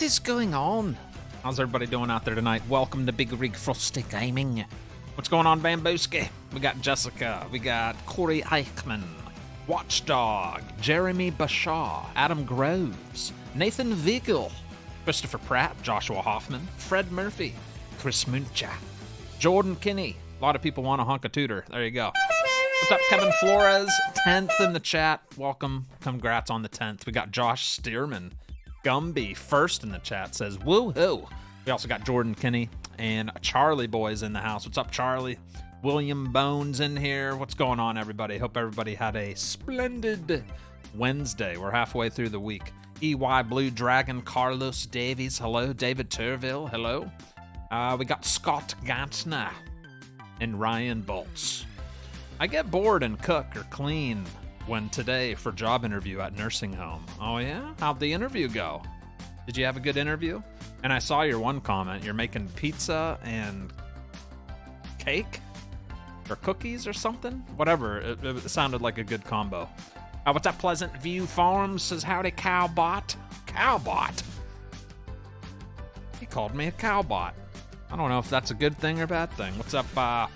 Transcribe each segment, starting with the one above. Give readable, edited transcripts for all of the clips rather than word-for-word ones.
is going on? How's everybody doing out there tonight? Welcome to Bigrigfrosty Gaming. What's going on, Bambooski? We got Jessica, we got Corey Eichmann, Watchdog, Jeremy Bashar, Adam Groves, Nathan Vigil, Christopher Pratt, Joshua Hoffman, Fred Murphy, Chris Muncha, Jordan Kinney. A lot of people want a hunk of tutor. There you go. What's up, Kevin Flores? 10th in the chat. Welcome. Congrats on the 10th. We got Josh Stearman. Gumby, first in the chat, says woo-hoo. We also got Jordan Kinney and Charlie Boys in the house. What's up, Charlie? William Bones in here. What's going on, everybody? Hope everybody had a splendid Wednesday. We're halfway through the week. EY Blue Dragon, Carlos Davies, hello. David Turville, hello. We got Scott Gansner and Ryan Bolts. I get bored and cook or clean when today for job interview at nursing home. Oh yeah? How'd the interview go? Did you have a good interview? And I saw your one comment. You're making pizza and cake? Or cookies or something? Whatever. It sounded like a good combo. What's up, Pleasant View Farms? Says, howdy, Cowbot. Cowbot? He called me a cowbot. I don't know if that's a good thing or bad thing. What's up, I'm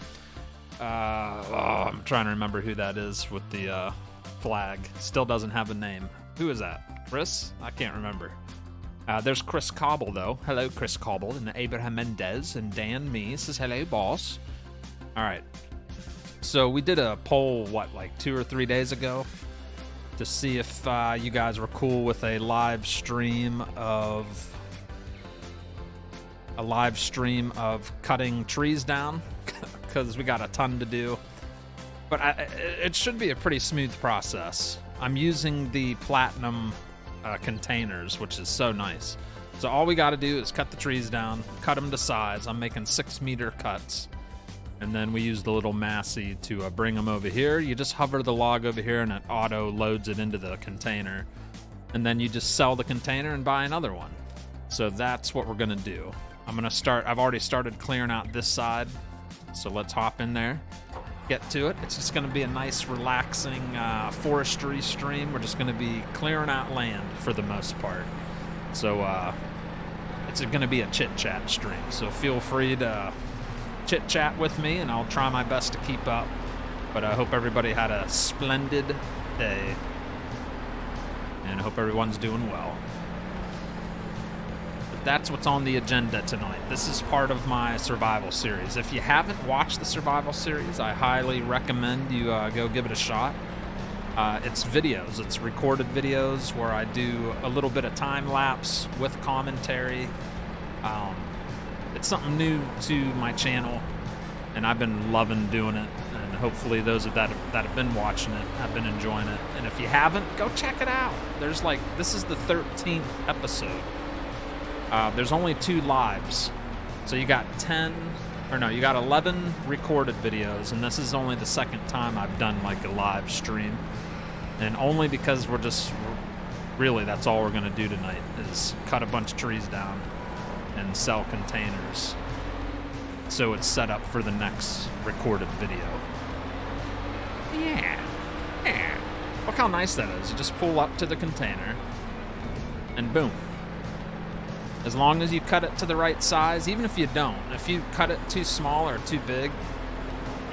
trying to remember who that is with the flag. Still doesn't have a name. Who is that? Chris? I can't remember. There's Chris Cobble, though. Hello, Chris Cobble. And Abraham Mendez and Dan Me says, hello, boss. All right. So we did a poll, like 2 or 3 days ago to see if you guys were cool with a live stream of cutting trees down, because we got a ton to do. But it should be a pretty smooth process. I'm using the platinum containers, which is so nice. So all we got to do is cut the trees down, cut them to size. I'm making 6-meter cuts. And then we use the little Massey to bring them over here. You just hover the log over here and it auto loads it into the container. And then you just sell the container and buy another one. So that's what we're going to do. I've already started clearing out this side. So let's hop in there, get to it. It's just going to be a nice, relaxing forestry stream. We're just going to be clearing out land for the most part. So it's going to be a chit-chat stream. So feel free to chit-chat with me, and I'll try my best to keep up. But I hope everybody had a splendid day, and I hope everyone's doing well. But that's what's on the agenda tonight. This is part of my survival series. If you haven't watched the survival series, I highly recommend you go give it a shot. It's videos. It's recorded videos where I do a little bit of time lapse with commentary. It's something new to my channel, and I've been loving doing it, and hopefully those that have been watching it have been enjoying it. And if you haven't, go check it out. This is the 13th episode. There's only 2 lives, so you got 11 recorded videos, and this is only the second time I've done like a live stream, and only because that's all we're gonna do tonight is cut a bunch of trees down and sell containers, so it's set up for the next recorded video. Yeah. Look how nice that is. You just pull up to the container and boom. As long as you cut it to the right size, even if you don't, if you cut it too small or too big,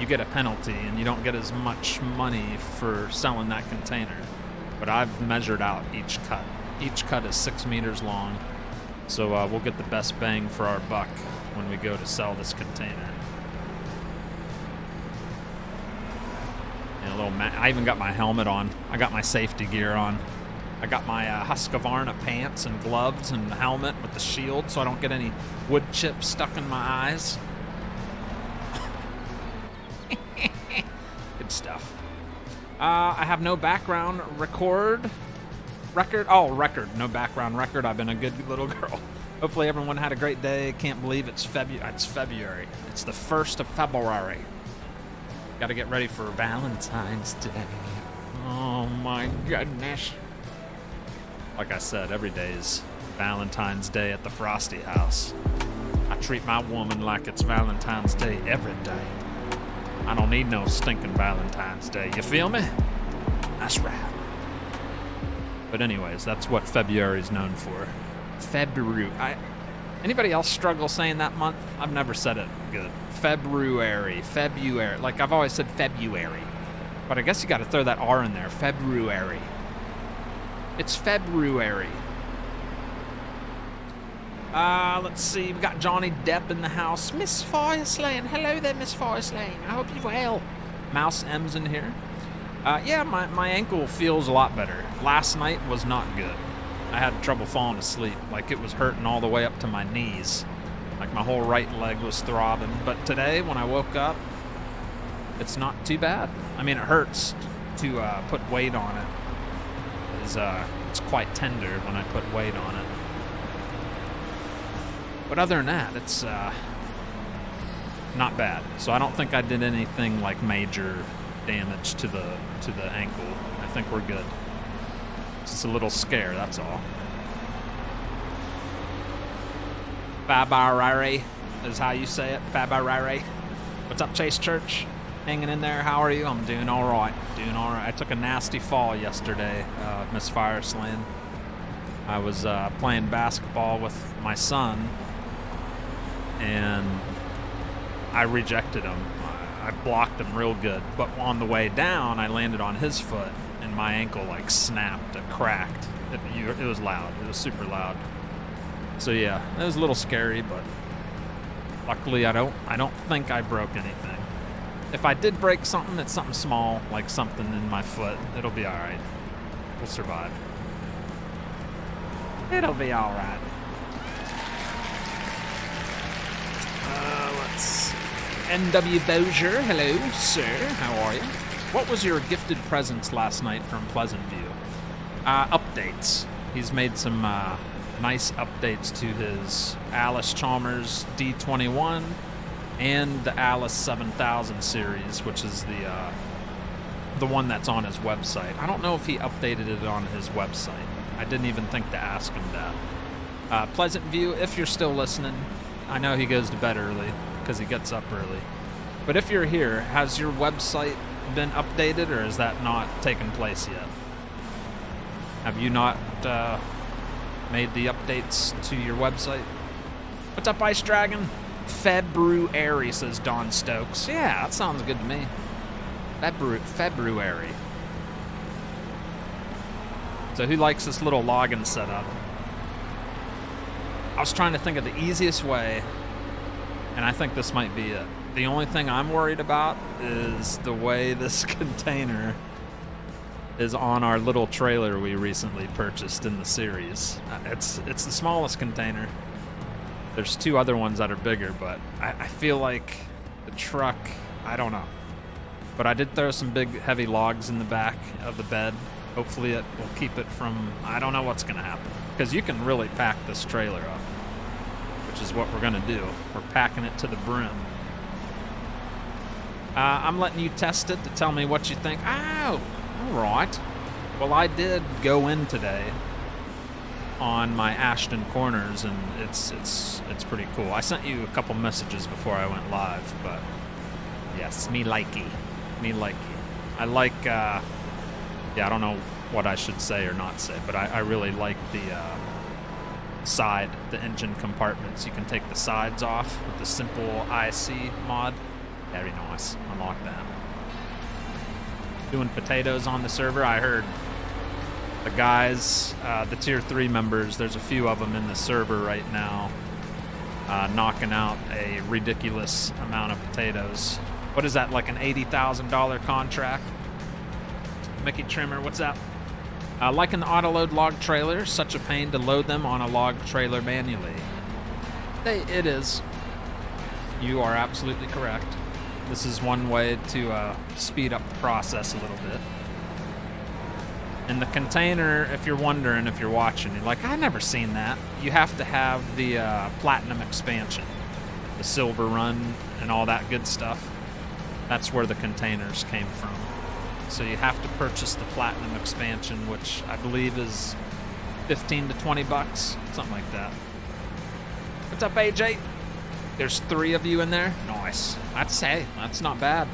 you get a penalty and you don't get as much money for selling that container. But I've measured out each cut. Each cut is 6 meters long. So we'll get the best bang for our buck when we go to sell this container. And I even got my helmet on. I got my safety gear on. I got my Husqvarna pants and gloves and helmet with the shield so I don't get any wood chips stuck in my eyes. Good stuff. I have no background record. No background record. I've been a good little girl. Hopefully everyone had a great day. Can't believe it's February. It's the 1st of February. Got to get ready for Valentine's Day. Oh my goodness. Like I said, every day is Valentine's Day at the Frosty house. I treat my woman like it's Valentine's Day every day. I don't need no stinking Valentine's Day. You feel me? That's right. But anyways, that's what February is known for. February. Anybody else struggle saying that month? I've never said it good. February. Like, I've always said February. But I guess you got to throw that R in there. February. It's February. Let's see. We got Johnny Depp in the house. Miss Fireslane. Hello there, Miss Fireslane. I hope you're well. Mouse M's in here. Yeah, my ankle feels a lot better. Last night was not good. I had trouble falling asleep. Like, it was hurting all the way up to my knees. Like, my whole right leg was throbbing. But today, when I woke up, it's not too bad. I mean, it hurts to put weight on it. It's quite tender when I put weight on it. But other than that, it's not bad. So I don't think I did anything like major damage to the ankle. I think we're good. It's just a little scare, that's all. Fabarare is how you say it. Fabarare. What's up, Chase Church? Hanging in there. How are you? I'm doing all right. I took a nasty fall yesterday, Miss Fireslane. I was playing basketball with my son, and I rejected him. I blocked him real good, but on the way down, I landed on his foot, and my ankle like snapped, it cracked. It was loud. It was super loud. So yeah, it was a little scary, but luckily I don't think I broke anything. If I did break something, it's something small, like something in my foot. It'll be all right. We'll survive. It'll be all right. Let's see. NW Bozier, hello, sir. How are you? What was your gifted presents last night from Pleasant View? Updates. He's made some nice updates to his Alice Chalmers D21 and the Alice 7000 series, which is the one that's on his website. I don't know if he updated it on his website. I didn't even think to ask him that. Pleasant View, if you're still listening, I know he goes to bed early because he gets up early. But if you're here, has your website been updated, or is that not taken place yet? Have you not made the updates to your website? What's up, Ice Dragon? February, says Don Stokes. Yeah, that sounds good to me. February. So who likes this little login setup? I was trying to think of the easiest way, and I think this might be it. The only thing I'm worried about is the way this container is on our little trailer we recently purchased in the series. It's the smallest container. There's two other ones that are bigger, but I feel like the truck, I don't know. But I did throw some big heavy logs in the back of the bed. Hopefully it will keep it from, I don't know what's going to happen. Because you can really pack this trailer up, which is what we're going to do. We're packing it to the brim. I'm letting you test it to tell me what you think. Oh, all right. Well, I did go in today on my Ashton corners, and it's pretty cool. I sent you a couple messages before I went live, but yes, me likey. I like, yeah, I don't know what I should say or not say, but I really like the the engine compartments. You can take the sides off with the simple IC mod. Very nice. I like that. Doing potatoes on the server. I heard the guys, the tier 3 members, there's a few of them in the server right now, knocking out a ridiculous amount of potatoes. What is that, like an $80,000 contract? Mickey Trimmer, what's up? Liking the autoload log trailer, such a pain to load them on a log trailer manually. It is. You are absolutely correct. This is one way to speed up the process a little bit. And the container, if you're wondering, if you're watching, you're like, I've never seen that. You have to have the Platinum expansion, the Silver Run, and all that good stuff. That's where the containers came from. So you have to purchase the Platinum expansion, which I believe is 15 to 20 bucks, something like that. What's up, AJ? There's 3 of you in there? Nice. I'd say that's not bad.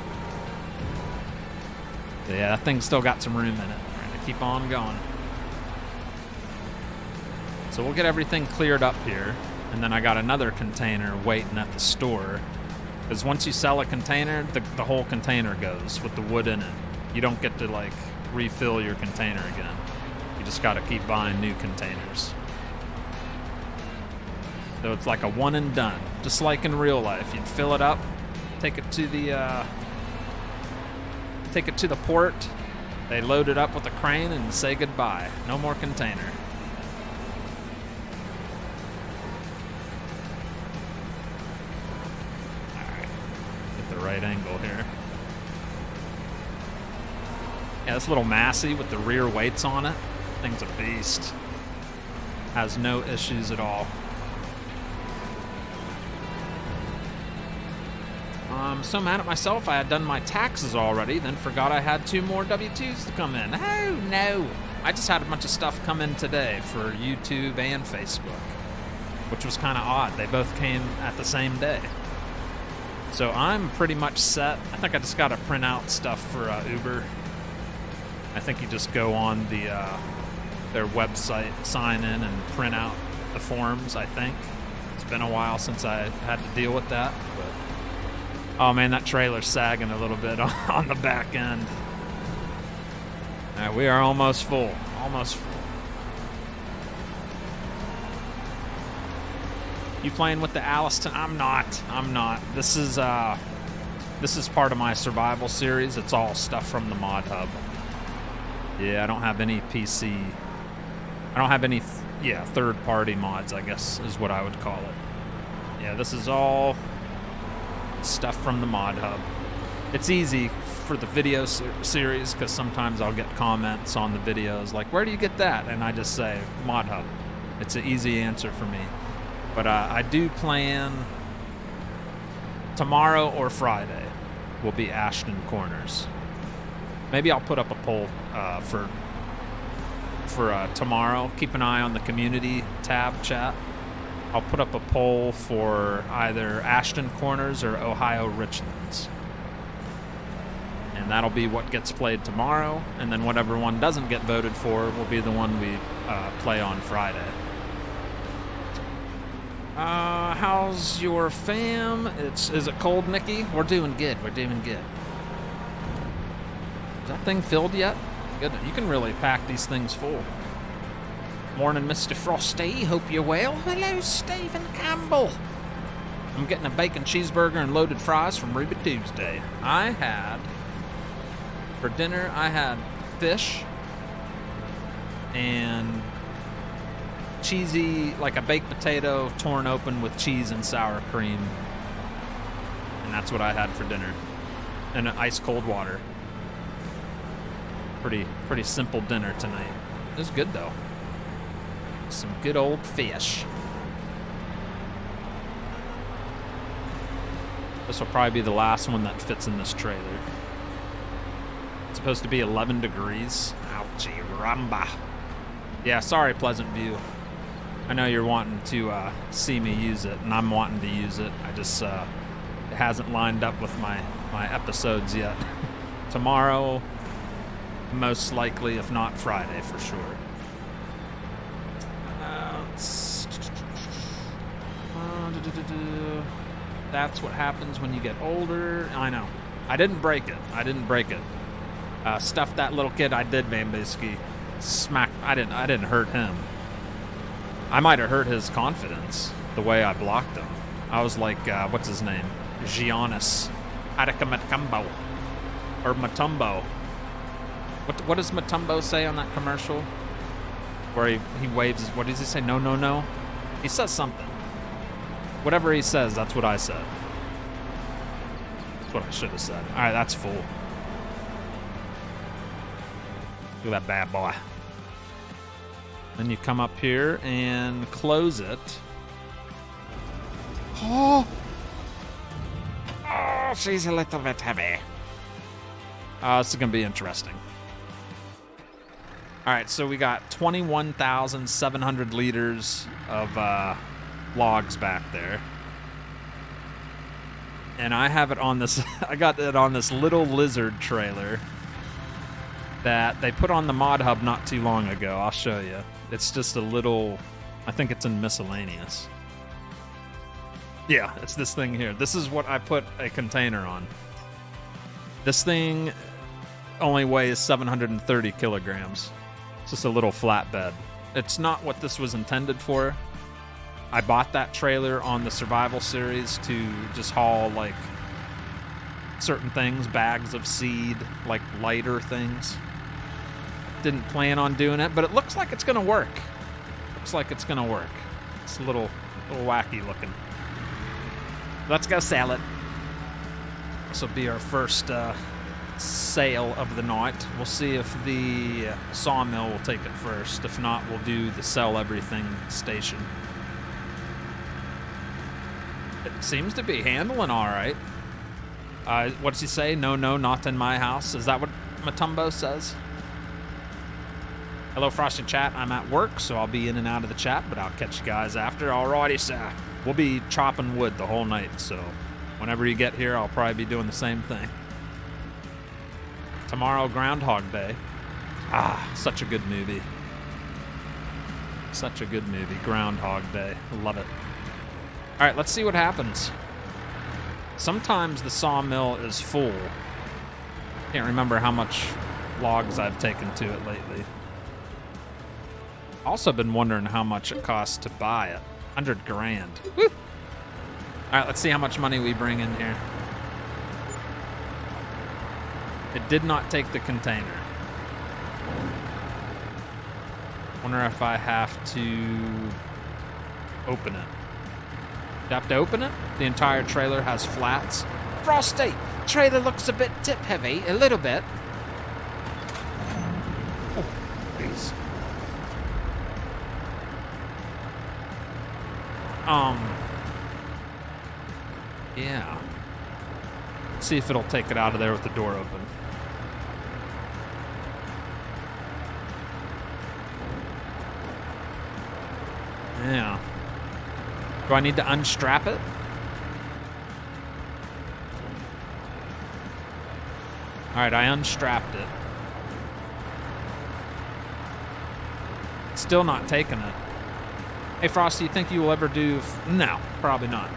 Yeah, that thing's still got some room in it. We're gonna keep on going. So we'll get everything cleared up here, and then I got another container waiting at the store. Because once you sell a container, the whole container goes with the wood in it. You don't get to like refill your container again. You just got to keep buying new containers. So it's like a one and done, just like in real life. You'd fill it up, take it to the port. They load it up with a crane and say goodbye. No more container. Right angle here. Yeah, this little Massey with the rear weights on it, thing's a beast. Has no issues at all. I'm so mad at myself. I had done my taxes already, then forgot I had 2 more W-2s to come in. Oh no! I just had a bunch of stuff come in today for YouTube and Facebook, which was kind of odd. They both came at the same day. So I'm pretty much set. I think I just got to print out stuff for Uber. I think you just go on their website, sign in, and print out the forms, I think. It's been a while since I had to deal with that. But oh man, that trailer's sagging a little bit on the back end. All right, we are almost full. Almost full. You playing with the Alliston? I'm not. This is part of my survival series. It's all stuff from the mod hub. Yeah, I don't have any PC. I don't have any, third-party mods, I guess is what I would call it. Yeah, this is all stuff from the mod hub. It's easy for the video series because sometimes I'll get comments on the videos like, where do you get that? And I just say, mod hub. It's an easy answer for me. But I do plan tomorrow or Friday will be Ashton Corners. Maybe I'll put up a poll for tomorrow. Keep an eye on the community tab chat. I'll put up a poll for either Ashton Corners or Ohio Richlands. And that'll be what gets played tomorrow. And then whatever one doesn't get voted for will be the one we play on Friday. How's your fam? Is it cold, Nikki? We're doing good. Is that thing filled yet? Good. You can really pack these things full. Morning, Mr. Frosty. Hope you're well. Hello, Stephen Campbell. I'm getting a bacon cheeseburger and loaded fries from Ruby Tuesday. For dinner, I had fish and cheesy, like a baked potato torn open with cheese and sour cream. And that's what I had for dinner. And ice cold water. Pretty simple dinner tonight. It was good though. Some good old fish. This will probably be the last one that fits in this trailer. It's supposed to be 11 degrees. Ouchie rumba. Yeah, sorry, Pleasant View. I know you're wanting to see me use it, and I'm wanting to use it. I just, it hasn't lined up with my episodes yet. Tomorrow, most likely, if not Friday, for sure. That's what happens when you get older. I know. I didn't break it. Stuff that little kid I did, Bambooski. Smack. I didn't hurt him. I might have hurt his confidence the way I blocked him. I was like, what's his name? Giannis Adekamatumbo. Or Matumbo. What does Matumbo say on that commercial? Where he waves his, what does he say? No, no, no? He says something. Whatever he says, that's what I said. That's what I should have said. Alright, that's full. Look at that bad boy. Then you come up here and close it. Oh, she's a little bit heavy. This is going to be interesting. All right, so we got 21,700 liters of logs back there. And I have it on this, I got it on this little lizard trailer that they put on the mod hub not too long ago. I'll show you. It's just a little I think it's in miscellaneous. Yeah, it's this thing here. This is what I put a container on. This thing only weighs 730 kilograms. It's just a little flatbed. It's not what this was intended for. I bought that trailer on the Survival Series to just haul, like, certain things, bags of seed, like lighter things. Didn't plan on doing it, but it looks like it's gonna work. Looks like it's gonna work. It's a little wacky looking. Let's go sell it. This will be our first sale of the night. We'll see if the sawmill will take it first. If not, we'll do the sell everything station. It seems to be handling all right. What's he say? No, not in my house. Is that what Matumbo says? Hello, Frosty chat. I'm at work, so I'll be in and out of the chat, but I'll catch you guys after. Alrighty, sir. We'll be chopping wood the whole night, so whenever you get here, I'll probably be doing the same thing. Tomorrow, Groundhog Day. Ah, such a good movie. Such a good movie, Groundhog Day. Love it. All right, let's see what happens. Sometimes the sawmill is full. Can't remember how much logs I've taken to it lately. Also been wondering how much it costs to buy it. 100 grand. Woo! All right, let's see how much money we bring in here. It did not take the container. Wonder if I have to open it. Do I have to open it? The entire trailer has flats. Frosty! Trailer looks a bit tip heavy, a little bit. Oh, please. Yeah. Let's see if it'll take it out of there with the door open. Yeah. Do I need to unstrap it? All right, I unstrapped it. Still not taking it. Hey, Frosty, you think you will ever do... No, probably not.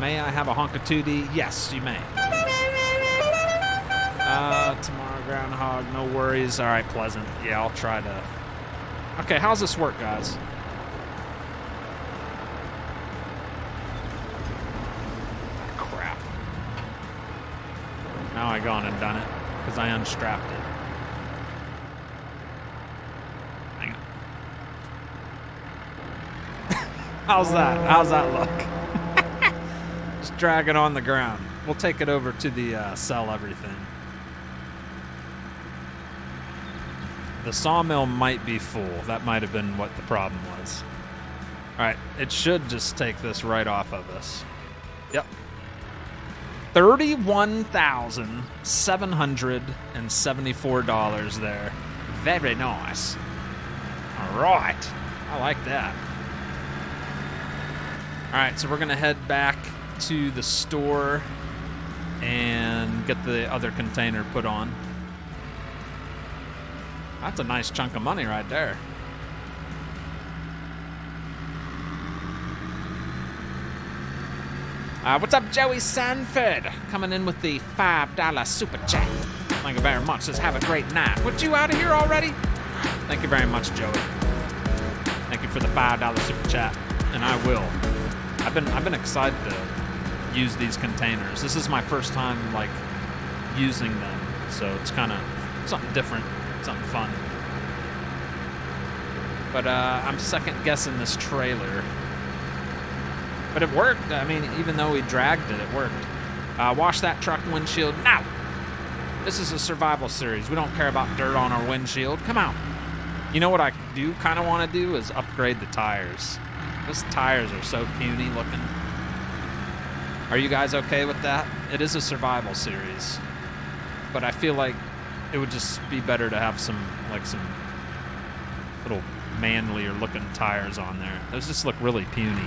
May I have a honk of tootie? Yes, you may. Tomorrow, Groundhog, no worries. All right, Pleasant. Yeah, I'll try to... Okay, how's this work, guys? Crap. Now I gone and done it, because I unstrapped it. Hang on. How's that? How's that look? Just drag it on the ground. We'll take it over to the sell everything. The sawmill might be full. That might have been what the problem was. All right, it should just take this right off of us. Yep. $31,774 there. Very nice. All right. I like that. All right, so we're going to head back to the store and get the other container put on. That's a nice chunk of money right there. What's up, Joey Sanford? Coming in with the $5 super chat. Thank you very much. Says, have a great night. What, you out of here already? Thank you very much, Joey. Thank you for the $5 super chat. And I will. I've been excited to use these containers. This is my first time, like, using them. So it's kind of something different. Something fun. But I'm second guessing this trailer. But it worked. I mean, even though we dragged it, it worked. Wash that truck windshield now. This is a survival series. We don't care about dirt on our windshield. Come on. You know what I do kind of want to do is upgrade the tires. Those tires are so puny looking. Are you guys okay with that? It is a survival series. But I feel like it would just be better to have some little manlier looking tires on there. Those just look really puny.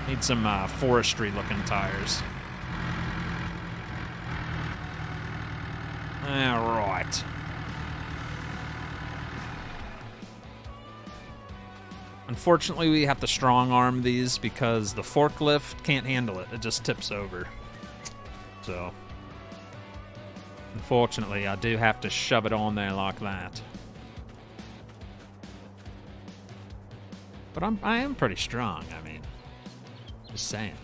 Need some forestry looking tires. All right. Unfortunately, we have to strong arm these because the forklift can't handle it. It just tips over. So, unfortunately, I do have to shove it on there like that. But I am pretty strong, I mean, just saying.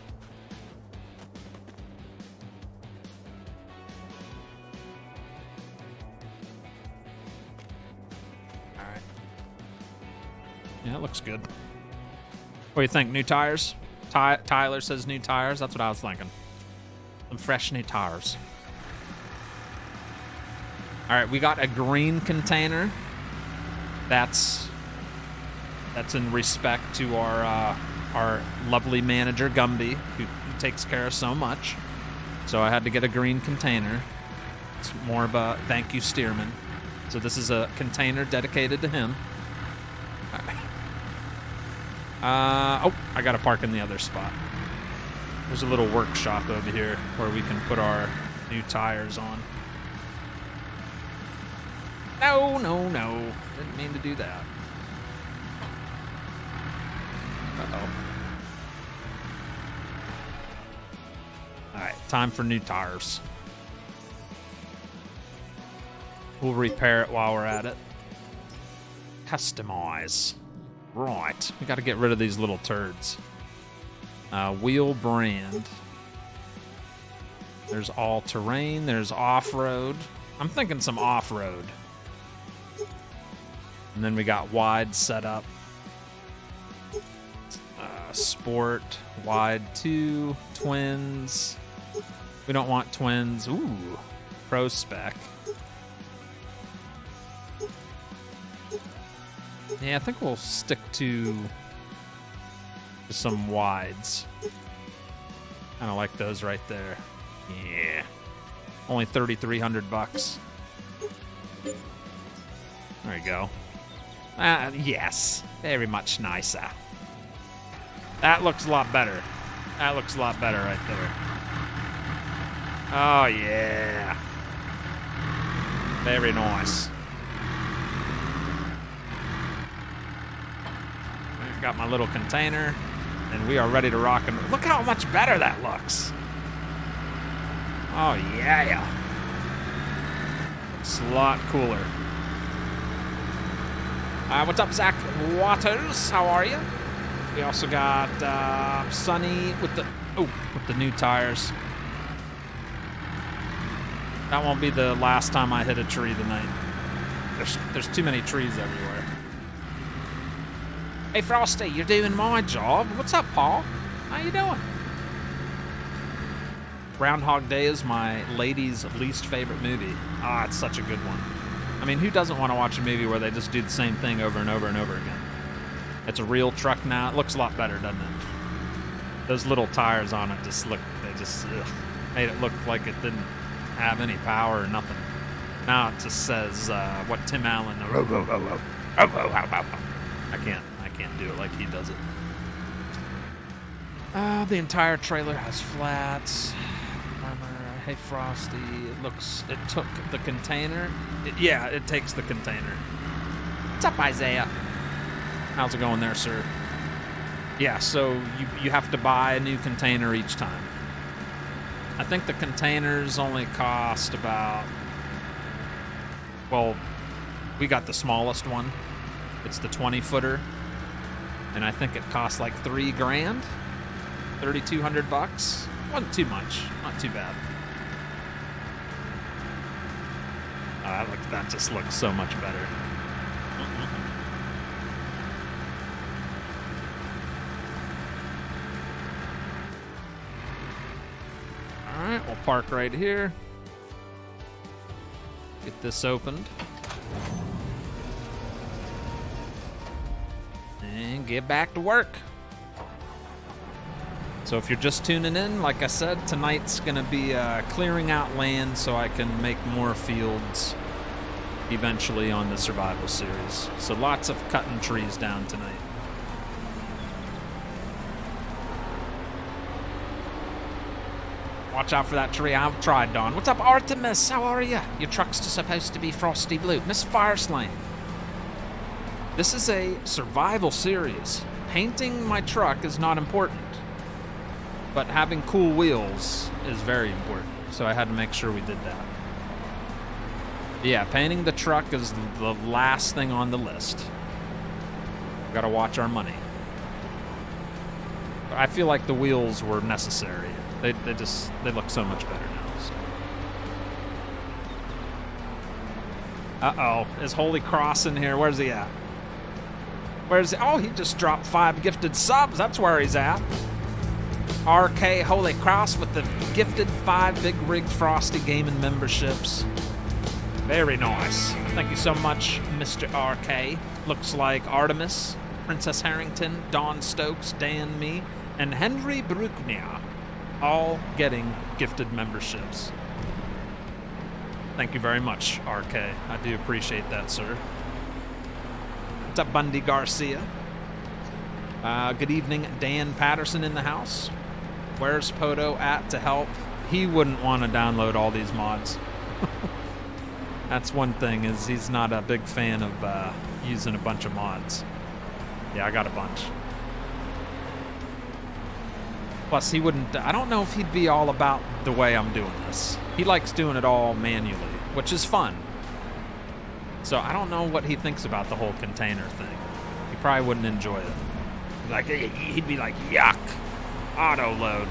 Alright. Yeah, it looks good. What do you think, new tires? Tyler says new tires, that's what I was thinking. Some fresh new tires. Alright, we got a green container. That's in respect to our lovely manager, Gumby, who takes care of so much. So I had to get a green container. It's more of a thank you, Steerman. So this is a container dedicated to him. Oh, I gotta park in the other spot. There's a little workshop over here where we can put our new tires on. No, no, no. Didn't mean to do that. Uh-oh. Alright, time for new tires. We'll repair it while we're at it. Customize. Right. We gotta get rid of these little turds. Wheel brand. There's all-terrain. There's off-road. I'm thinking some off-road. And then we got wide setup. Sport, wide 2, twins. We don't want twins. Ooh, pro spec. Yeah, I think we'll stick to some wides. Kind of like those right there. Yeah. Only 3,300 bucks. There you go. Yes, very much nicer. That looks a lot better. That looks a lot better right there. Oh, yeah. Very nice. I've got my little container, and we are ready to rock and roll. Look how much better that looks. Oh, yeah. Looks a lot cooler. What's up, Zach Waters? How are you? We also got Sunny with the new tires. That won't be the last time I hit a tree tonight. There's too many trees everywhere. Hey Frosty, you're doing my job. What's up, Paul? How you doing? Groundhog Day is my lady's least favorite movie. Ah, it's such a good one. I mean, who doesn't want to watch a movie where they just do the same thing over and over and over again? It's a real truck now. It looks a lot better, doesn't it? Those little tires on it made it look like it didn't have any power or nothing. Now it just says what Tim Allen. I can't do it like he does it. The entire trailer has flats. Hey Frosty, it took the container. It takes the container. What's up, Isaiah? How's it going there, sir? Yeah, so you have to buy a new container each time. I think the containers only cost about... Well, we got the smallest one. It's the 20-footer. And I think it costs like $3 grand. 3,200 bucks. Wasn't too much. Not too bad. That just looks so much better. Alright, we'll park right here. Get this opened. And get back to work. So if you're just tuning in, like I said, tonight's going to be clearing out land so I can make more fields eventually on the survival series. So lots of cutting trees down tonight. Watch out for that tree. I've tried, Dawn. What's up, Artemis? How are you? Your truck's just supposed to be frosty blue. Miss Fireslane. This is a survival series. Painting my truck is not important, but having cool wheels is very important. So I had to make sure we did that. Yeah, painting the truck is the last thing on the list. We gotta watch our money. But I feel like the wheels were necessary. They look so much better now. So. Uh-oh, is Holy Cross in here? Where's he at? Where's he? Oh, he just dropped 5 gifted subs. That's where he's at. RK Holy Cross with the gifted 5 Bigrigfrosty gaming memberships. Very nice. Thank you so much, Mr. RK. Looks like Artemis, Princess Harrington, Dawn Stokes, Dan Me, and Henry Bruckner all getting gifted memberships. Thank you very much, RK. I do appreciate that, sir. What's up, Bundy Garcia? Good evening, Dan Patterson in the house. Where's Poto at to help? He wouldn't want to download all these mods. That's one thing, is he's not a big fan of using a bunch of mods. Yeah, I got a bunch. Plus, he wouldn't... I don't know if he'd be all about the way I'm doing this. He likes doing it all manually, which is fun. So I don't know what he thinks about the whole container thing. He probably wouldn't enjoy it. Like, he'd be like, yuck, auto load.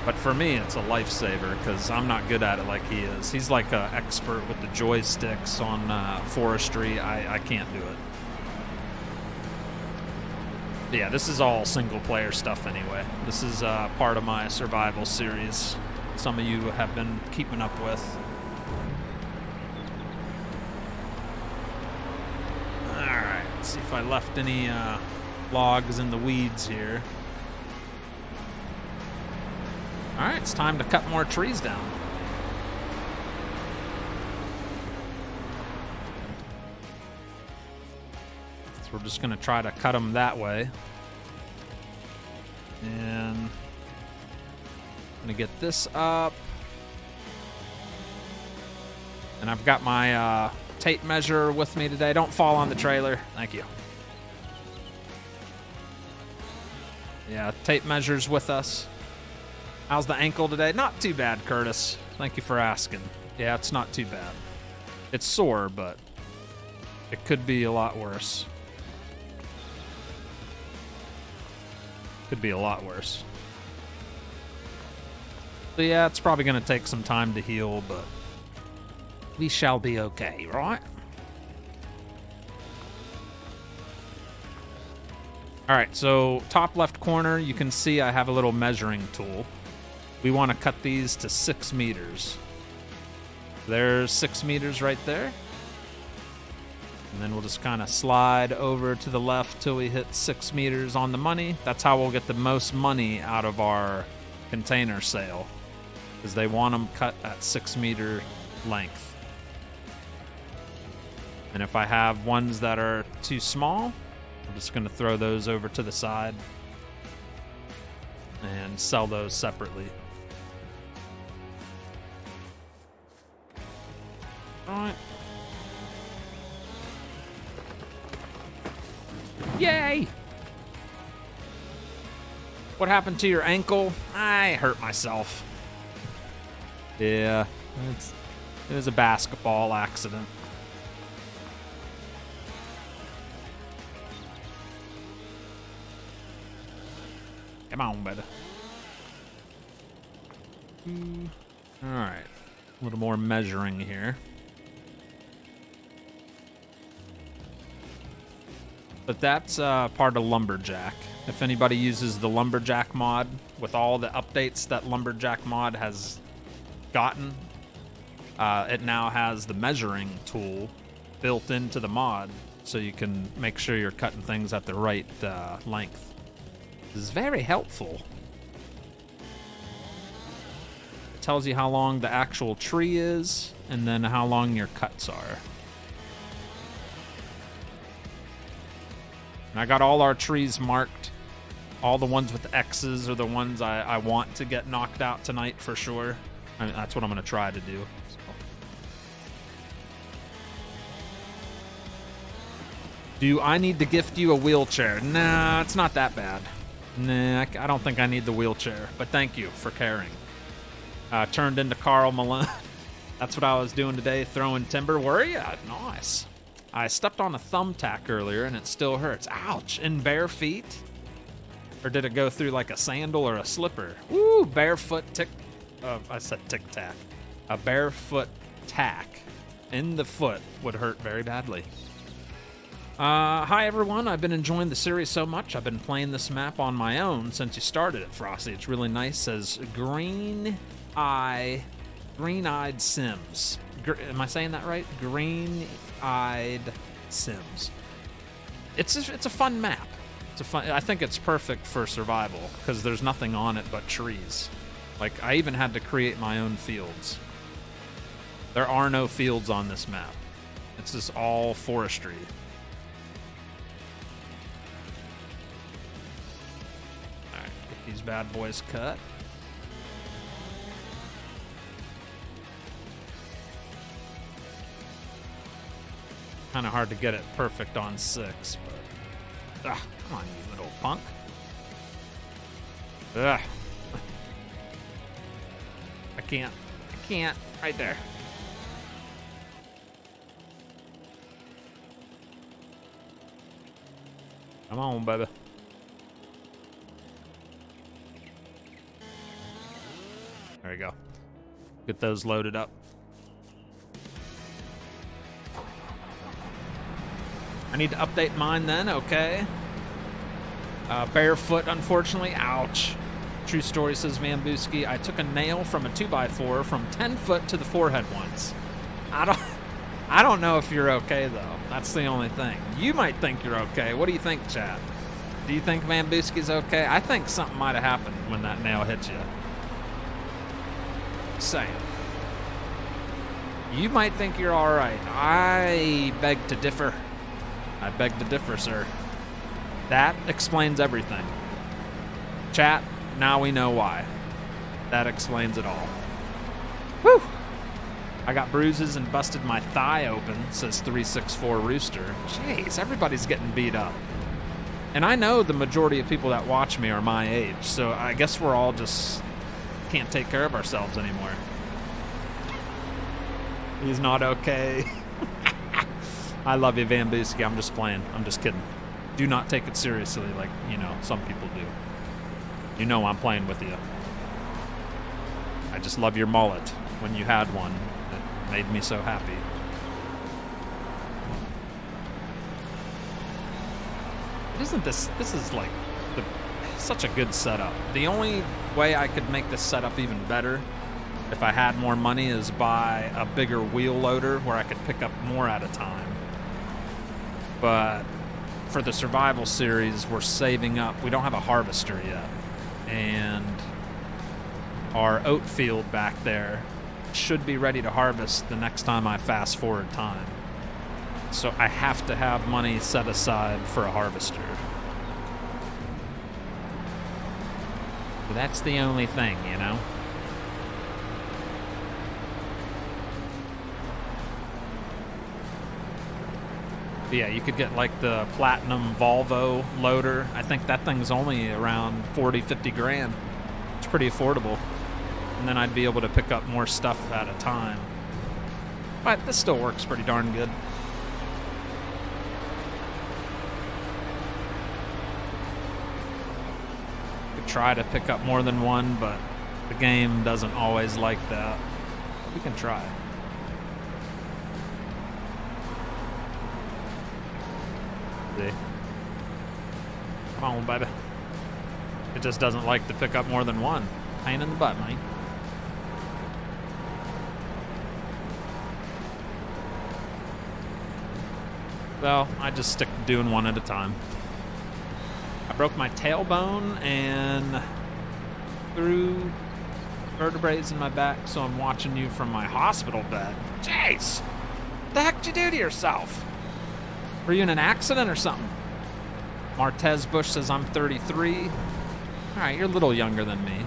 But for me, it's a lifesaver because I'm not good at it like he is. He's like an expert with the joysticks on Forestry. I can't do it. But yeah, this is all single-player stuff anyway. This is part of my survival series. Some of you have been keeping up with. All right, let's see if I left any logs in the weeds here. All right, it's time to cut more trees down. So we're just gonna try to cut them that way. And I'm gonna get this up. And I've got my tape measure with me today. Don't fall on the trailer. Thank you. Yeah, tape measure's with us. How's the ankle today? Not too bad, Curtis. Thank you for asking. Yeah, it's not too bad. It's sore, but it could be a lot worse. Could be a lot worse. So yeah, it's probably going to take some time to heal, but we shall be okay, right? All right, so top left corner, you can see I have a little measuring tool. We want to cut these to 6 meters. There's 6 meters right there. And then we'll just kind of slide over to the left till we hit 6 meters on the money. That's how we'll get the most money out of our container sale, because they want them cut at 6 meter length. And if I have ones that are too small, I'm just going to throw those over to the side and sell those separately. All right. Yay! What happened to your ankle? I hurt myself. Yeah, it was a basketball accident. Come on, buddy. All right, a little more measuring here. But that's part of Lumberjack. If anybody uses the Lumberjack mod, with all the updates that Lumberjack mod has gotten, it now has the measuring tool built into the mod, so you can make sure you're cutting things at the right length. This is very helpful. It tells you how long the actual tree is, and then how long your cuts are. And I got all our trees marked. All the ones with the X's are the ones I want to get knocked out tonight for sure. I mean, that's what I'm going to try to do. So. Do I need to gift you a wheelchair? Nah, it's not that bad. Nah, I don't think I need the wheelchair, but thank you for caring. Turned into Carl Malone. That's what I was doing today, throwing timber. Were you? Nice. I stepped on a thumbtack earlier and it still hurts. Ouch. In bare feet? Or did it go through like a sandal or a slipper? Ooh, barefoot I said tic-tac. A barefoot tack in the foot would hurt very badly. Hi everyone, I've been enjoying the series so much. I've been playing this map on my own since you started it, Frosty. It's really nice. It says Green-Eyed Sims. Am I saying that right? Green-Eyed Sims. It's a fun map. I think it's perfect for survival because there's nothing on it but trees. Like, I even had to create my own fields. There are no fields on this map. It's just all forestry. Alright, get these bad boys cut. Kind of hard to get it perfect on 6, but... Ugh, come on, you little punk. Ugh. I can't. Right there. Come on, baby. There you go. Get those loaded up. I need to update mine then, okay. Barefoot, unfortunately. Ouch. True story, says Vambuski. I took a nail from a 2x4 from 10 foot to the forehead once. I don't know if you're okay, though. That's the only thing. You might think you're okay. What do you think, chat? Do you think Vambuski's okay? I think something might have happened when that nail hit you. Saying. You might think you're all right. I beg to differ. I beg to differ, sir. That explains everything. Chat, now we know why. That explains it all. Whew! I got bruises and busted my thigh open, says 364 Rooster. Jeez, everybody's getting beat up. And I know the majority of people that watch me are my age, so I guess we're all just can't take care of ourselves anymore. He's not okay. I love you, Vambuski. I'm just playing. I'm just kidding. Do not take it seriously like, some people do. You know I'm playing with you. I just love your mullet. When you had one, it made me so happy. Isn't this is like such a good setup. The only way I could make this setup even better if I had more money is buy a bigger wheel loader where I could pick up more at a time. But for the survival series, we're saving up. We don't have a harvester yet. And our oat field back there should be ready to harvest the next time I fast forward time. So I have to have money set aside for a harvester. But that's the only thing, But yeah, you could get like the Platinum Volvo loader. I think that thing's only around 40, 50 grand. It's pretty affordable. And then I'd be able to pick up more stuff at a time. But this still works pretty darn good. Could try to pick up more than one, but the game doesn't always like that. We can try. See? Come on, baby. It just doesn't like to pick up more than one. Pain in the butt, mate. Well, I just stick to doing one at a time. I broke my tailbone and threw vertebrae in my back, so I'm watching you from my hospital bed. Jeez! What the heck did you do to yourself? Were you in an accident or something? Martez Bush says I'm 33. All right, you're a little younger than me.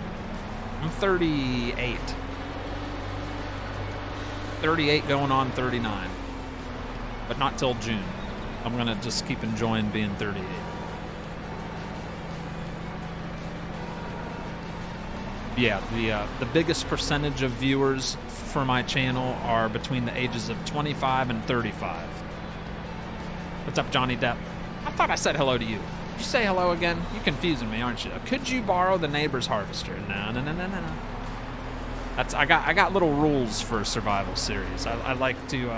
I'm 38. 38 going on 39. But not till June. I'm gonna just keep enjoying being 38. Yeah, the biggest percentage of viewers for my channel are between the ages of 25 and 35. What's up, Johnny Depp? I thought I said hello to you. Did you say hello again? You're confusing me, aren't you? Could you borrow the neighbor's harvester? No. I got little rules for a survival series. I like to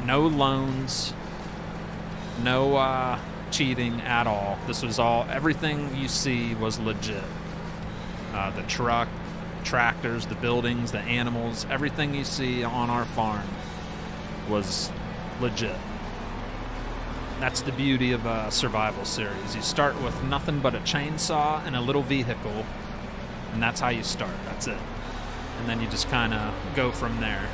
no loans, no cheating at all. This was all, everything you see was legit. The truck, tractors, the buildings, the animals, everything you see on our farm was legit. That's the beauty of a survival series. You start with nothing but a chainsaw and a little vehicle, and that's how you start. That's it. And then you just kind of go from there.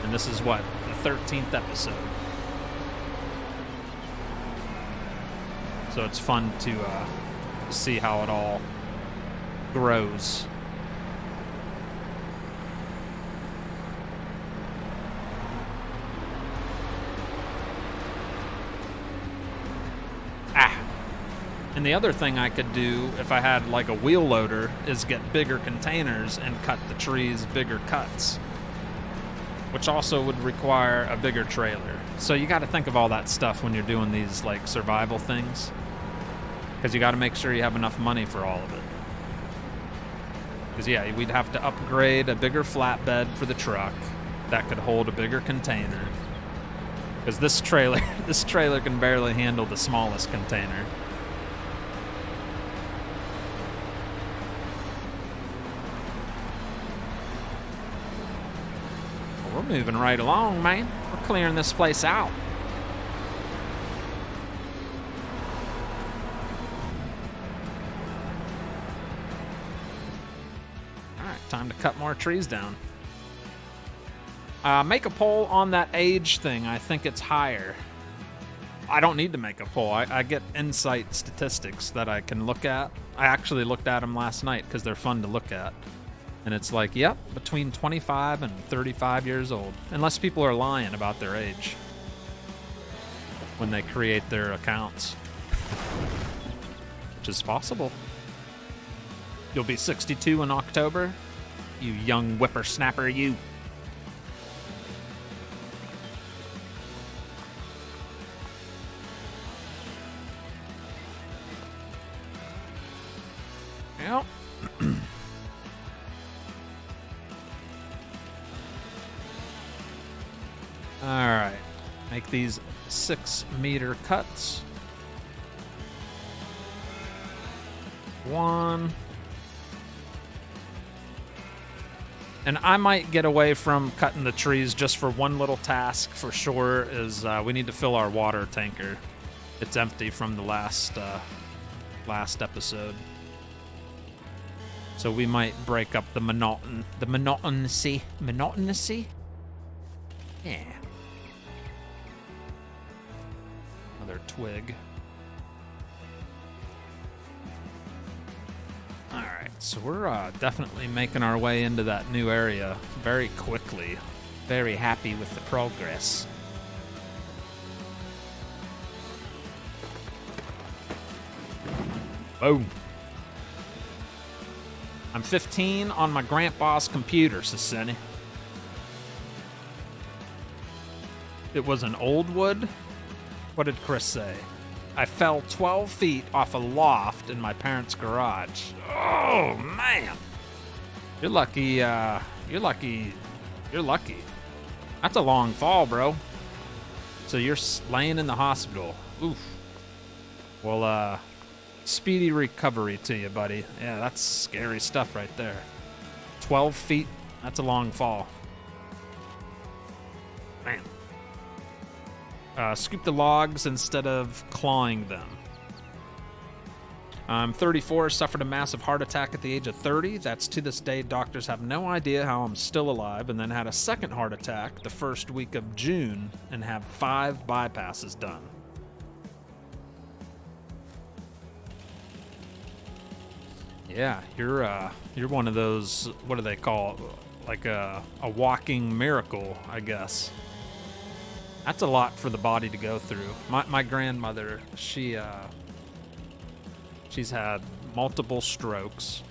And this is what? The 13th episode. So it's fun to see how it all grows. And the other thing I could do if I had like a wheel loader is get bigger containers and cut the trees bigger cuts, which also would require a bigger trailer. So you got to think of all that stuff when you're doing these like survival things, because you got to make sure you have enough money for all of it. Because yeah, we'd have to upgrade a bigger flatbed for the truck that could hold a bigger container, because this trailer can barely handle the smallest container. We're moving right along, man. We're clearing this place out. All right, time to cut more trees down. Make a poll on that age thing. I think it's higher. I don't need to make a poll. I get insight statistics that I can look at. I actually looked at them last night because they're fun to look at. And it's like, yep, between 25 and 35 years old. Unless people are lying about their age when they create their accounts. Which is possible. You'll be 62 in October? You young whippersnapper, you. Yep. Alright, make these 6-meter cuts. 1. And I might get away from cutting the trees just for one little task for sure, is we need to fill our water tanker. It's empty from the last episode. So we might break up the monotonacy. Yeah. Another twig. Alright, so we're definitely making our way into that new area very quickly. Very happy with the progress. Boom. I'm 15 on my grandpa's computer, Sissini. It was an old wood? What did Chris say? I fell 12 feet off a loft in my parents' garage. Oh, man. You're lucky, you're lucky. That's a long fall, bro. So you're laying in the hospital. Oof. Well, speedy recovery to you, buddy. Yeah, that's scary stuff right there. 12 feet, that's a long fall. Man. Scoop the logs instead of clawing them. I'm 34, suffered a massive heart attack at the age of 30. That's to this day, doctors have no idea how I'm still alive, and then had a second heart attack the first week of June and have 5 bypasses done. Yeah, you're one of those, what do they call it? Like a walking miracle, I guess. That's a lot for the body to go through. My grandmother, she's had multiple strokes,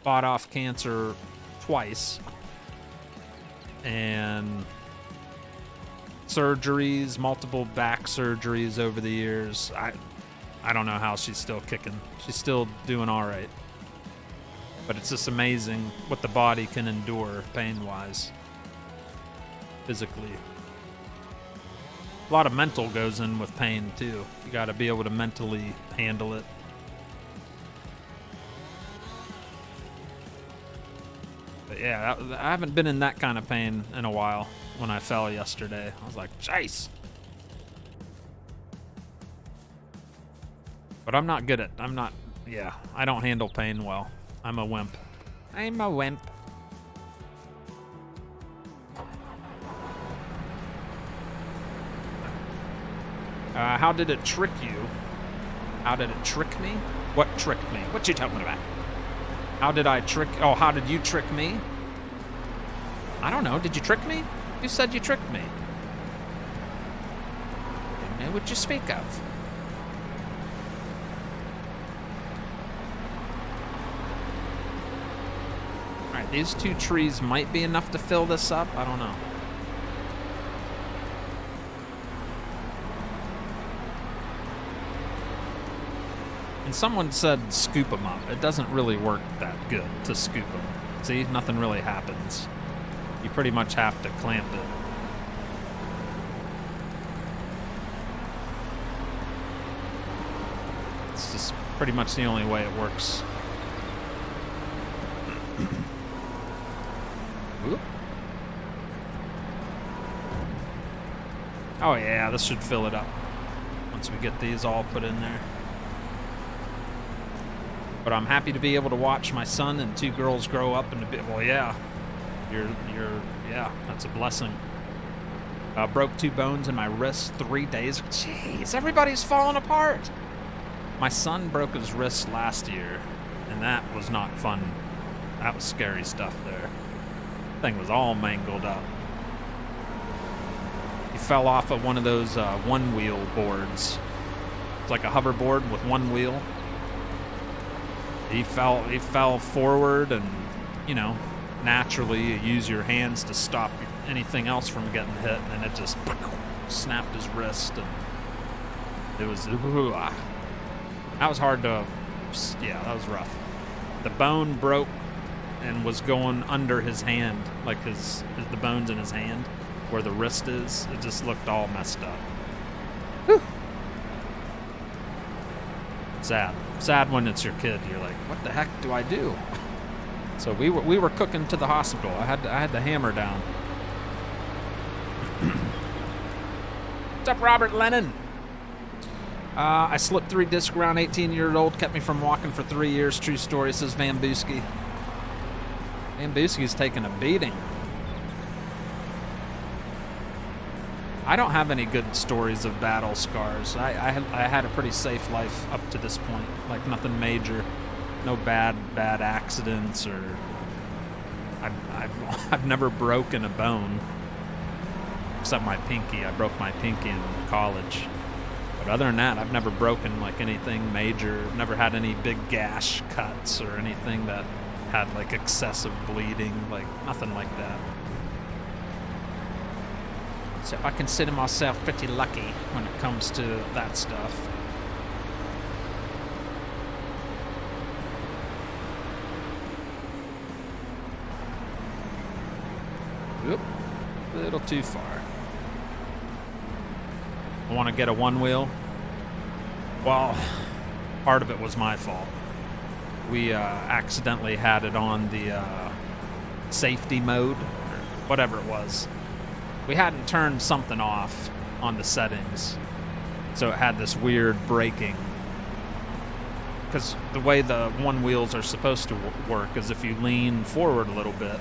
fought off cancer twice, and surgeries, multiple back surgeries over the years. I don't know how she's still kicking. She's still doing all right. But it's just amazing what the body can endure pain-wise, physically. A lot of mental goes in with pain, too. You got to be able to mentally handle it. But yeah, I haven't been in that kind of pain in a while. When I fell yesterday, I was like, "Jeez!" But I'm not good at. Yeah, I don't handle pain well. I'm a wimp. I'm a wimp. How did it trick you? How did it trick me? What tricked me? What you talking about? How did I trick? Oh, how did you trick me? I don't know. Did you trick me? You said you tricked me. I don't know what you speak of. Alright, these 2 trees might be enough to fill this up. I don't know. And someone said scoop them up. It doesn't really work that good to scoop them. See, nothing really happens. You pretty much have to clamp it. It's just pretty much the only way it works. Oh yeah, this should fill it up once we get these all put in there. But I'm happy to be able to watch my son and 2 girls grow up and well, yeah. Yeah, that's a blessing. Broke 2 bones in my wrist 3 days. Jeez, everybody's falling apart. My son broke his wrist last year, and that was not fun. That was scary stuff there. Thing was all mangled up. He fell off of one of those one-wheel boards. It's like a hoverboard with one wheel. He fell forward, and you know, naturally you use your hands to stop anything else from getting hit, and it just snapped his wrist, and it was that was hard to, yeah, that was rough. The bone broke and was going under his hand, like the bones in his hand where the wrist is. It just looked all messed up. Whew. Sad when it's your kid. You're like, what the heck do I do? So we were cooking to the hospital. I had the hammer down. What's up, Robert Lennon? I slipped 3 discs around 18 years old, kept me from walking for 3 years. True story, says Van Boosky. Van Boosky's taking a beating. I don't have any good stories of battle scars. I had a pretty safe life up to this point. Like nothing major, no bad accidents, or I've never broken a bone except my pinky. I broke my pinky in college. But other than that, I've never broken like anything major. Never had any big gash cuts or anything that had like excessive bleeding, like nothing like that. So I consider myself pretty lucky when it comes to that stuff. Oop, a little too far. I want to get a one wheel. Well, part of it was my fault. We accidentally had it on the safety mode, or whatever it was. We hadn't turned something off on the settings, so it had this weird braking. Because the way the one wheels are supposed to work is if you lean forward a little bit,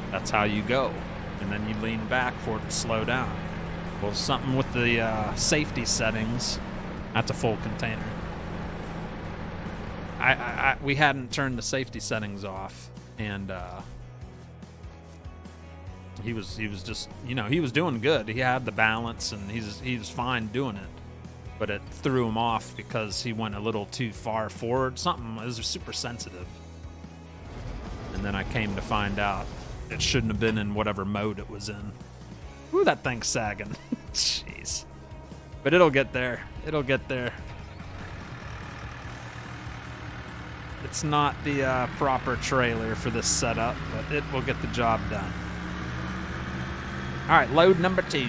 that's how you go. And then you lean back for it to slow down. Well, something with the safety settings, that's a full container. We hadn't turned the safety settings off, and He was just, you know, he was doing good. He had the balance, and he was fine doing it. But it threw him off because he went a little too far forward. Something, it was super sensitive. And then I came to find out it shouldn't have been in whatever mode it was in. Ooh, that thing's sagging. Jeez. But it'll get there. It'll get there. It's not the proper trailer for this setup, but it will get the job done. All right, load number 2.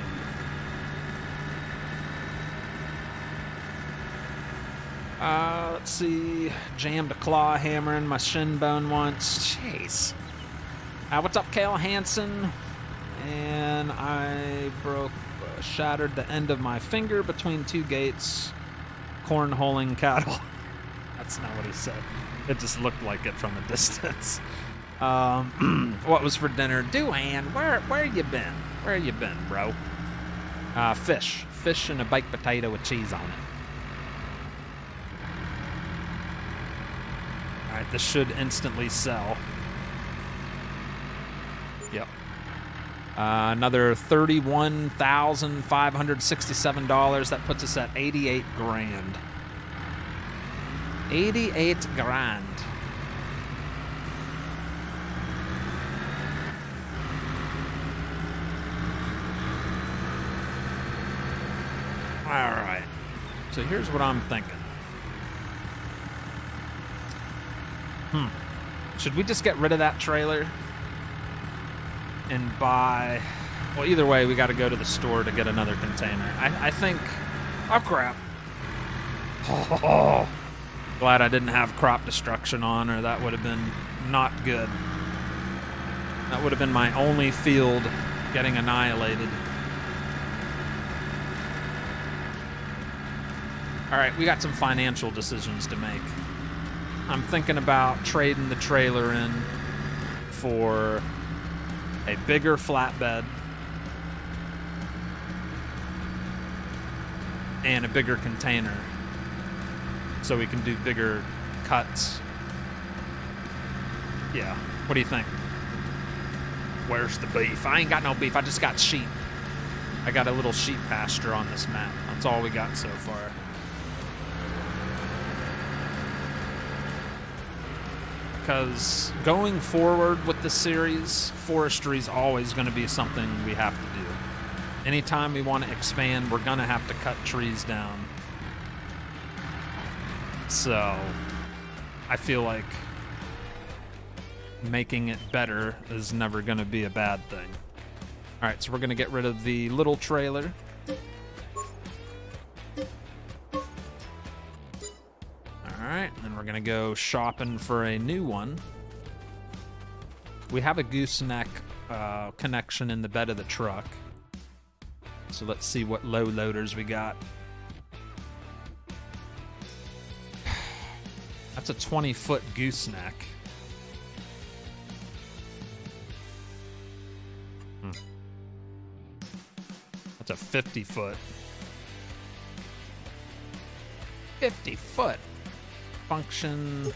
Let's see. Jammed a claw hammer in my shin bone once. Jeez. What's up, Kale Hansen? And I shattered the end of my finger between 2 gates, cornholing cattle. That's not what he said. It just looked like it from a distance. What was for dinner? Duane, where you been? Where you been, bro? Fish. Fish and a baked potato with cheese on it. All right, this should instantly sell. Yep. Another $31,567. That puts us at 88 grand. 88 grand. All right. So here's what I'm thinking. Should we just get rid of that trailer and buy... Well, either way, we got to go to the store to get another container. I think... Oh, crap. Oh, glad I didn't have crop destruction on, or that would have been not good. That would have been my only field getting annihilated. All right, we got some financial decisions to make. I'm thinking about trading the trailer in for a bigger flatbed and a bigger container so we can do bigger cuts. Yeah, what do you think? Where's the beef? I ain't got no beef, I just got sheep. I got a little sheep pasture on this map. That's all we got so far. Because going forward with the series, forestry is always going to be something we have to do. Anytime we want to expand, we're going to have to cut trees down. So, I feel like making it better is never going to be a bad thing. Alright, so we're going to get rid of the little trailer. Alright, and we're going to go shopping for a new one. We have a gooseneck connection in the bed of the truck. So let's see what low loaders we got. That's a 20-foot gooseneck. That's a 50-foot. 50-foot. Function.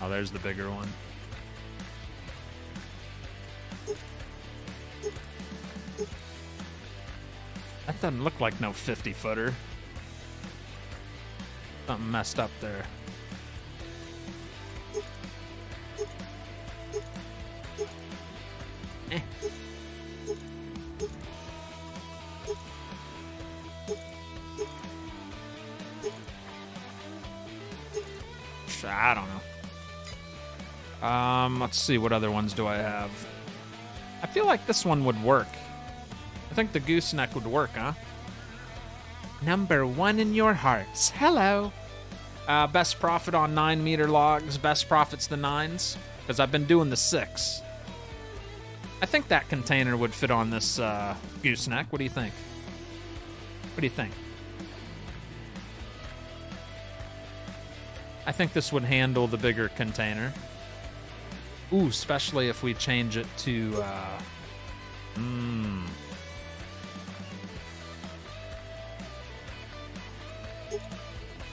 Oh, there's the bigger one. That doesn't look like no 50-footer. Something messed up there. I don't know. Let's see, what other ones do I have? I feel like this one would work. I think the gooseneck would work, huh? Number 1 in your hearts. Hello. Best profit on 9-meter logs. Best profit's the 9s, because I've been doing the 6. I think that container would fit on this gooseneck. What do you think? What do you think? I think this would handle the bigger container. Ooh, especially if we change it to...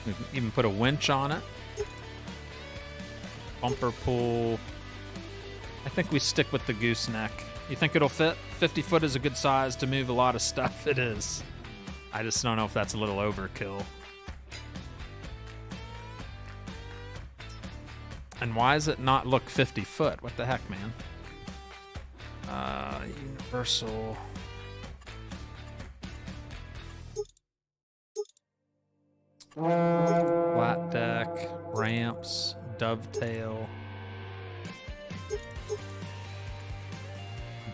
We can even put a winch on it. Bumper pull. I think we stick with the gooseneck. You think it'll fit? 50 foot is a good size to move a lot of stuff. It is. I just don't know if that's a little overkill. And why does it not look 50 foot? What the heck, man? Universal. Flat deck, ramps, dovetail.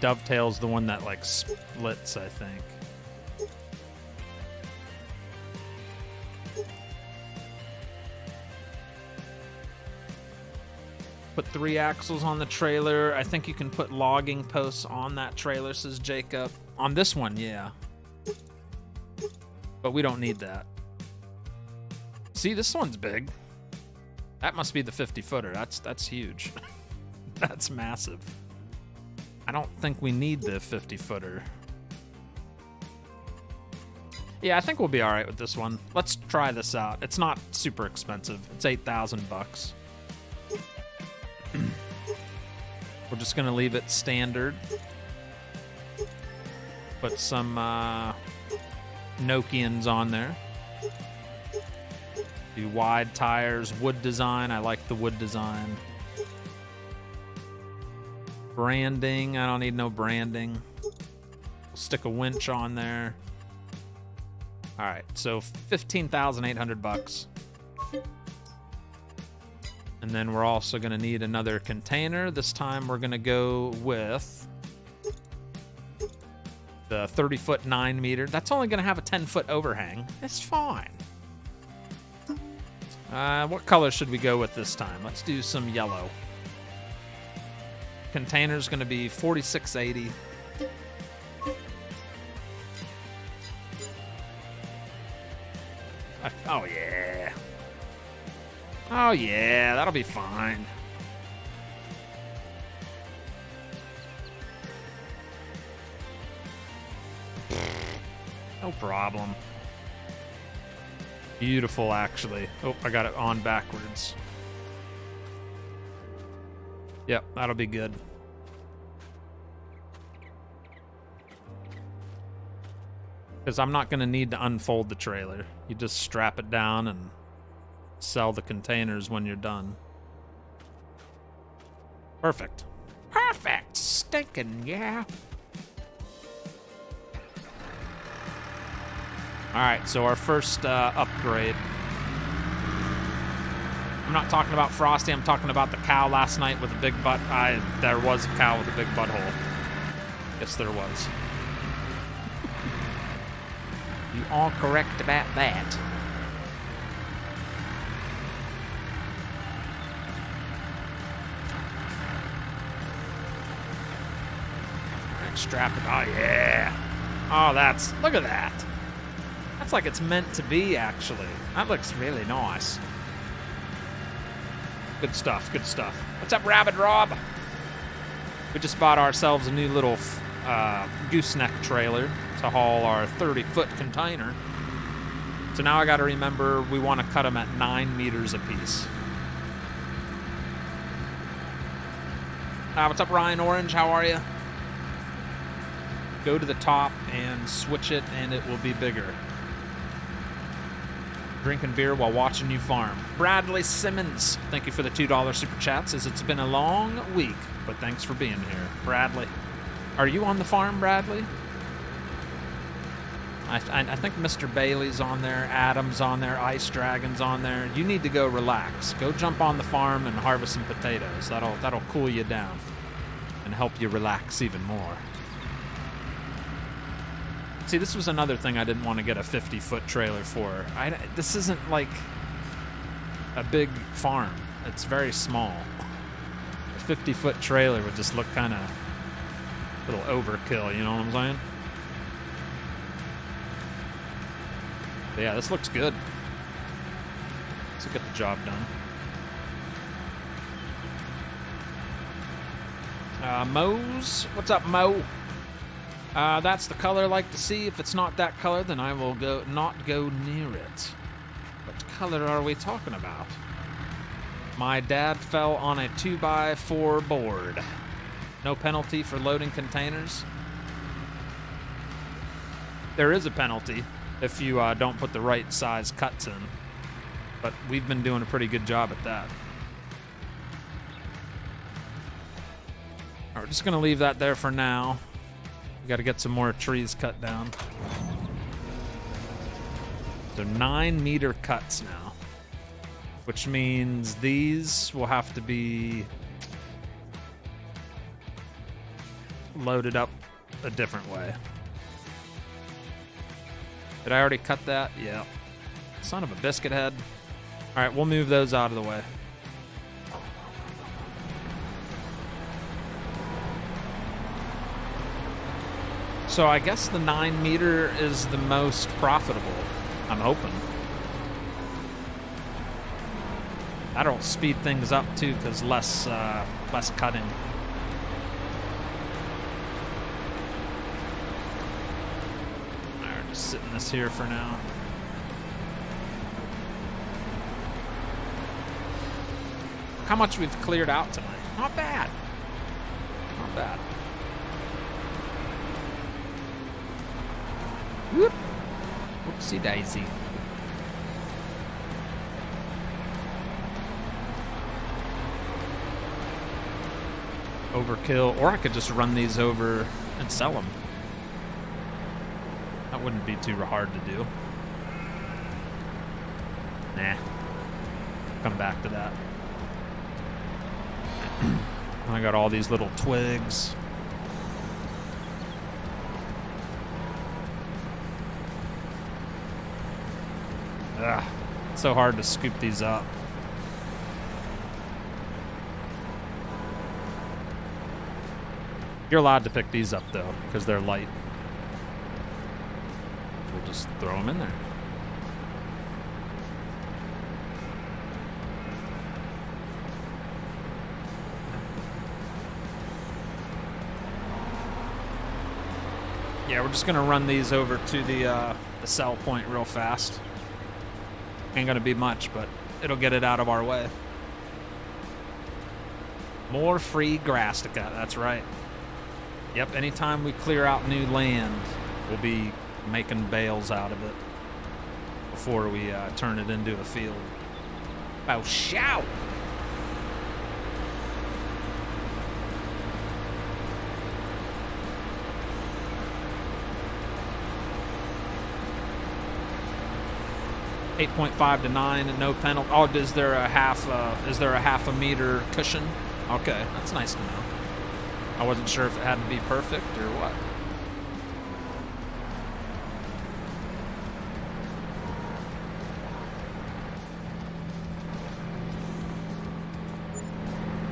Dovetail's the one that like splits, I think. Put 3 axles on the trailer. I think you can put logging posts on that trailer, says Jacob. On this one, yeah. But we don't need that. See, this one's big. That must be the 50-footer. That's huge. That's massive. I don't think we need the 50-footer. Yeah, I think we'll be all right with this one. Let's try this out. It's not super expensive. It's 8,000 bucks. We're just gonna leave it standard. Put some Nokians on there. Do wide tires, wood design. I like the wood design. Branding. I don't need no branding. Stick a winch on there. All right, so 15,800 bucks. And then we're also going to need another container. This time we're going to go with the 30-foot 9-meter. That's only going to have a 10-foot overhang. It's fine. What color should we go with this time? Let's do some yellow. Container's going to be 4680. Oh, yeah. Oh, yeah, that'll be fine. No problem. Beautiful, actually. Oh, I got it on backwards. Yep, that'll be good. Because I'm not going to need to unfold the trailer. You just strap it down and sell the containers when you're done. Perfect. Perfect! Stinking, yeah. Alright, so our first upgrade. I'm not talking about Frosty, I'm talking about the cow last night with a big butt. There was a cow with a big butthole. Yes, there was. You are correct about that. Strap it. Oh, yeah. Oh, look at that. That's like it's meant to be, actually. That looks really nice. Good stuff, good stuff. What's up, Rabbit Rob? We just bought ourselves a new little gooseneck trailer to haul our 30-foot container. So now I got to remember we want to cut them at 9 meters apiece. What's up, Ryan Orange? How are you? Go to the top and switch it, and it will be bigger. Drinking beer while watching you farm. Bradley Simmons, thank you for the $2 super chat. Says it's been a long week, but thanks for being here. Bradley, are you on the farm, Bradley? I think Mr. Bailey's on there, Adam's on there, Ice Dragon's on there. You need to go relax. Go jump on the farm and harvest some potatoes. That'll cool you down and help you relax even more. See, this was another thing I didn't want to get a 50-foot trailer for. This isn't like a big farm. It's very small. A 50-foot trailer would just look kind of a little overkill, you know what I'm saying? But yeah, this looks good. Let's get the job done. Mo's, what's up, Mo? That's the color I like to see. If it's not that color, then I will not go near it. What color are we talking about? My dad fell on a 2x4 board. No penalty for loading containers. There is a penalty if you don't put the right size cuts in, but we've been doing a pretty good job at that. All right, we're just gonna leave that there for now. We gotta get some more trees cut down. So 9-meter cuts now, which means these will have to be loaded up a different way. Did I already cut that? Yeah. Son of a biscuit head. All right, we'll move those out of the way. So I guess the 9-meter is the most profitable, I'm hoping. That'll speed things up too, because less cutting. Sitting this here for now. How much we've cleared out tonight? Not bad. Not bad. Whoop. Whoopsie daisy. Overkill, or I could just run these over and sell them. That wouldn't be too hard to do. Nah. Come back to that. I got all these little twigs. Ugh. It's so hard to scoop these up. You're allowed to pick these up though, because they're light. We'll just throw them in there. Yeah, we're just gonna run these over to the sell point real fast. Ain't gonna be much, but it'll get it out of our way. More free grass to cut, that's right. Yep, anytime we clear out new land, we'll be making bales out of it before we turn it into a field. Oh, shout! $8.5 to 9 and no penalty. Oh, is there a half a meter cushion? Okay, that's nice to know. I wasn't sure if it had to be perfect or what.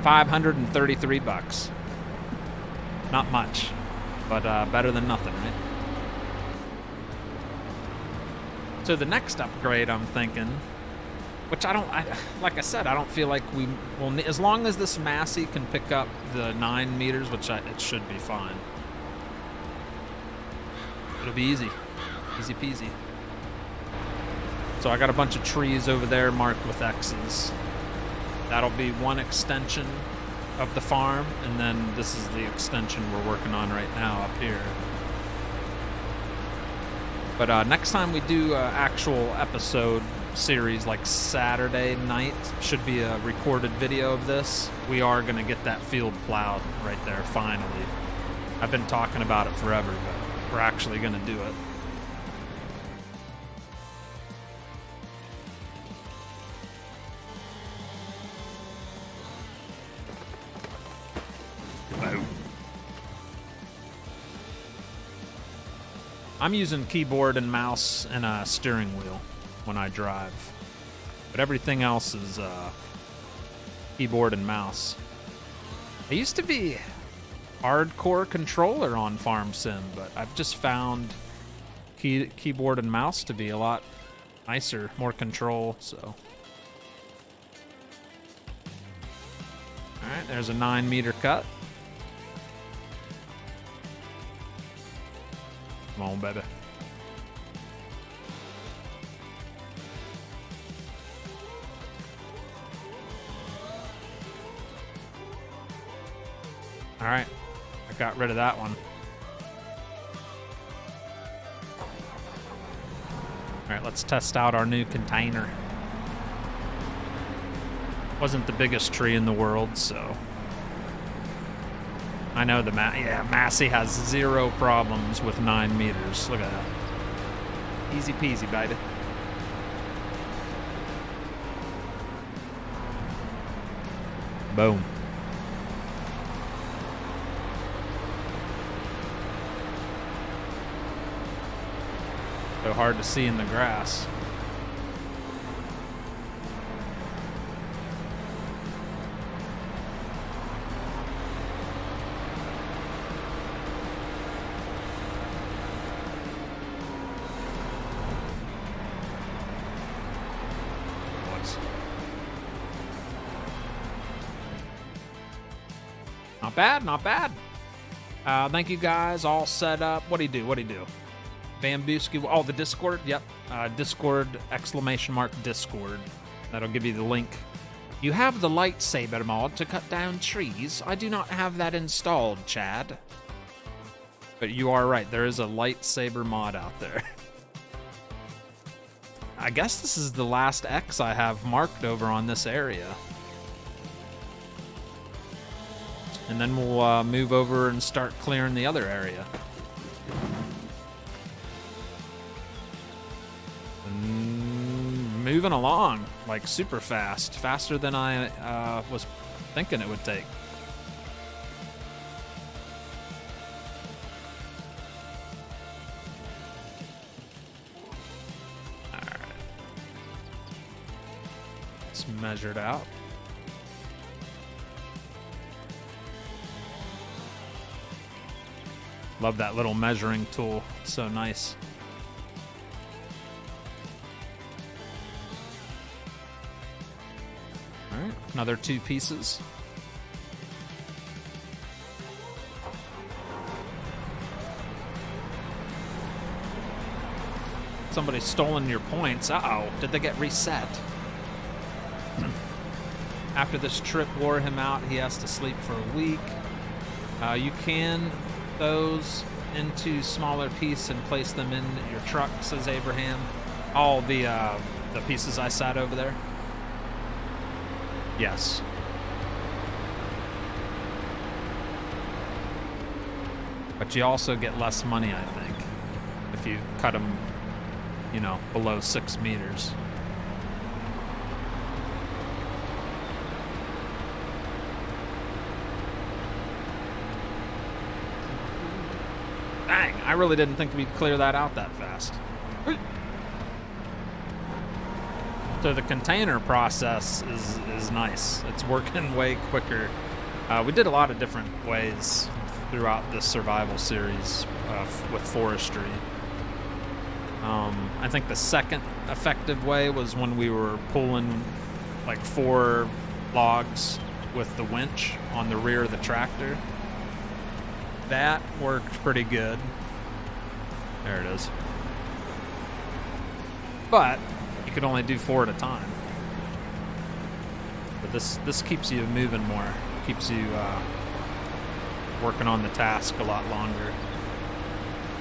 $533. Not much, but better than nothing, right? So the next upgrade I'm thinking, which like I said, I don't feel like we will, as long as this Massey can pick up the 9 meters, which it should be fine. It'll be easy. Easy peasy. So I got a bunch of trees over there marked with X's. That'll be one extension of the farm, and then this is the extension we're working on right now up here. But next time we do an actual episode series, like Saturday night, should be a recorded video of this. We are going to get that field plowed right there, finally. I've been talking about it forever, but we're actually going to do it. I'm using keyboard and mouse and a steering wheel when I drive, but everything else is keyboard and mouse. I used to be hardcore controller on Farm Sim, but I've just found keyboard and mouse to be a lot nicer, more control, so. All right, there's a 9 meter cut. Come on, baby. All right, I got rid of that one. All right, let's test out our new container. Wasn't the biggest tree in the world, so I know the Massey has 0 problems with 9 meters. Look at that. Easy peasy, baby. Boom. So hard to see in the grass. Not bad, not bad. Thank you guys, all set up. What'd he do? Bambooski, oh, the Discord, yep. Discord, ! Discord. That'll give you the link. You have the lightsaber mod to cut down trees. I do not have that installed, Chad. But you are right, there is a lightsaber mod out there. I guess this is the last X I have marked over on this area. And then we'll move over and start clearing the other area. Moving along, like super fast. Faster than I was thinking it would take. All right. It's measured out. Love that little measuring tool. It's so nice. All right, another 2 pieces. Somebody's stolen your points. Uh-oh, did they get reset? After this trip wore him out, he has to sleep for a week. You can those into smaller pieces and place them in your truck, says Abraham. All the pieces I sat over there. Yes. But you also get less money, I think, if you cut them, you know, below 6 meters. Dang, I really didn't think we'd clear that out that fast. So the container process is nice. It's working way quicker. We did a lot of different ways throughout this survival series with Forestry. I think the second effective way was when we were pulling like 4 logs with the winch on the rear of the tractor. That worked pretty good. There it is. But you could only do 4 at a time. But this keeps you moving more. Keeps you working on the task a lot longer,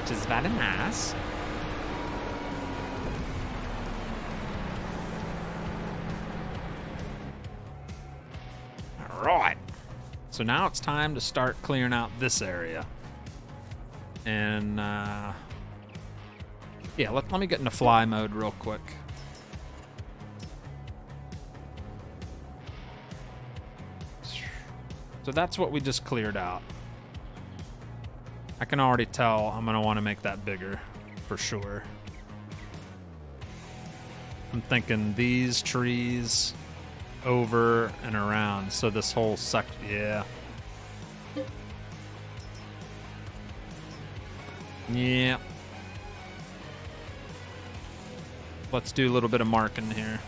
which is very nice. All right. So now it's time to start clearing out this area. And yeah, let me get into fly mode real quick. So that's what we just cleared out. I can already tell I'm gonna want to make that bigger for sure. I'm thinking these trees over and around, so this whole section, yeah. Yeah. Let's do a little bit of marking here.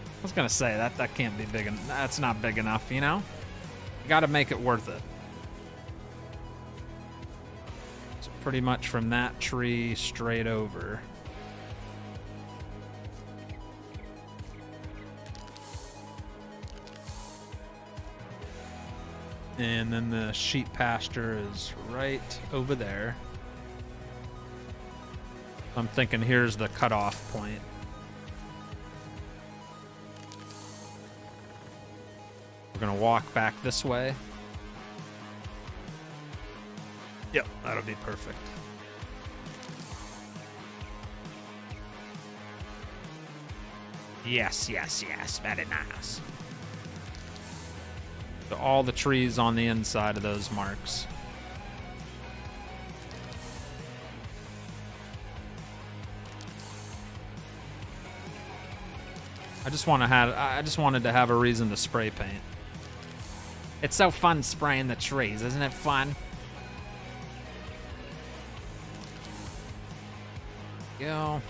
I was gonna say that can't be big enough. That's not big enough, you know? You gotta make it worth it. So pretty much from that tree straight over. And then the sheep pasture is right over there. I'm thinking here's the cutoff point. We're gonna walk back this way. Yep, that'll be perfect. Yes, yes, yes, very nice. So all the trees on the inside of those marks. I just wanted to have a reason to spray paint. It's so fun spraying the trees, isn't it fun? Go.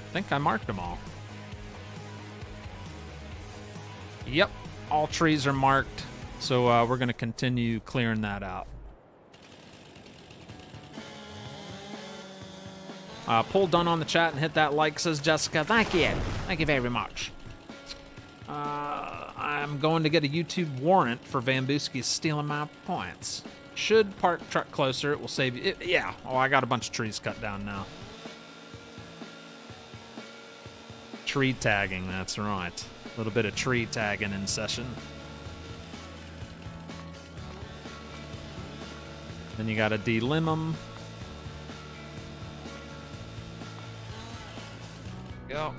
I think I marked them all. Yep, all trees are marked, so we're going to continue clearing that out. Pull done on the chat and hit that like, says Jessica. Thank you. Thank you very much. I'm going to get a YouTube warrant for Bambooski stealing my points. Should park truck closer. It will save you. Yeah. Oh, I got a bunch of trees cut down now. Tree tagging, that's right. A little bit of tree tagging in session. Then you gotta delimb them. Go.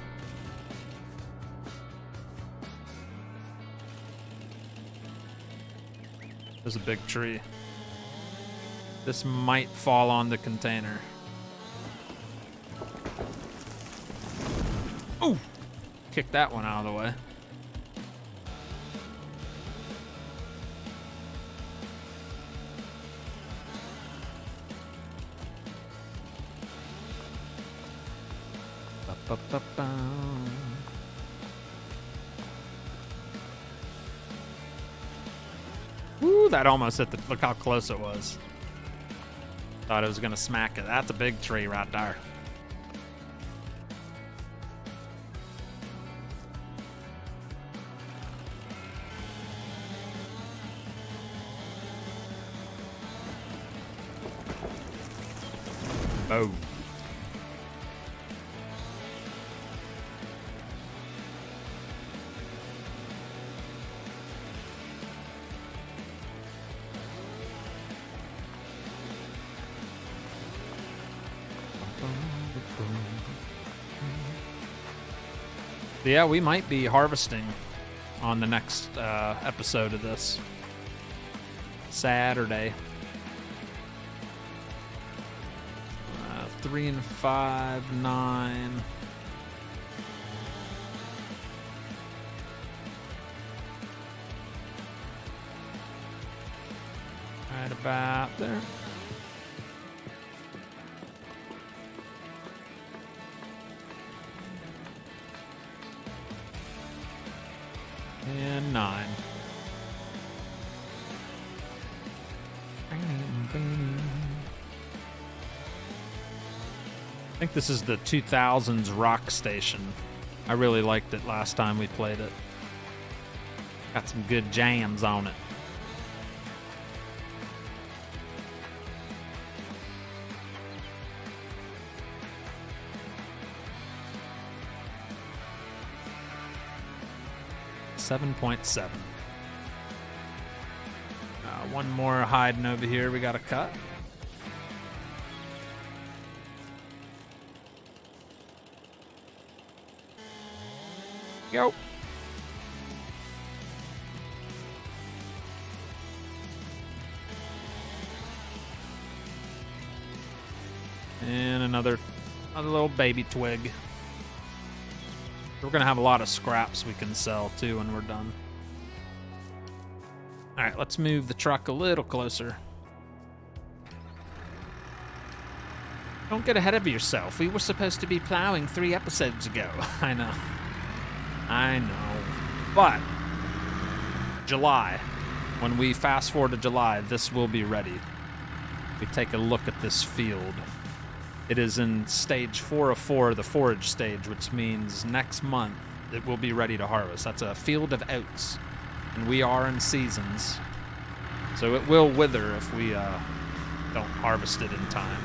There's a big tree. This might fall on the container. Ooh! Kick that one out of the way. Ba-ba-ba-ba. Woo, that almost hit the... Look how close it was. Thought it was gonna smack it. That's a big tree right there. Oh. Yeah, we might be harvesting on the next episode of this. Saturday. 3 and 5, 9. Right about there. And 9. I think this is the 2000s rock station. I really liked it last time we played it. Got some good jams on it. .7. One more hiding over here we got to cut. Go. And another little baby twig. We're gonna have a lot of scraps we can sell too when we're done. All right, let's move the truck a little closer. Don't get ahead of yourself. We were supposed to be plowing 3 episodes ago. I know. But July, when we fast forward to July, this will be ready. we take a look at this field. It is in stage 4 of 4, the forage stage, which means next month it will be ready to harvest. That's a field of oats, and we are in seasons, so it will wither if we don't harvest it in time.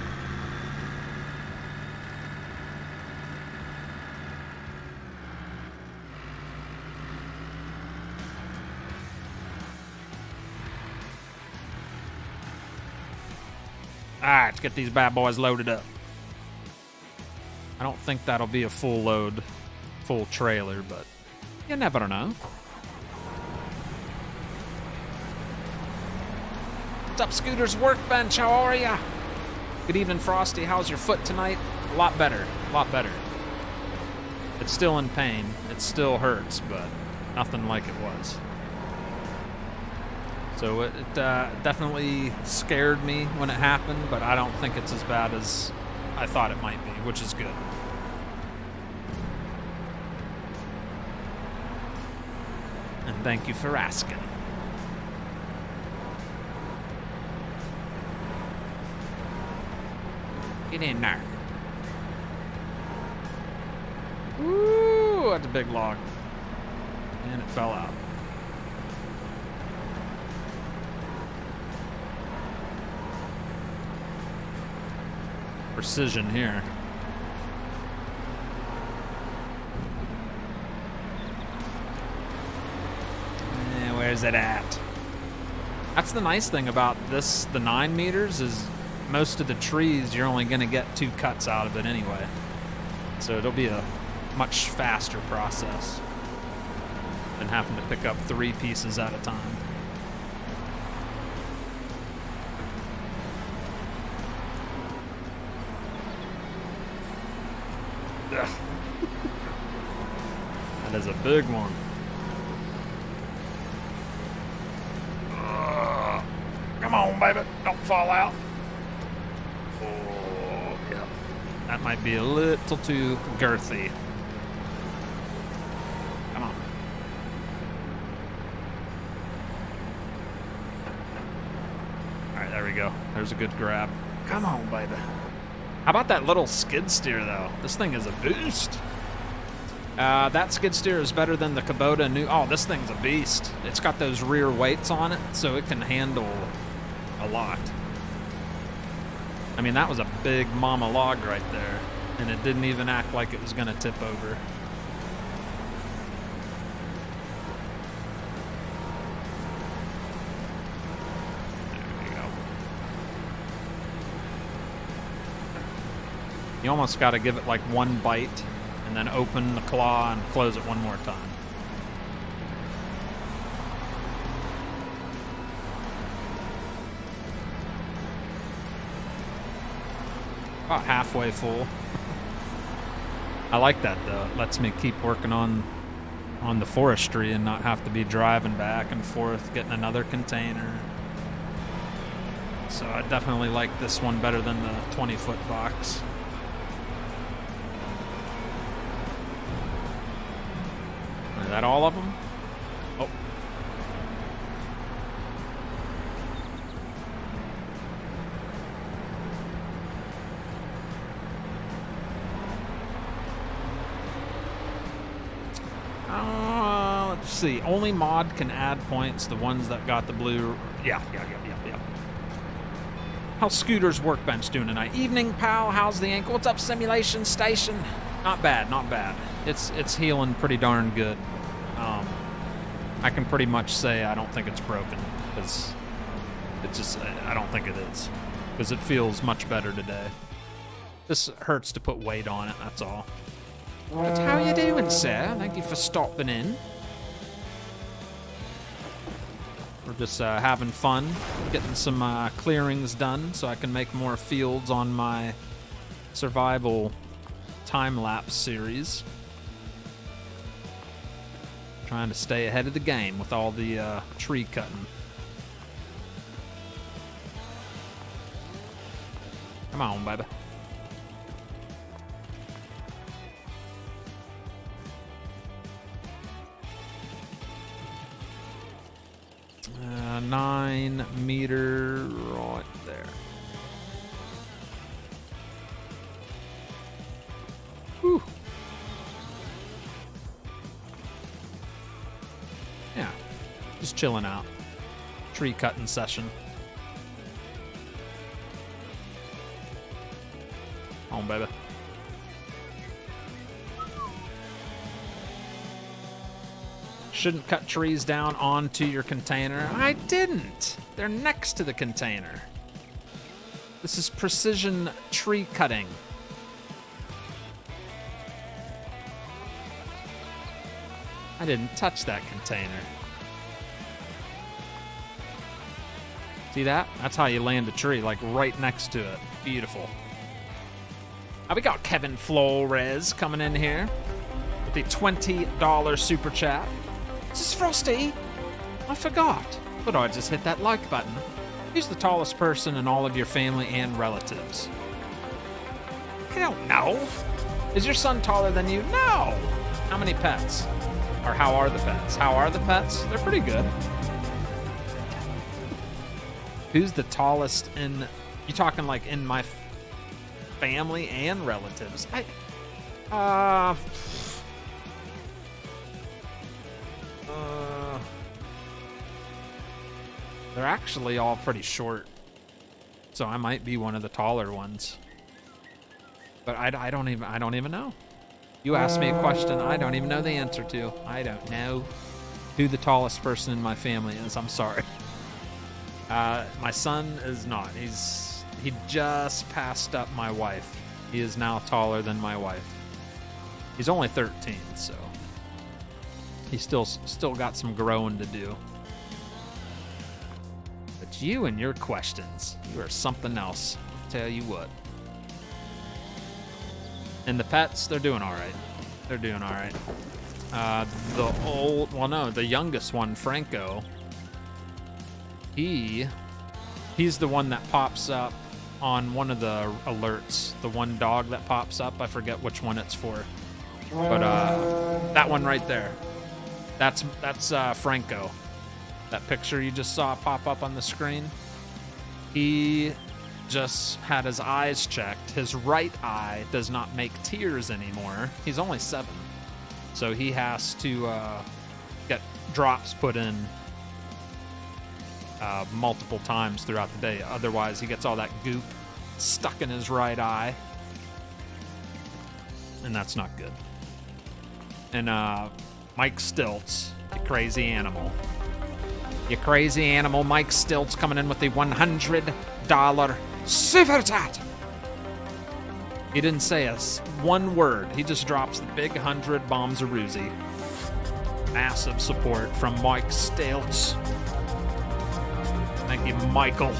Alright, let's get these bad boys loaded up. I don't think that'll be a full load, full trailer, but you never know. What's up, Scooter's Workbench? How are ya? Good evening, Frosty. How's your foot tonight? A lot better. A lot better. It's still in pain. It still hurts, but nothing like it was. So it definitely scared me when it happened, but I don't think it's as bad as I thought it might be, which is good. And thank you for asking. Get in there. Woo! That's a big log. And it fell out. Precision here. Where's it at? That's the nice thing about this, the 9 meters, is most of the trees you're only going to get 2 cuts out of it anyway. So it'll be a much faster process than having to pick up 3 pieces at a time. That is a big one. Come on, baby. Don't fall out. Oh, yeah. That might be a little too girthy. Come on. All right, there we go. There's a good grab. Come on, baby. How about that little skid steer, though? This thing is a boost. That skid steer is better than the Kubota new. Oh, this thing's a beast. It's got those rear weights on it, so it can handle a lot. I mean, that was a big mama log right there, and it didn't even act like it was going to tip over. There we go. You almost got to give it like one bite and then open the claw and close it one more time. About halfway full. I like that though. It lets me keep working on the forestry and not have to be driving back and forth, getting another container. So I definitely like this one better than the 20-foot box. Is that all of them? Oh. Let's see. Only mod can add points. The ones that got the blue. Yeah. How's Scooter's Workbench doing tonight? Evening, pal. How's the ankle? What's up, Simulation Station? Not bad, not bad. It's healing pretty darn good. I can pretty much say I don't think it's broken, because I don't think it is, because it feels much better today. This hurts to put weight on it, that's all. But how you doing, sir? Thank you for stopping in. We're just having fun, getting some clearings done so I can make more fields on my survival time-lapse series. Trying to stay ahead of the game with all the tree cutting. Come on, baby. Uh, 9 meter right there. Just chilling out. Tree cutting session. On, baby. Shouldn't cut trees down onto your container. I didn't. They're next to the container. This is precision tree cutting. I didn't touch that container. See that? That's how you land a tree, like right next to it. Beautiful. We got Kevin Flores coming in here with the $20 super chat. This is Frosty. I forgot. But I just hit that like button. Who's the tallest person in all of your family and relatives? I don't know. Is your son taller than you? No. How many pets? Or how are the pets? How are the pets? They're pretty good. Who's the tallest in... You talking like in my family and relatives? They're actually all pretty short, so I might be one of the taller ones. But I don't even know. You asked me a question I don't even know the answer to. I don't know who the tallest person in my family is. I'm sorry. My son is not. He just passed up my wife. He is now taller than my wife. He's only 13, so he's still got some growing to do. But you and your questions, you are something else. I'll tell you what. And the pets, they're doing all right. They're doing all right. The youngest one, Franco, he's the one that pops up on one of the alerts. The one dog that pops up, I forget which one it's for. But that one right there, that's Franco. That picture you just saw pop up on the screen, he just had his eyes checked. His right eye does not make tears anymore. He's only 7. So he has to get drops put in multiple times throughout the day. Otherwise, he gets all that goop stuck in his right eye. And that's not good. And Mike Stilts, you crazy animal. You crazy animal. Mike Stilts coming in with the $100 super chat. He didn't say one word. He just drops the big 100 bombs of Ruzi. Massive support from Mike Stilts. Thank you, Michael.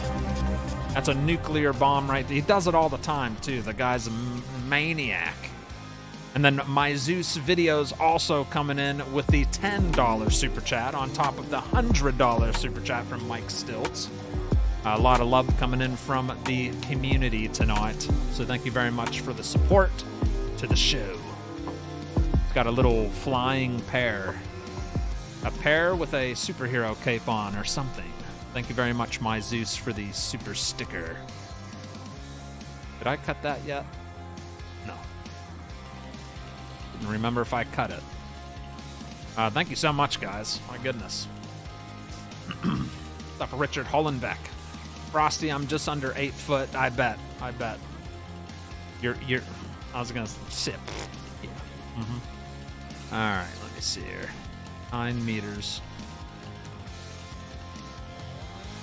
That's a nuclear bomb right there. He does it all the time, too. The guy's a maniac. And then My Zeus Videos also coming in with the $10 super chat on top of the $100 super chat from Mike Stilts. A lot of love coming in from the community tonight. So thank you very much for the support to the show. It's got a little flying pear. A pear with a superhero cape on or something. Thank you very much, My Zeus, for the super sticker. Did I cut that yet? No. Didn't remember if I cut it. Thank you so much, guys. My goodness. What's up, Richard Hollenbeck? Frosty, I'm just under 8 foot. I bet. You're. I was gonna sip. Yeah. Mm-hmm. All right. Let me see here. 9 meters.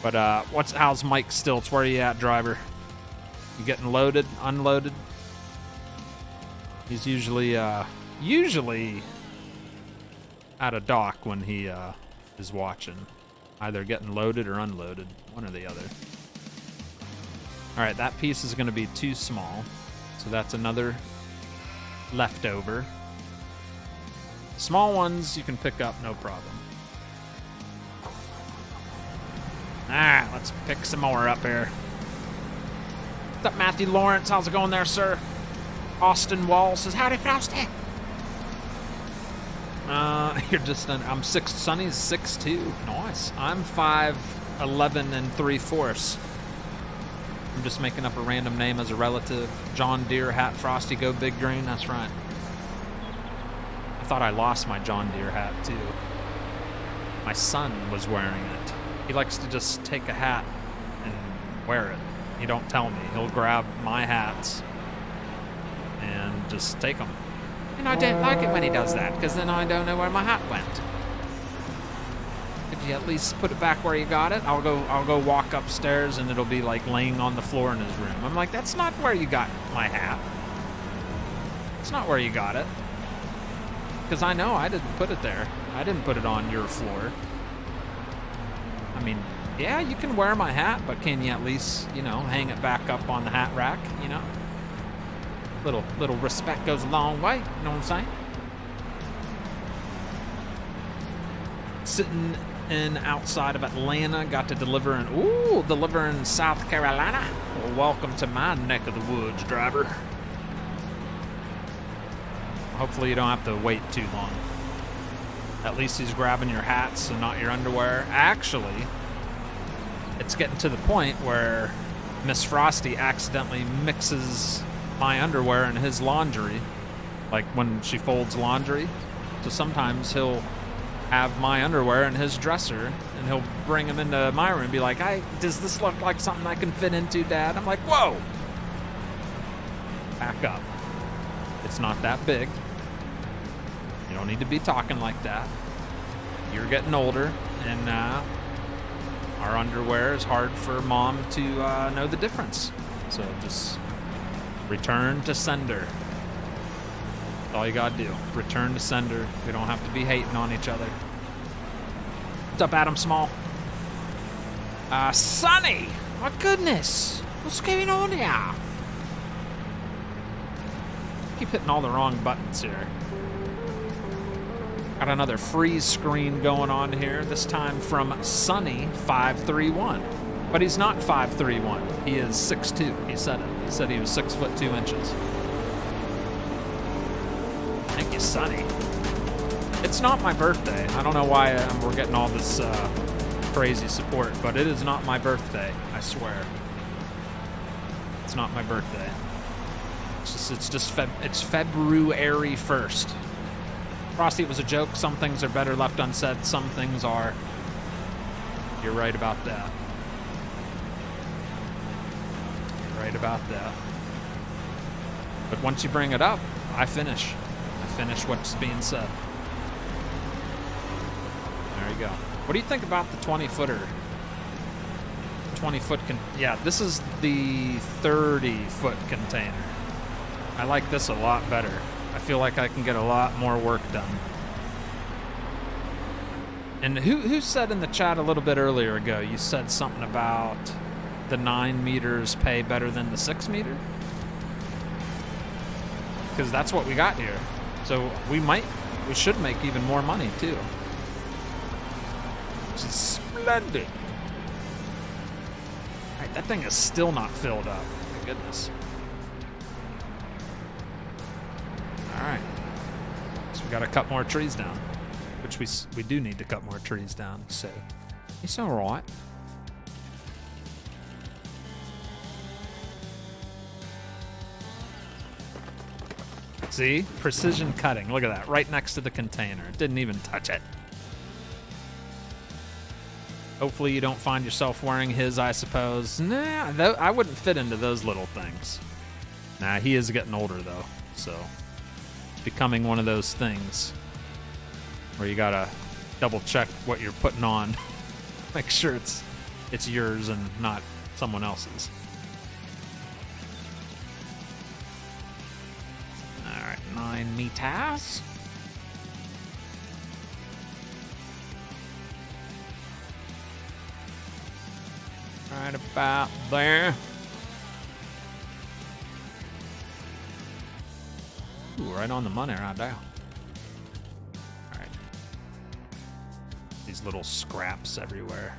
But how's Mike Stilts? Where are you at, driver? You getting loaded? Unloaded? He's usually at a dock when he is watching. Either getting loaded or unloaded. One or the other. Alright, that piece is going to be too small. So that's another leftover. Small ones you can pick up, no problem. Alright, let's pick some more up here. What's up, Matthew Lawrence? How's it going there, sir? Austin Wall says, howdy, Frosty. You're just I'm 6. Sonny's 6'2". Nice. I'm 5'11" and 3/4. I'm just making up a random name as a relative. John Deere hat, Frosty, go Big Green. That's right. I thought I lost my John Deere hat too. My son was wearing it. He likes to just take a hat and wear it. He don't tell me. He'll grab my hats and just take them. And I don't like it when he does that, because then I don't know where my hat went. Could you at least put it back where you got it? I'll go walk upstairs and it'll be like laying on the floor in his room. I'm like, that's not where you got my hat. It's not where you got it. Because I know I didn't put it there. I didn't put it on your floor. I mean, yeah, you can wear my hat, but can you at least, you know, hang it back up on the hat rack, you know? Little respect goes a long way, you know what I'm saying? Sitting in outside of Atlanta, got to deliver in South Carolina. Well, welcome to my neck of the woods, driver. Hopefully you don't have to wait too long. At least he's grabbing your hats and not your underwear. Actually, it's getting to the point where Miss Frosty accidentally mixes my underwear in his laundry, like when she folds laundry. So sometimes he'll have my underwear in his dresser, and he'll bring them into my room and be like, does this look like something I can fit into, Dad? I'm like, whoa! Back up. It's not that big. You don't need to be talking like that. You're getting older, and our underwear is hard for Mom to know the difference. So just return to sender. That's all you gotta do. Return to sender. We don't have to be hating on each other. What's up, Adam Small? Sonny! My goodness! What's going on here? Keep hitting all the wrong buttons here. Got another freeze screen going on here, this time from Sunny531. But he's not 5'3", he is 6'2", he said it. He said he was 6'2". Thank you, Sunny. It's not my birthday. I don't know why we're getting all this crazy support, but it is not my birthday, I swear. It's not my birthday. It's February 1st. Frosty, it was a joke. Some things are better left unsaid. Some things are. You're right about that. You're right about that. But once you bring it up, I finish. I finish what's being said. There you go. What do you think about the 20-footer? 20-foot yeah, this is the 30-foot container. I like this a lot better. I feel like I can get a lot more work done. And who said in the chat a little bit earlier ago, you said something about the 9 meters pay better than the 6 meter? Because that's what we got here. So we should make even more money too. Which is splendid. All right, that thing is still not filled up. My goodness. All right, so we got to cut more trees down, which we do need to cut more trees down, so it's all right. See, precision cutting, look at that, right next to the container. Didn't even touch it. Hopefully you don't find yourself wearing his, I suppose. Nah, I wouldn't fit into those little things. Nah, he is getting older though, so becoming one of those things where you gotta double check what you're putting on. Make sure it's yours and not someone else's. All right, 9 meters. Right about there. Ooh, right on the money right there. All right. These little scraps everywhere.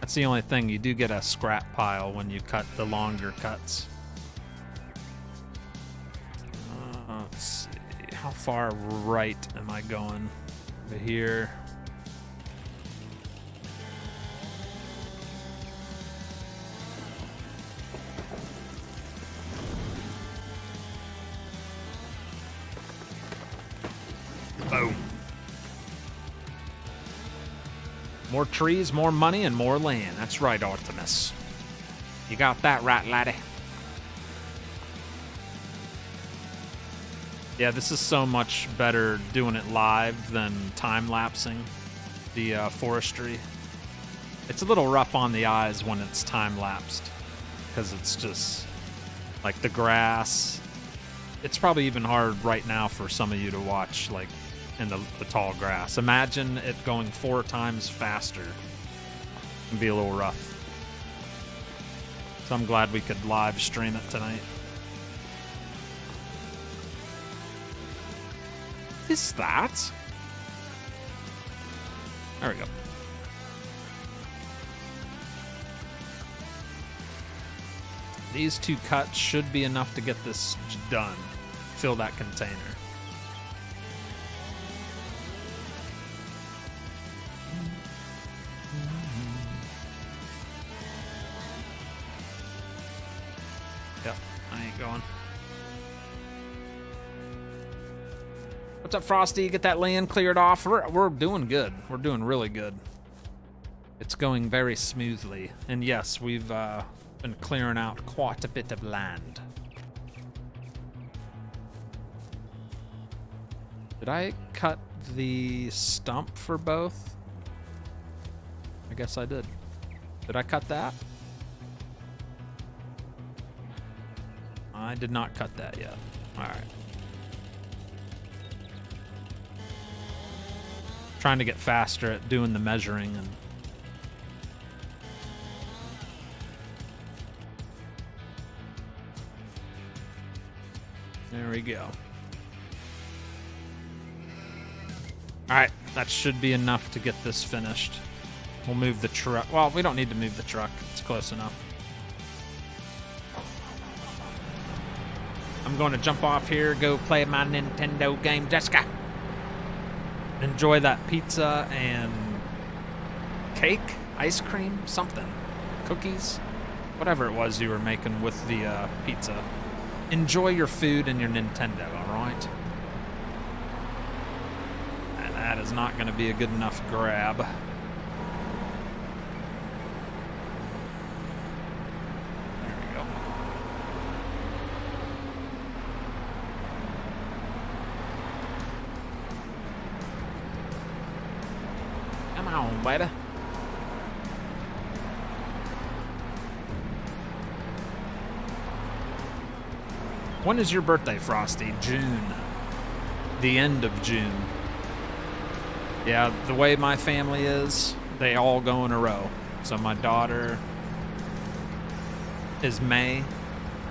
That's the only thing. You do get a scrap pile when you cut the longer cuts. Let's see. How far right am I going? Over here. Boom. More trees, more money, and more land. That's right, Artemis. You got that right, laddie. Yeah, this is so much better doing it live than time-lapsing the Forestry. It's a little rough on the eyes when it's time-lapsed because it's just like the grass. It's probably even hard right now for some of you to watch, like in the tall grass. Imagine it going 4 times faster. It'd be a little rough. So I'm glad we could live stream it tonight. Is that? There we go. These 2 cuts should be enough to get this done. Fill that container. Yep, I ain't going. What's up, Frosty? Get that land cleared off. We're doing good. We're doing really good. It's going very smoothly. And yes, we've been clearing out quite a bit of land. Did I cut the stump for both? I guess I did. Did I cut that? I did not cut that yet. All right. Trying to get faster at doing the measuring and there we go. All right, that should be enough to get this finished. We'll move the truck. Well, we don't need to move the truck. It's close enough. I'm going to jump off here, go play my Nintendo game, Jessica. Enjoy that pizza and cake, ice cream, something, cookies, whatever it was you were making with the pizza. Enjoy your food and your Nintendo, all right? And that is not going to be a good enough grab. There we go. Come on, baby. When is your birthday, Frosty? June. The end of June. Yeah, the way my family is, they all go in a row. So my daughter is May,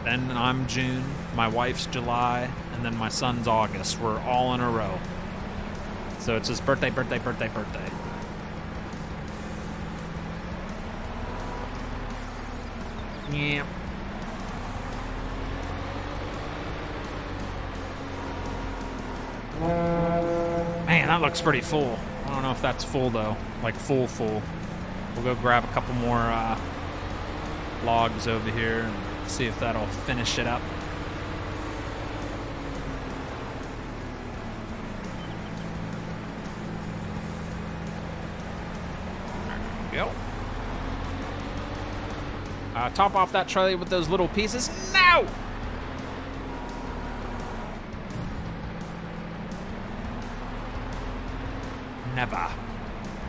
then I'm June, my wife's July, and then my son's August. We're all in a row. So it's just birthday, birthday, birthday, birthday. Yeah. Man, that looks pretty full. I don't know if that's full though. Like full. We'll go grab a couple more logs over here and see if that'll finish it up. There we go. Top off that trolley with those little pieces. No! Never.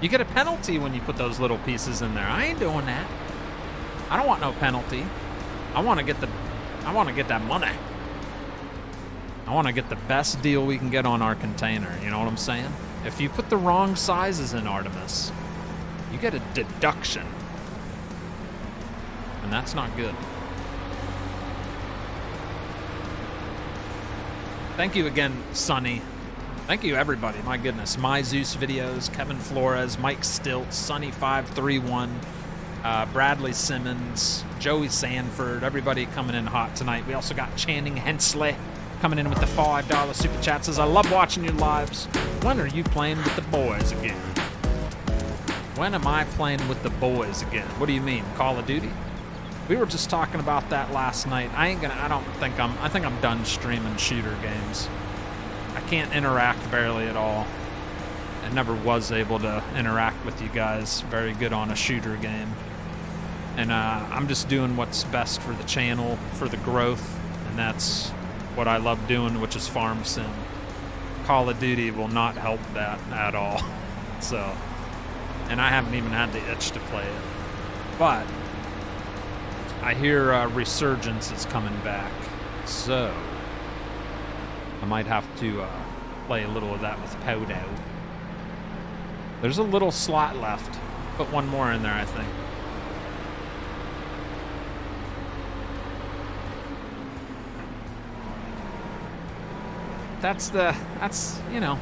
You get a penalty when you put those little pieces in there. I ain't doing that. I don't want no penalty. I want to get that money. I want to get the best deal we can get on our container. You know what I'm saying? If you put the wrong sizes in Artemis, you get a deduction. And that's not good. Thank you again, Sonny. Thank you, everybody. My goodness. My Zeus videos, Kevin Flores, Mike Stilt, Sunny531, Bradley Simmons, Joey Sanford, everybody coming in hot tonight. We also got Channing Hensley coming in with the $5 super chat. Says, I love watching your lives. When are you playing with the boys again? When am I playing with the boys again? What do you mean, Call of Duty? We were just talking about that last night. I think I'm done streaming shooter games. I can't interact barely at all. I never was able to interact with you guys very good on a shooter game. And I'm just doing what's best for the channel, for the growth, and that's what I love doing, which is farm sim. Call of Duty will not help that at all. So, and I haven't even had the itch to play it. But I hear Resurgence is coming back, so I might have to play a little of that with Podo. There's a little slot left. Put one more in there, I think. That's, you know.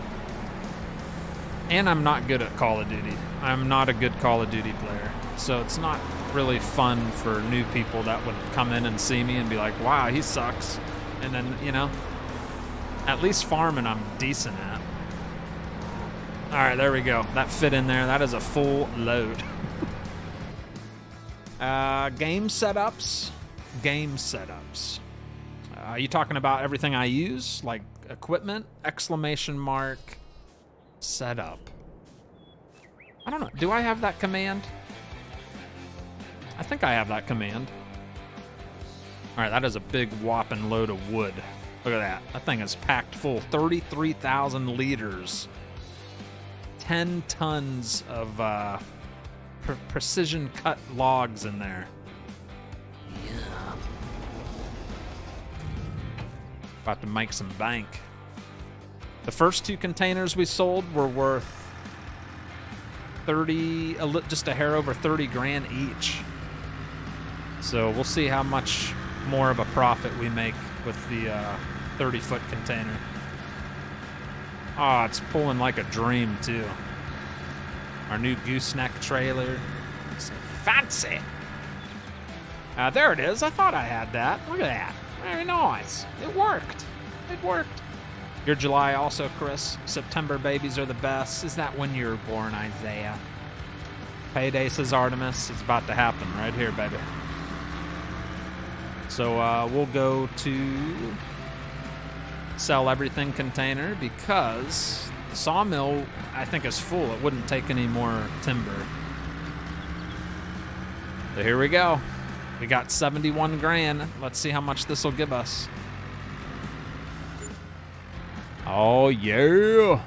And I'm not good at Call of Duty. I'm not a good Call of Duty player. So it's not really fun for new people that would come in and see me and be like, wow, he sucks. And then, you know, at least farming I'm decent at. All right, there we go. That fit in there. That is a full load. Game setups. Game setups. Are you talking about everything I use? Like equipment? Exclamation mark. Setup. I don't know. Do I have that command? I think I have that command. All right, that is a big whopping load of wood. Look at that. That thing is packed full. 33,000 liters. 10 tons of precision cut logs in there. Yeah. About to make some bank. The first 2 containers we sold were worth 30, just a hair over 30 grand each. So we'll see how much more of a profit we make with the 30-foot container. Oh, it's pulling like a dream, too. Our new gooseneck trailer. It's fancy. There it is. I thought I had that. Look at that. Very nice. It worked. It worked. Your July also, Chris. September babies are the best. Is that when you were born, Isaiah? Payday, says Artemis. It's about to happen right here, baby. So we'll go to sell everything container because the sawmill, I think, is full. It wouldn't take any more timber. So here we go. We got 71 grand. Let's see how much this will give us. Oh, yeah.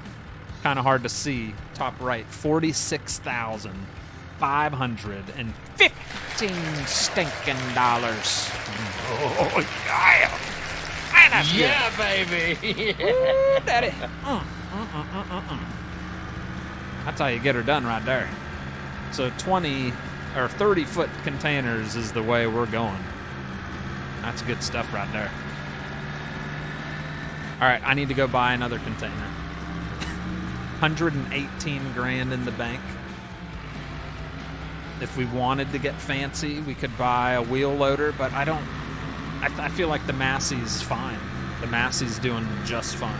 Kind of hard to see. Top right, 46,515 stinking dollars. Oh, yeah. Man, that's yeah, good. baby. Woo, daddy. That's how you get her done right there. So 20 or 30-foot containers is the way we're going. That's good stuff right there. All right, I need to go buy another container. 118 grand in the bank. If we wanted to get fancy, we could buy a wheel loader, but I don't. I feel like the Massey's fine. The Massey's doing just fine.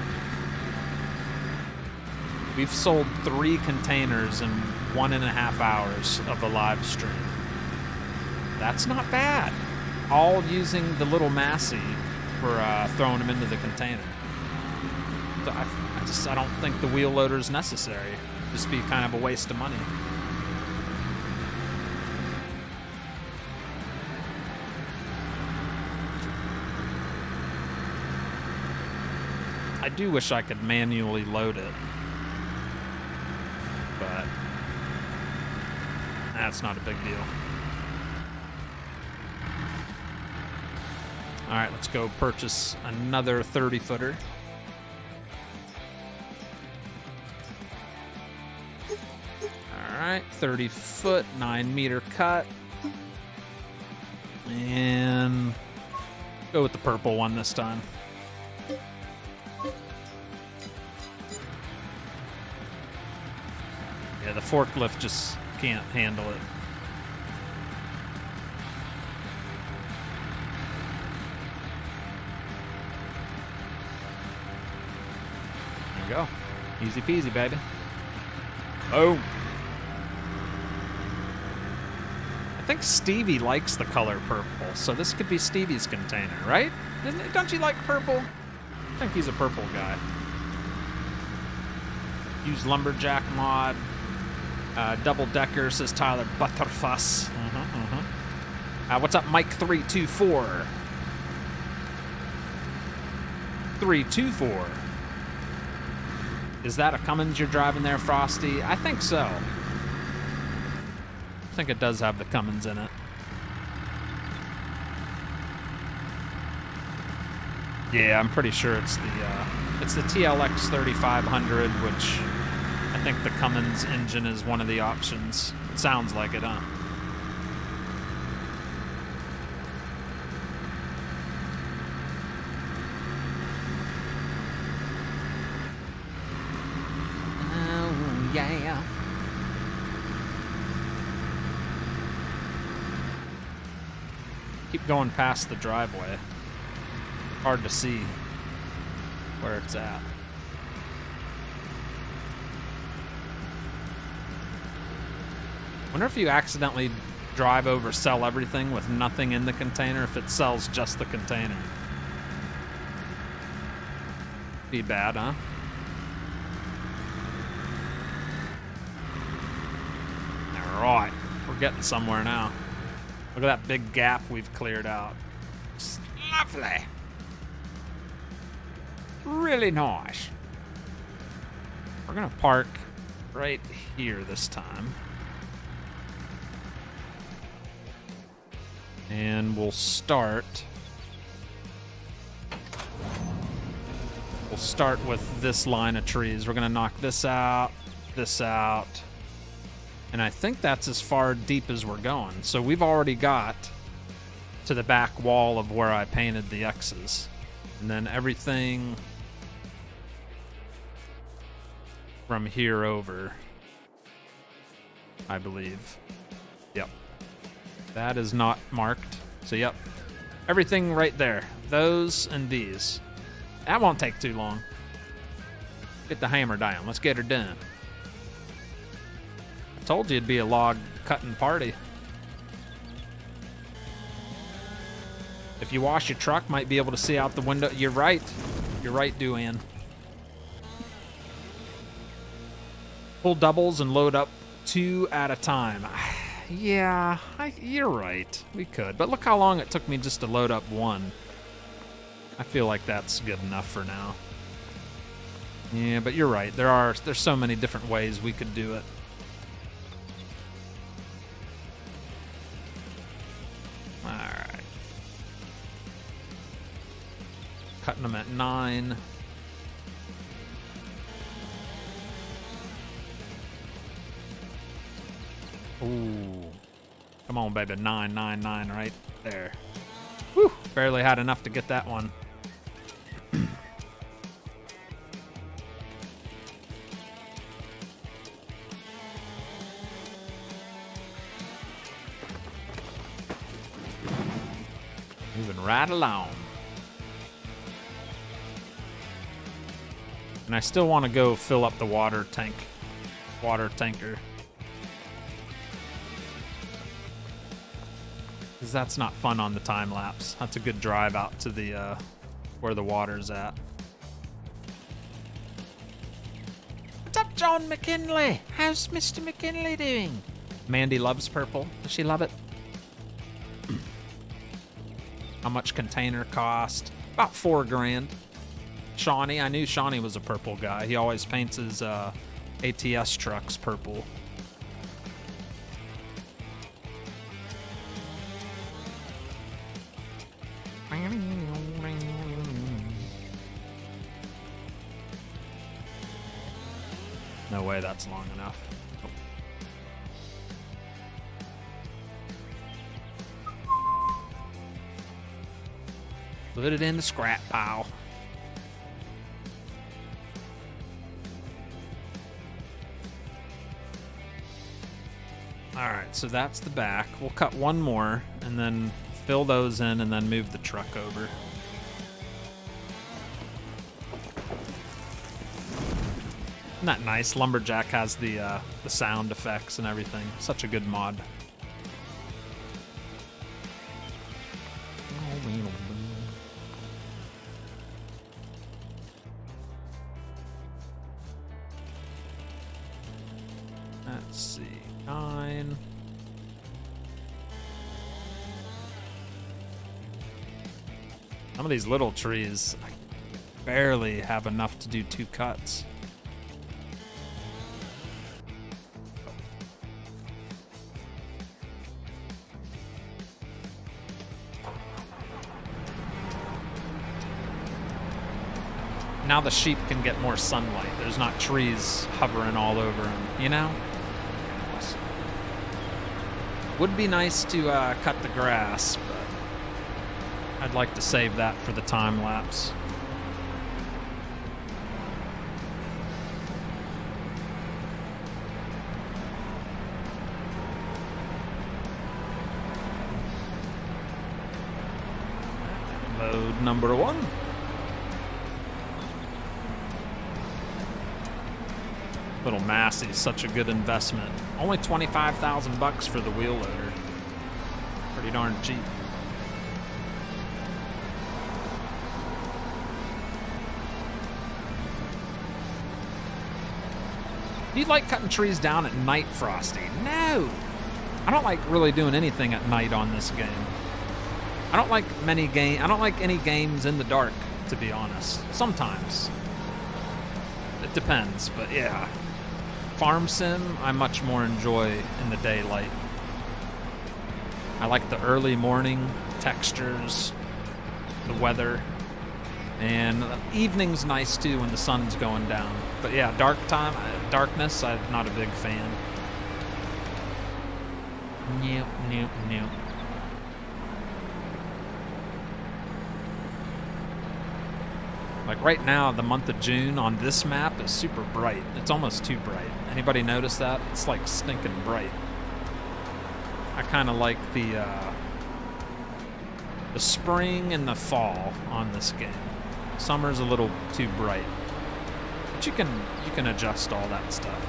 We've sold 3 containers in 1.5 hours of a live stream. That's not bad. All using the little Massey for throwing them into the container. So I don't think the wheel loader is necessary. Just be kind of a waste of money. I do wish I could manually load it, but that's not a big deal. All right, let's go purchase another 30-footer. All right, 30-foot, 9-meter cut. And go with the purple one this time. Yeah, the forklift just can't handle it. There you go. Easy peasy, baby. Boom. I think Stevie likes the color purple, so this could be Stevie's container, right? Don't you like purple? I think he's a purple guy. Use lumberjack mod. Double decker, says Tyler Butterfuss. What's up, Mike 324? 324. Is that a Cummins you're driving there, Frosty? I think so. I think it does have the Cummins in it. Yeah, I'm pretty sure it's the TLX 3500, which I think the Cummins engine is one of the options. It sounds like it, huh? Oh, yeah. Keep going past the driveway. Hard to see where it's at. Wonder if you accidentally drive over sell everything with nothing in the container, if it sells just the container. Be bad, huh? Alright, we're getting somewhere now. Look at that big gap we've cleared out. It's lovely. Really nice. We're gonna park right here this time. And we'll start with this line of trees. We're gonna knock this out, and I think that's as far deep as we're going. So we've already got to the back wall of where I painted the X's. And then everything from here over, I believe. Yep. That is not marked. So, yep. Everything right there. Those and these. That won't take too long. Get the hammer down. Let's get her done. I told you it'd be a log cutting party. If you wash your truck, might be able to see out the window. You're right. You're right, Duan. Pull doubles and load up 2 at a time. Yeah, you're right. We could. But look how long it took me just to load up 1. I feel like that's good enough for now. Yeah, but you're right. There's so many different ways we could do it. All right. Cutting them at 9. Ooh. Come on, baby. 9, 9, 9 right there. Whew. Barely had enough to get that one. Moving right along. And I still want to go fill up the water tanker. Because that's not fun on the time lapse. That's a good drive out to the where the water's at. What's up, John McKinley? How's Mr. McKinley doing? Mandy loves purple. Does she love it? How much container cost? About $4 grand. Shawnee, I knew Shawnee was a purple guy. He always paints his ATS trucks purple. No way that's long enough. Put it in the scrap pile. All right, so that's the back. We'll cut one more and then fill those in and then move the truck over. Isn't that nice? Lumberjack has the sound effects and everything. Such a good mod. Let's see, 9. Some of these little trees, I barely have enough to do 2 cuts. Now the sheep can get more sunlight. There's not trees hovering all over them, you know? Would be nice to cut the grass, but I'd like to save that for the time lapse. Load number 1. Little Massey's such a good investment. Only 25,000 bucks for the wheel loader. Pretty darn cheap. Do you like cutting trees down at night, Frosty? No! I don't like really doing anything at night on this game. I don't like any games in the dark, to be honest. Sometimes. It depends, but yeah. Farm sim, I much more enjoy in the daylight. I like the early morning textures, the weather, and the evening's nice too when the sun's going down. But yeah, darkness, I'm not a big fan. Nope, nope, nope. Like right now, the month of June on this map is super bright. It's almost too bright. Anybody notice that? It's like stinking bright. I kind of like the spring and the fall on this game. Summer's a little too bright, but you can adjust all that stuff.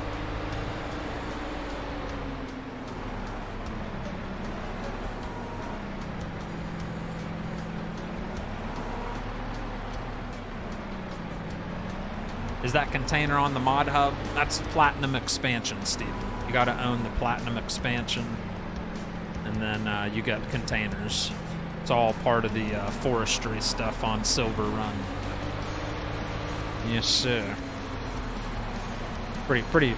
Is that container on the mod hub? That's the Platinum expansion, Steven. You gotta own the Platinum expansion, and then you get containers. It's all part of the forestry stuff on Silver Run. Yes, sir. Pretty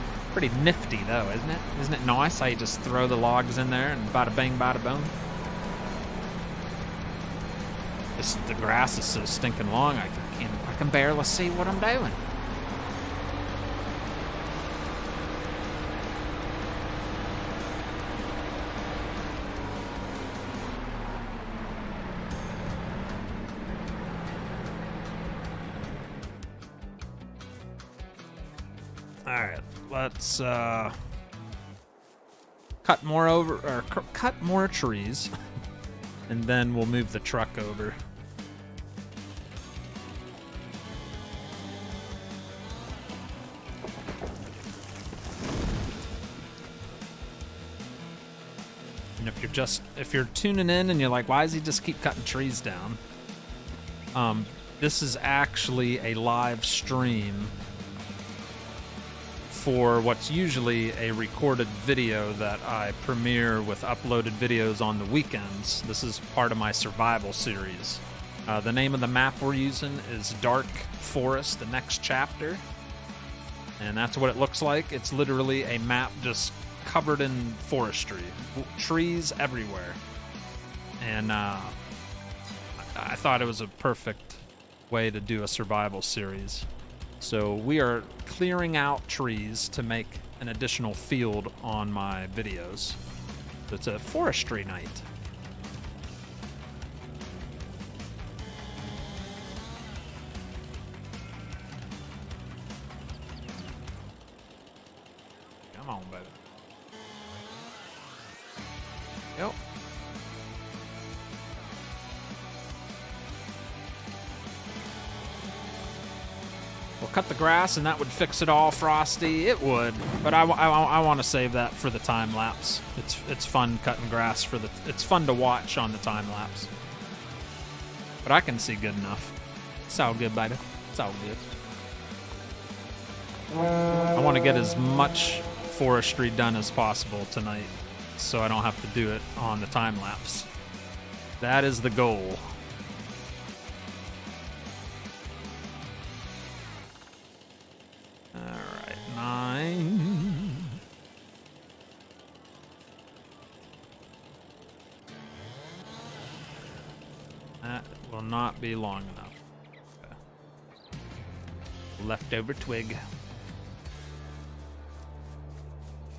nifty though, isn't it? Isn't it nice how you just throw the logs in there and bada bang, bada boom? The grass is so stinking long, I can barely see what I'm doing. Alright, let's cut more trees, and then we'll move the truck over. And if you're tuning in and you're like, why does he just keep cutting trees down? This is actually a live stream for what's usually a recorded video that I premiere with uploaded videos on the weekends. This is part of my survival series. The name of the map we're using is Dark Forest, the next chapter. And that's what it looks like. It's literally a map just covered in forestry. Trees everywhere. And I thought it was a perfect way to do a survival series. So we are clearing out trees to make an additional field on my videos. So it's a forestry night. Come on, baby. Yep. We'll cut the grass and that would fix it all, Frosty. It would, but I want to save that for the time lapse. It's fun cutting grass it's fun to watch on the time lapse. But I can see good enough. It's all good, baby. It's all good. I want to get as much forestry done as possible tonight, so I don't have to do it on the time lapse. That is the goal. All right, 9. That will not be long enough. Okay. Leftover twig.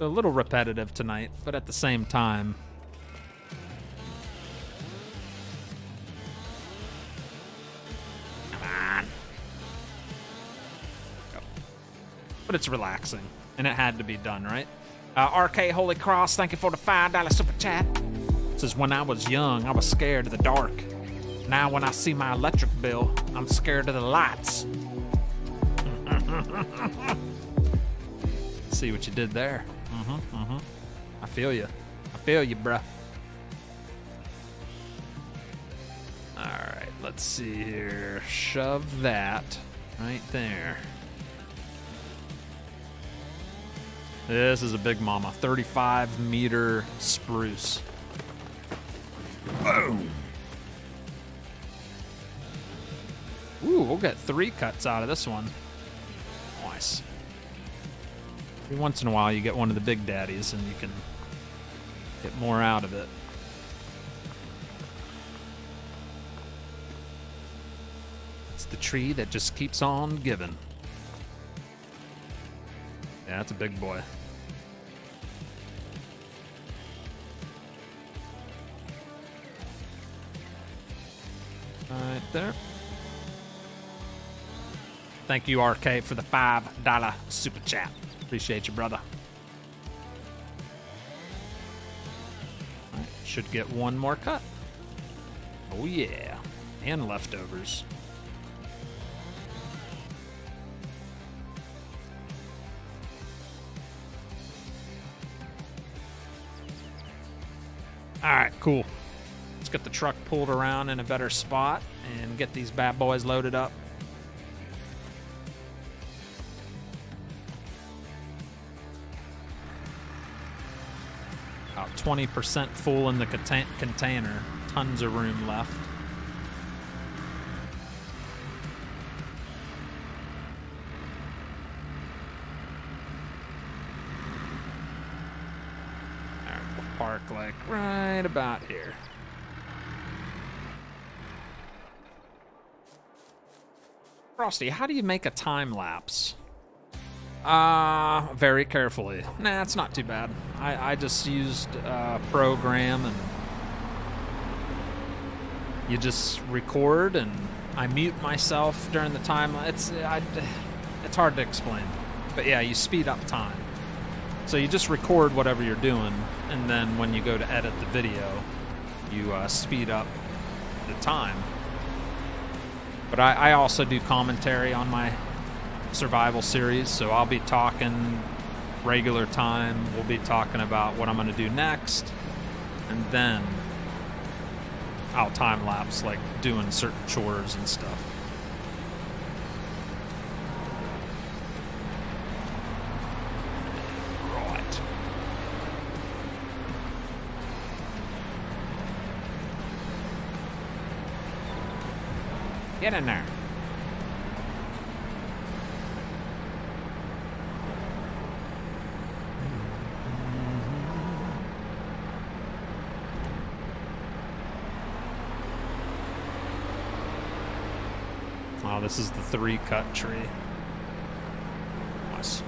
A little repetitive tonight, but at the same time, come on. Go. But it's relaxing, and it had to be done, right? RK Holy Cross, thank you for the $5 super chat. It says, when I was young, I was scared of the dark. Now when I see my electric bill, I'm scared of the lights. See what you did there. I feel you. I feel you, bruh. All right, let's see here. Shove that right there. This is a big mama. 35-meter spruce. Boom. Ooh, we'll get 3 cuts out of this one. Nice. Every once in a while, you get one of the big daddies, and you can get more out of it. It's the tree that just keeps on giving. Yeah, that's a big boy. Right there. Thank you, RK, for the $5 super chat. Appreciate you, brother. All right, should get one more cut. Oh, yeah. And leftovers. All right, cool. Let's get the truck pulled around in a better spot and get these bad boys loaded up. About 20% full in the container. Tons of room left. All right, we'll park like right about here. Frosty, how do you make a time lapse? Very carefully. Nah, it's not too bad. I just used a program, and you just record, and I mute myself during the time. It's hard to explain, but yeah, you speed up time. So you just record whatever you're doing, and then when you go to edit the video, you speed up the time. But I also do commentary on my survival series, so I'll be talking regular time. We'll be talking about what I'm going to do next, and then I'll time lapse, like doing certain chores and stuff. Right. Get in there. Oh, this is the 3-cut tree. Nice.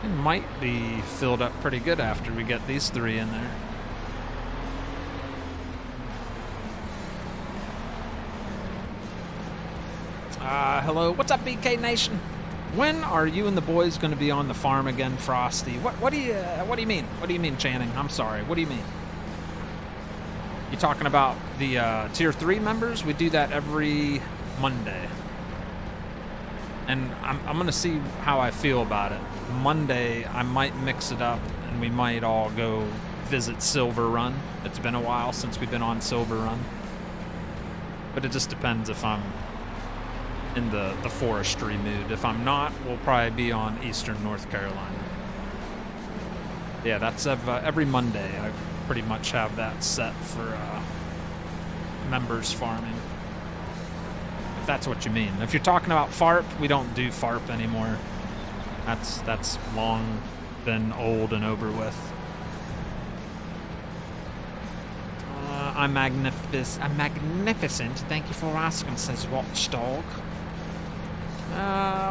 It might be filled up pretty good after we get these 3 in there. Hello. What's up, BK Nation? When are you and the boys going to be on the farm again, Frosty? What do you mean? What do you mean, Channing? I'm sorry. What do you mean? You talking about the Tier 3 members? We do that every Monday. And I'm going to see how I feel about it. Monday, I might mix it up, and we might all go visit Silver Run. It's been a while since we've been on Silver Run. But it just depends if I'm in the forestry mood. If I'm not, we'll probably be on Eastern North Carolina. Yeah, that's every Monday. I pretty much have that set for members farming. If that's what you mean. If you're talking about FARP, we don't do FARP anymore. That's long been old and over with. I'm magnificent. Thank you for asking, says Watchdog.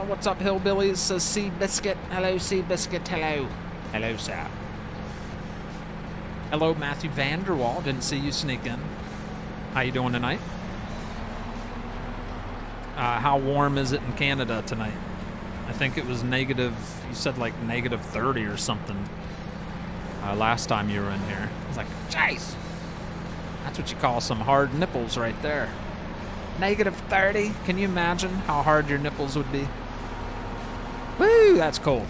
What's up, hillbillies? Says Seabiscuit. Hello, Seabiscuit. Hello. Hello, sir. Hello, Matthew Vanderwall. Didn't see you sneak in. How you doing tonight? How warm is it in Canada tonight? I think it was negative, you said like negative 30 or something last time you were in here. I was like, jeez. That's what you call some hard nipples right there. Negative 30. Can you imagine how hard your nipples would be? Woo, that's cold.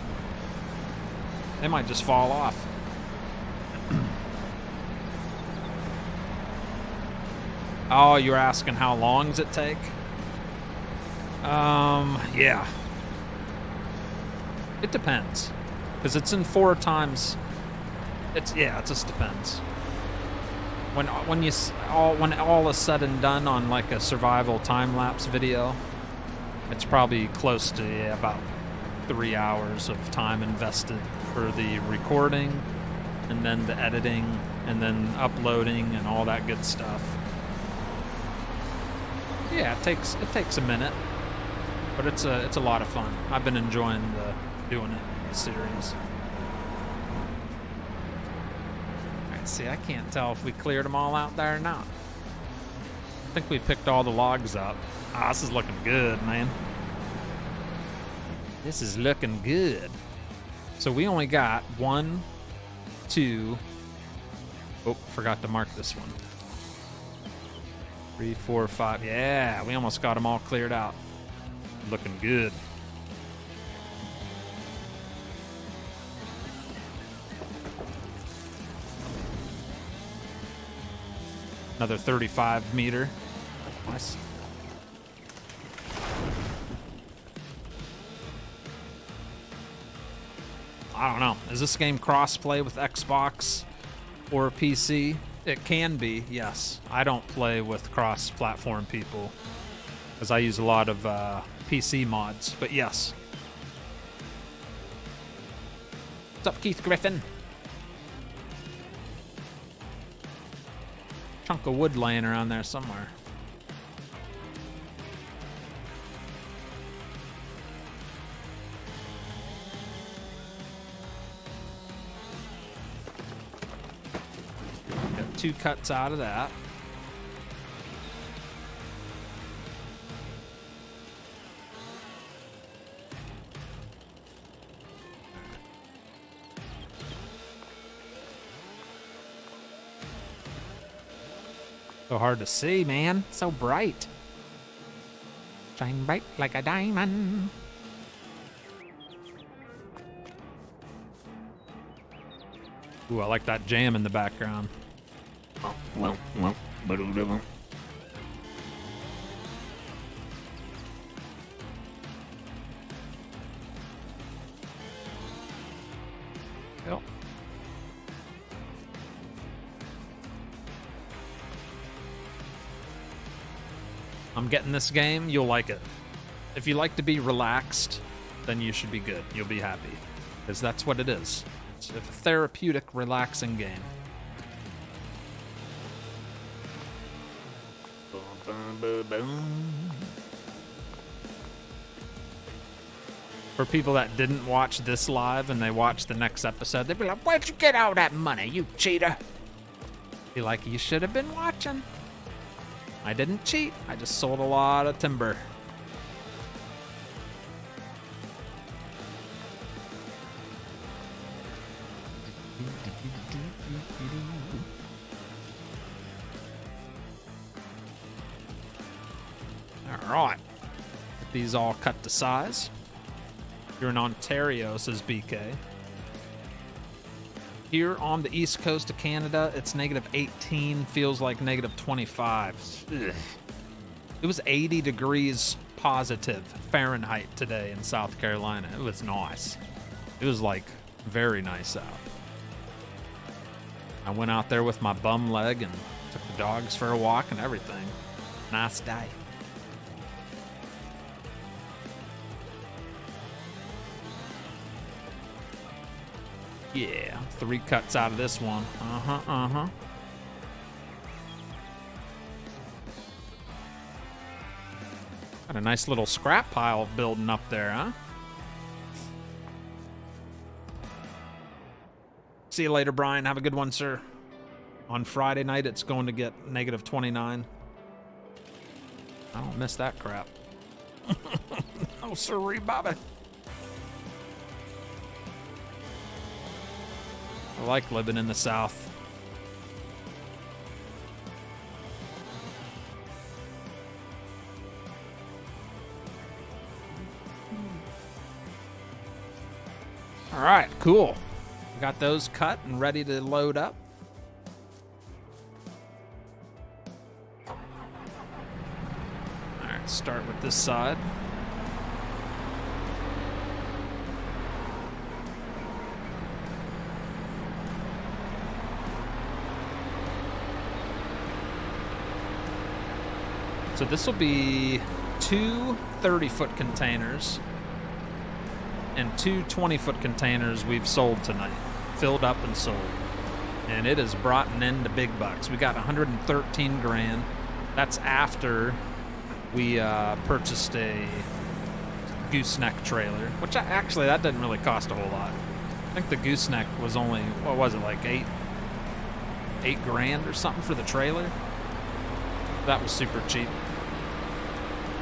They might just fall off. Oh, you were asking how long does it take? Yeah. It depends. Because it's in 4 times. It just depends. When all is said and done on like a survival time-lapse video, it's probably close to about 3 hours of time invested for the recording and then the editing and then uploading and all that good stuff. Yeah, it takes a minute, but it's a lot of fun. I've been enjoying doing it in the series. See, I can't tell if we cleared them all out there or not. I think we picked all the logs up. Ah, this is looking good, man. This is looking good. So we only got 1, 2. Oh, forgot to mark this one. 3, 4, 5. Yeah, we almost got them all cleared out. Looking good. Another 35 meter. Nice. I don't know. Is this game cross-play with Xbox or PC? It can be, yes. I don't play with cross-platform people because I use a lot of PC mods, but yes. What's up, Keith Griffin? Chunk of wood laying around there somewhere. Got 2 cuts out of that. So hard to see, man. So bright. Shine bright like a diamond. Ooh, I like that jam in the background. Yep. I'm getting this game, you'll like it. If you like to be relaxed, then you should be good. You'll be happy. Because that's what it is. It's a therapeutic, relaxing game. For people that didn't watch this live and they watch the next episode, they'd be like, where'd you get all that money, you cheater? Be like, you should have been watching. I didn't cheat. I just sold a lot of timber. All right. Get these all cut to size. You're in Ontario, says BK. Here on the east coast of Canada, it's -18, feels like -25. Ugh. It was 80 degrees positive Fahrenheit today in South Carolina. It was nice. It was like very nice out. I went out there with my bum leg and took the dogs for a walk and everything. Nice day. Yeah, 3 cuts out of this one. Got a nice little scrap pile building up there, huh? See you later, Brian. Have a good one, sir. On Friday night, it's going to get negative 29. I don't miss that crap. Oh, sorry, Bobby. I like living in the South. All right, cool. Got those cut and ready to load up. All right, start with this side. So this will be 2 30-foot containers and 2 20-foot containers we've sold tonight, filled up and sold. And it has brought an end to big bucks. We got 113 grand. That's after we purchased a gooseneck trailer, which actually that didn't really cost a whole lot. I think the gooseneck was only, what was it, like 8 grand or something for the trailer? That was super cheap.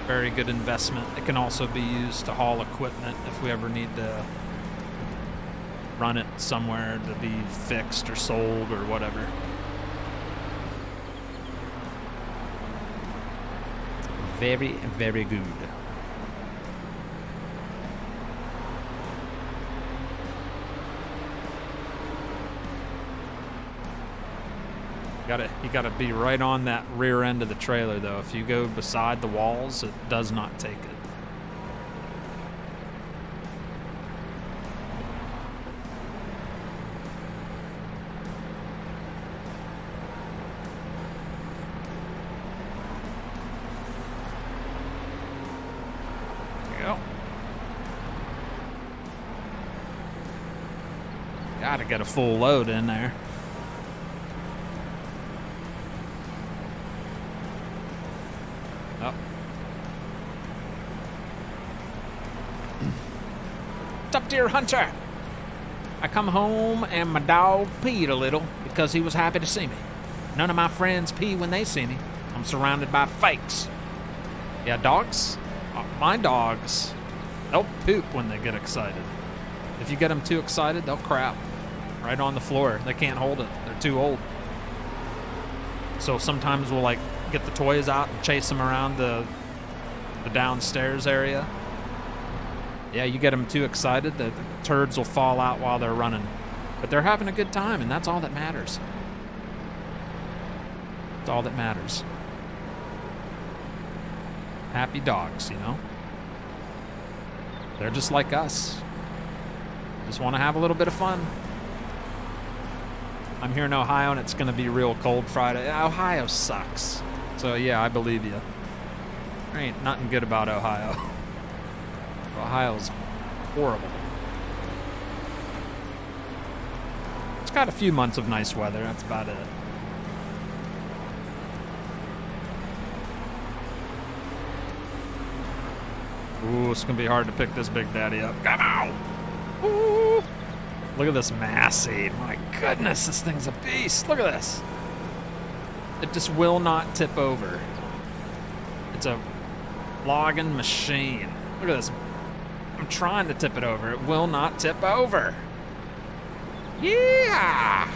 Very good investment. It can also be used to haul equipment if we ever need to run it somewhere to be fixed or sold or whatever. Very, very good. You gotta be right on that rear end of the trailer, though. If you go beside the walls, it does not take it. There you go. Gotta get a full load in there. Up, deer hunter. I come home and my dog peed a little because he was happy to see me. None of my friends pee when they see me. I'm surrounded by fakes. Yeah, dogs? My dogs, they'll poop when they get excited. If you get them too excited, they'll crap right on the floor. They can't hold it. They're too old. So sometimes we'll like get the toys out and chase them around the downstairs area. Yeah, you get them too excited, the turds will fall out while they're running. But they're having a good time, and that's all that matters. That's all that matters. Happy dogs, you know? They're just like us. Just want to have a little bit of fun. I'm here in Ohio, and it's going to be real cold Friday. Ohio sucks. So, yeah, I believe you. There ain't nothing good about Ohio. Ohio's horrible. It's got a few months of nice weather. That's about it. Ooh, it's going to be hard to pick this big daddy up. Come on! Ooh! Look at this Massey. My goodness, this thing's a beast. Look at this. It just will not tip over. It's a logging machine. Look at this. I'm trying to tip it over. It will not tip over. Yeah!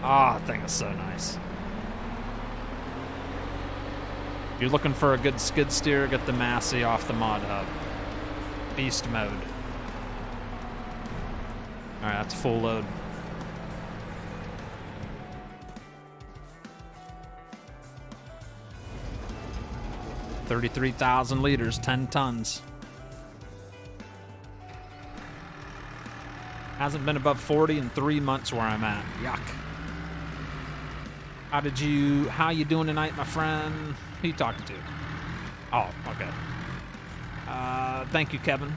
Oh, that thing is so nice. If you're looking for a good skid steer, get the Massey off the Mod Hub. Beast mode. Alright, that's full load. 33,000 liters, 10 tons. Hasn't been above 40 in 3 months where I'm at. Yuck. How you doing tonight, my friend? Who you talking to? Oh, okay. Thank you, Kevin.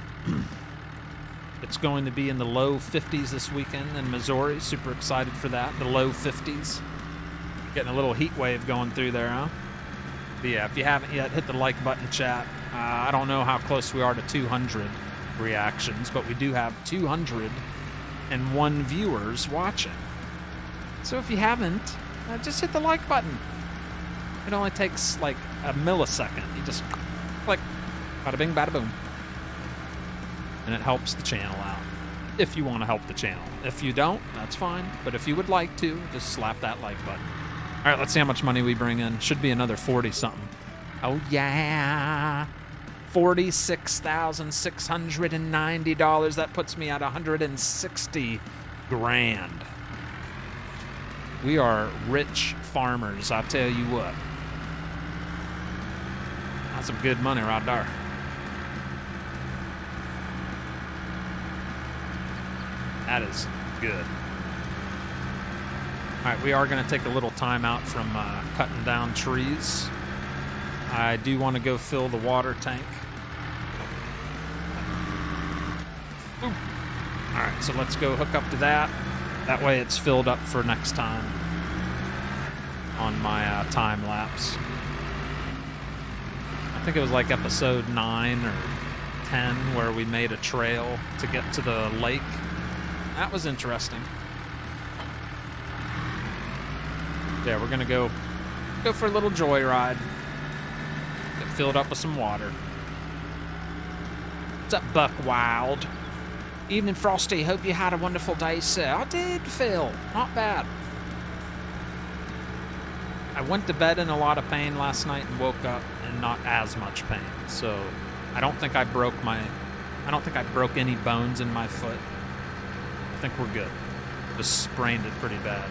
It's going to be in the low 50s this weekend in Missouri. Super excited for that. The low 50s. Getting a little heat wave going through there, huh? But yeah, if you haven't yet, hit the like button, chat. I don't know how close we are to 200 reactions, but we do have 201 viewers watching. So if you haven't, just hit the like button. It only takes like a millisecond. You just click, bada bing, bada boom. And it helps the channel out. If you want to help the channel. If you don't, that's fine. But if you would like to, just slap that like button. All right, let's see how much money we bring in. Should be another 40-something. Oh, yeah. $46,690. That puts me at 160 grand. We are rich farmers, I tell you what. That's some good money right there. That is good. All right, we are going to take a little time out from cutting down trees. I do want to go fill the water tank. Ooh. All right, so let's go hook up to that. That way it's filled up for next time on my time lapse. I think it was like episode 9 or 10 where we made a trail to get to the lake. That was interesting. Yeah, we're gonna go for a little joyride. Get filled up with some water. What's up, Buck Wild? Evening, Frosty. Hope you had a wonderful day, sir. I did, Phil. Not bad. I went to bed in a lot of pain last night and woke up in not as much pain. So I don't think I broke any bones in my foot. I think we're good. Just sprained it pretty bad.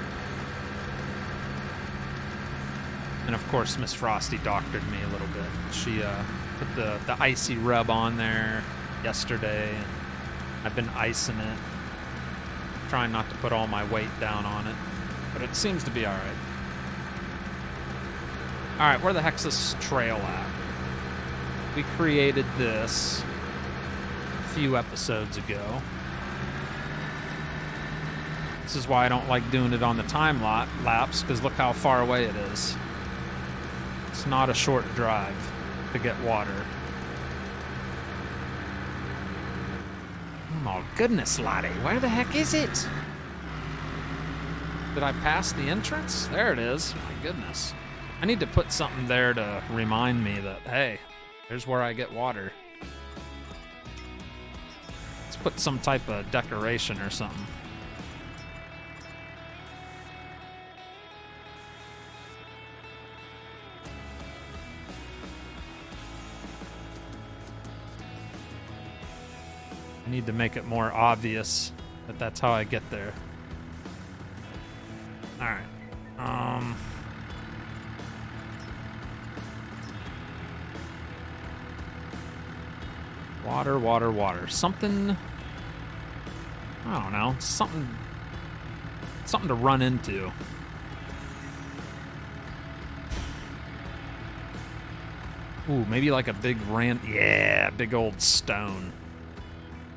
And of course, Miss Frosty doctored me a little bit. She put the icy rub on there yesterday, and I've been icing it. Trying not to put all my weight down on it, but it seems to be all right. All right, where the heck's this trail at? We created this a few episodes ago. This is why I don't like doing it on the time lapse, because look how far away it is. It's not a short drive to get water. Oh my goodness, laddie, where the heck is it? Did I pass the entrance? There it is. My goodness. I need to put something there to remind me that, hey, here's where I get water. Let's put some type of decoration or something. I need to make it more obvious that that's how I get there. All right. Water, water, water. Something, I don't know, something to run into. Ooh, maybe like a big yeah, big old stone.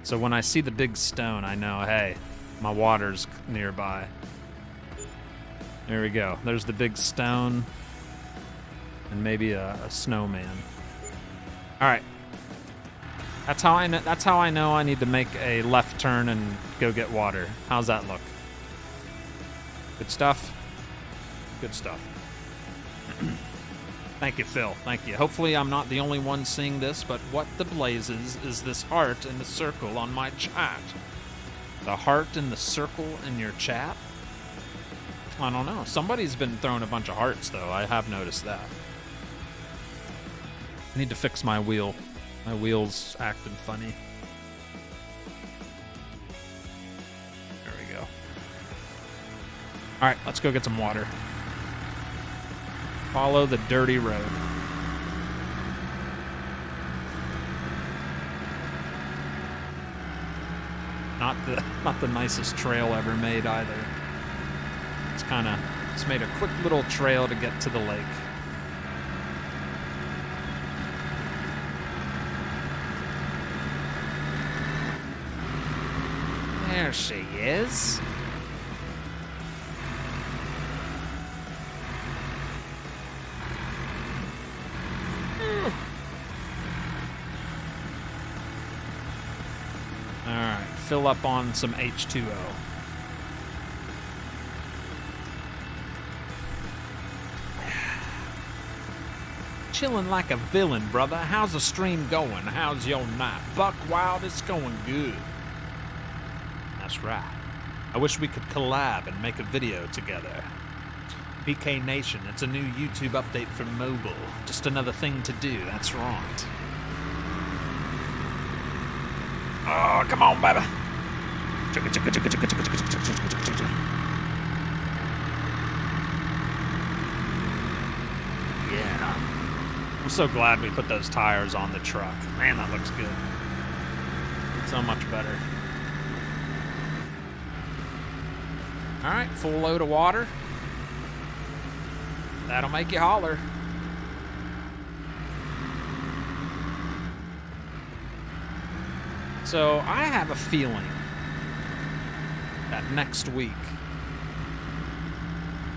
So when I see the big stone, I know, hey, my water's nearby. There we go. There's the big stone. And maybe a snowman. All right. That's how I know I need to make a left turn and go get water. How's that look? Good stuff? Good stuff. Thank you, Phil. Thank you. Hopefully I'm not the only one seeing this, but what the blazes is this heart in the circle on my chat? The heart in the circle in your chat? I don't know. Somebody's been throwing a bunch of hearts, though. I have noticed that. I need to fix my wheel. My wheel's acting funny. There we go. All right, let's go get some water. Follow the dirty road. Not the nicest trail ever made either. It's made a quick little trail to get to the lake. There she is. All right, fill up on some H2O. Chilling like a villain, brother. How's the stream going? How's your night? Buck wild, it's going good. That's right. I wish we could collab and make a video together. BK Nation, it's a new YouTube update for mobile. Just another thing to do, that's right. Oh, come on, baby. Yeah. I'm so glad we put those tires on the truck. Man, that looks good. So much better. All right, full load of water. That'll make you holler. So I have a feeling that next week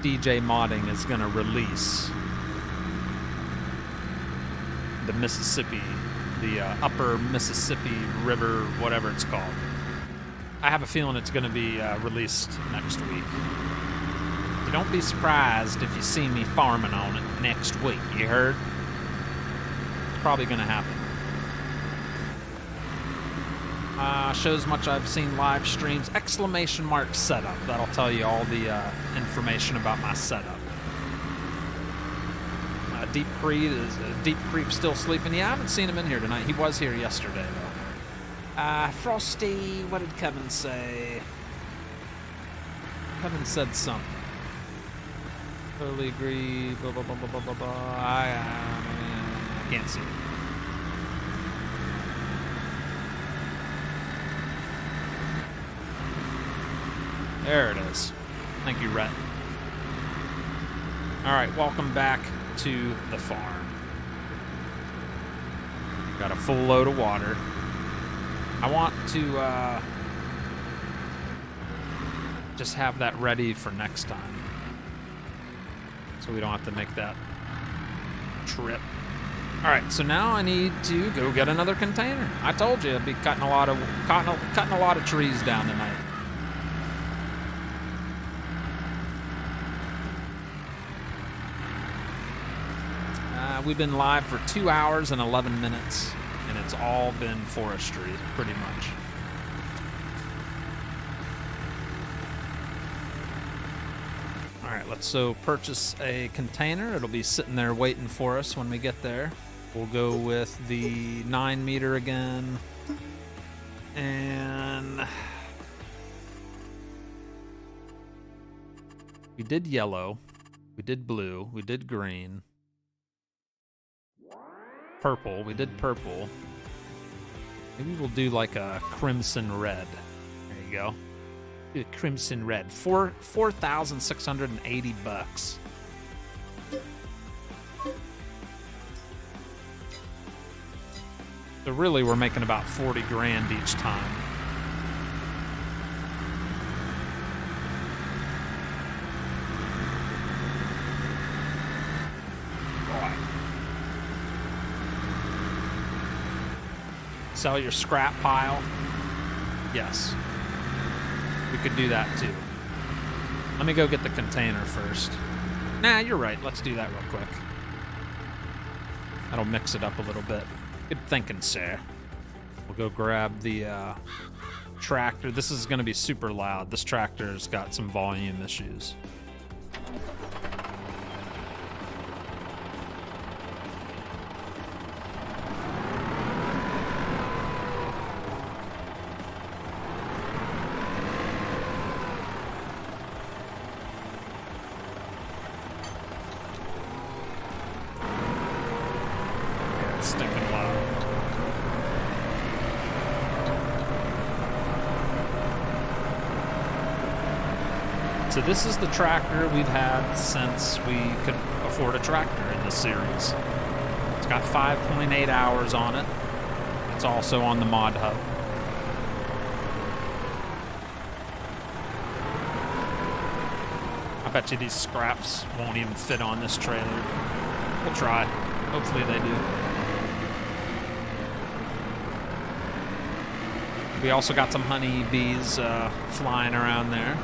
DJ Modding is going to release the Mississippi, the upper Mississippi River, whatever it's called. I have a feeling it's going to be released next week. So don't be surprised if you see me farming on it next week. You heard? It's probably going to happen. Shows much I've seen live streams. Exclamation mark setup. That'll tell you all the information about my setup. Deep Creep still sleeping? Yeah, I haven't seen him in here tonight. He was here yesterday, though. Frosty, what did Kevin say? Kevin said something. Totally agree. Blah, blah, blah, blah, blah, blah, blah. I can't see it. There it is. Thank you, Rhett. All right, welcome back to the farm. Got a full load of water. I want to just have that ready for next time, so we don't have to make that trip. All right, so now I need to go get another container. I told you I'd be cutting a lot of trees down tonight. We've been live for 2 hours and 11 minutes, and it's all been forestry, pretty much. All right, let's purchase a container. It'll be sitting there waiting for us when we get there. We'll go with the 9 meter again, and we did yellow, we did blue, we did green. Purple. We did purple. Maybe we'll do like a crimson red. There you go. Do a crimson red. $4,680. So really, we're making about 40 grand each time. Sell your scrap pile? Yes. We could do that too. Let me go get the container first. Nah, you're right. Let's do that real quick. That'll mix it up a little bit. Good thinking, sir. We'll go grab the tractor. This is going to be super loud. This tractor's got some volume issues. So this is the tractor we've had since we could afford a tractor in this series. It's got 5.8 hours on it. It's also on the mod hub. I bet you these scraps won't even fit on this trailer. We'll try. Hopefully they do. We also got some honeybees flying around there.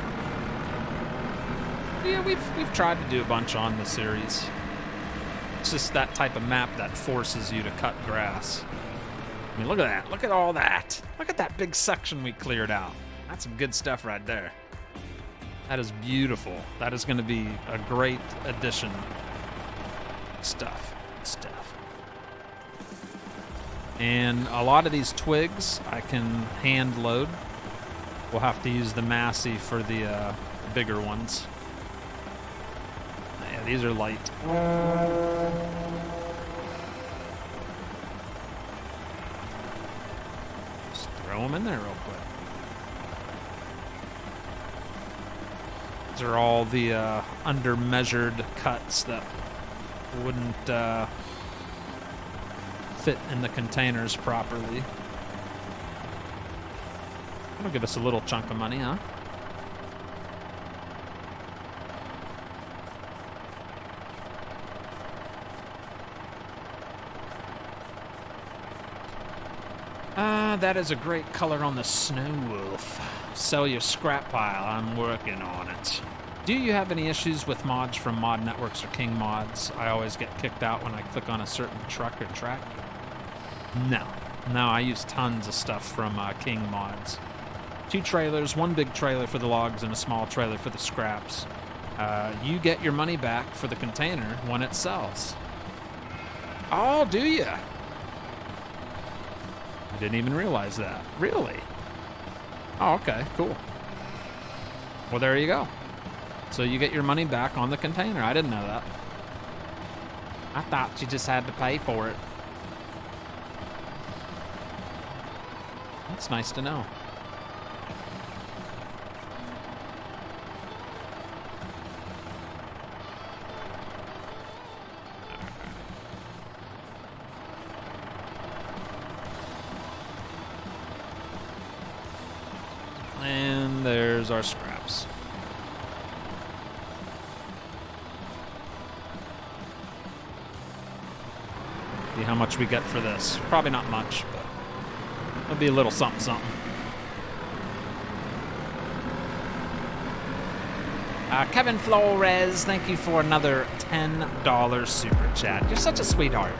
Yeah, we've tried to do a bunch on the series. It's just that type of map that forces you to cut grass. I mean, look at that. Look at all that. Look at that big section we cleared out. That's some good stuff right there. That is beautiful. That is going to be a great addition. Stuff. And a lot of these twigs I can hand load. We'll have to use the Massey for the bigger ones. Yeah, these are light. Just throw them in there real quick. These are all the under-measured cuts that wouldn't fit in the containers properly. That'll give us a little chunk of money, huh? That is a great color on the Snow Wolf. Sell your scrap pile. I'm working on it. Do you have any issues with mods from Mod Networks or King Mods? I always get kicked out when I click on a certain truck or tractor. No, I use tons of stuff from King Mods. 2 trailers, 1 big trailer for the logs and a small trailer for the scraps. You get your money back for the container when it sells. Oh, do you? I didn't even realize that. Really? Oh, okay, cool. Well, there you go. So you get your money back on the container. I didn't know that. I thought you just had to pay for it. That's nice to know. And there's our scraps. See how much we get for this. Probably not much, but it'll be a little something, something. Kevin Flores, thank you for another $10 super chat. You're such a sweetheart.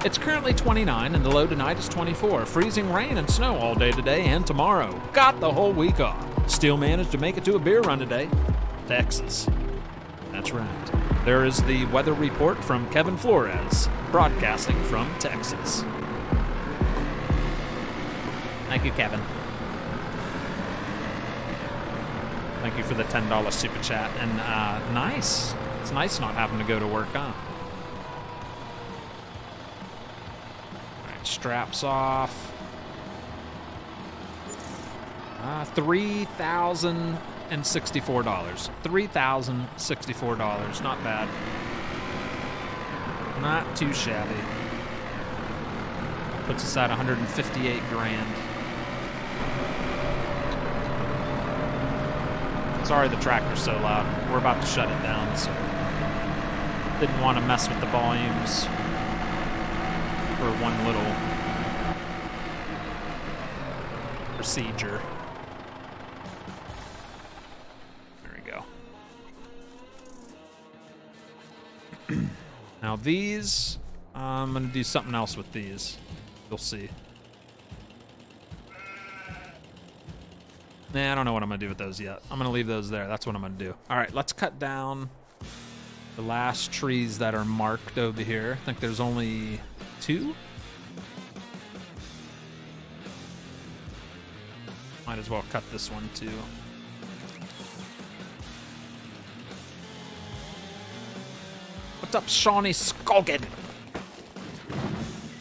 It's currently 29 and the low tonight is 24. Freezing rain and snow all day today and tomorrow. Got the whole week off. Still managed to make it to a beer run today. Texas. That's right. There is the weather report from Kevin Flores, broadcasting from Texas. Thank you, Kevin. Thank you for the $10 super chat. And nice. It's nice not having to go to work, huh? Straps off. $3,064. $3,064. Not bad. Not too shabby. Puts us at 158 grand. Sorry the tractor's so loud. We're about to shut it down, so didn't want to mess with the volumes for one little procedure. There we go. Now these, I'm going to do something else with these. You'll see. Nah, I don't know what I'm going to do with those yet. I'm going to leave those there. That's what I'm going to do. All right, let's cut down the last trees that are marked over here. I think there's only 2. Might as well cut this one too. What's up, Shawnee Scoggin?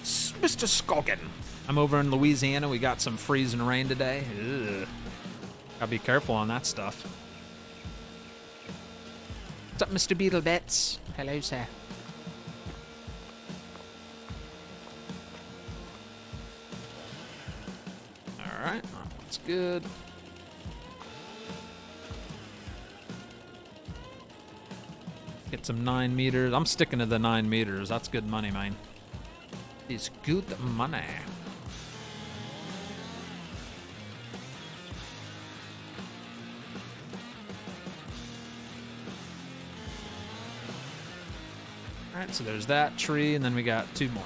Mr. Scoggin. I'm over in Louisiana. We got some freezing rain today. Ugh. Gotta be careful on that stuff. What's up, Mr. Beetlebits? Hello, sir. Alright, that's good. Get some 9 meters. I'm sticking to the 9 meters. That's good money, man. It's good money. Alright, so there's that tree, and then we got 2 more.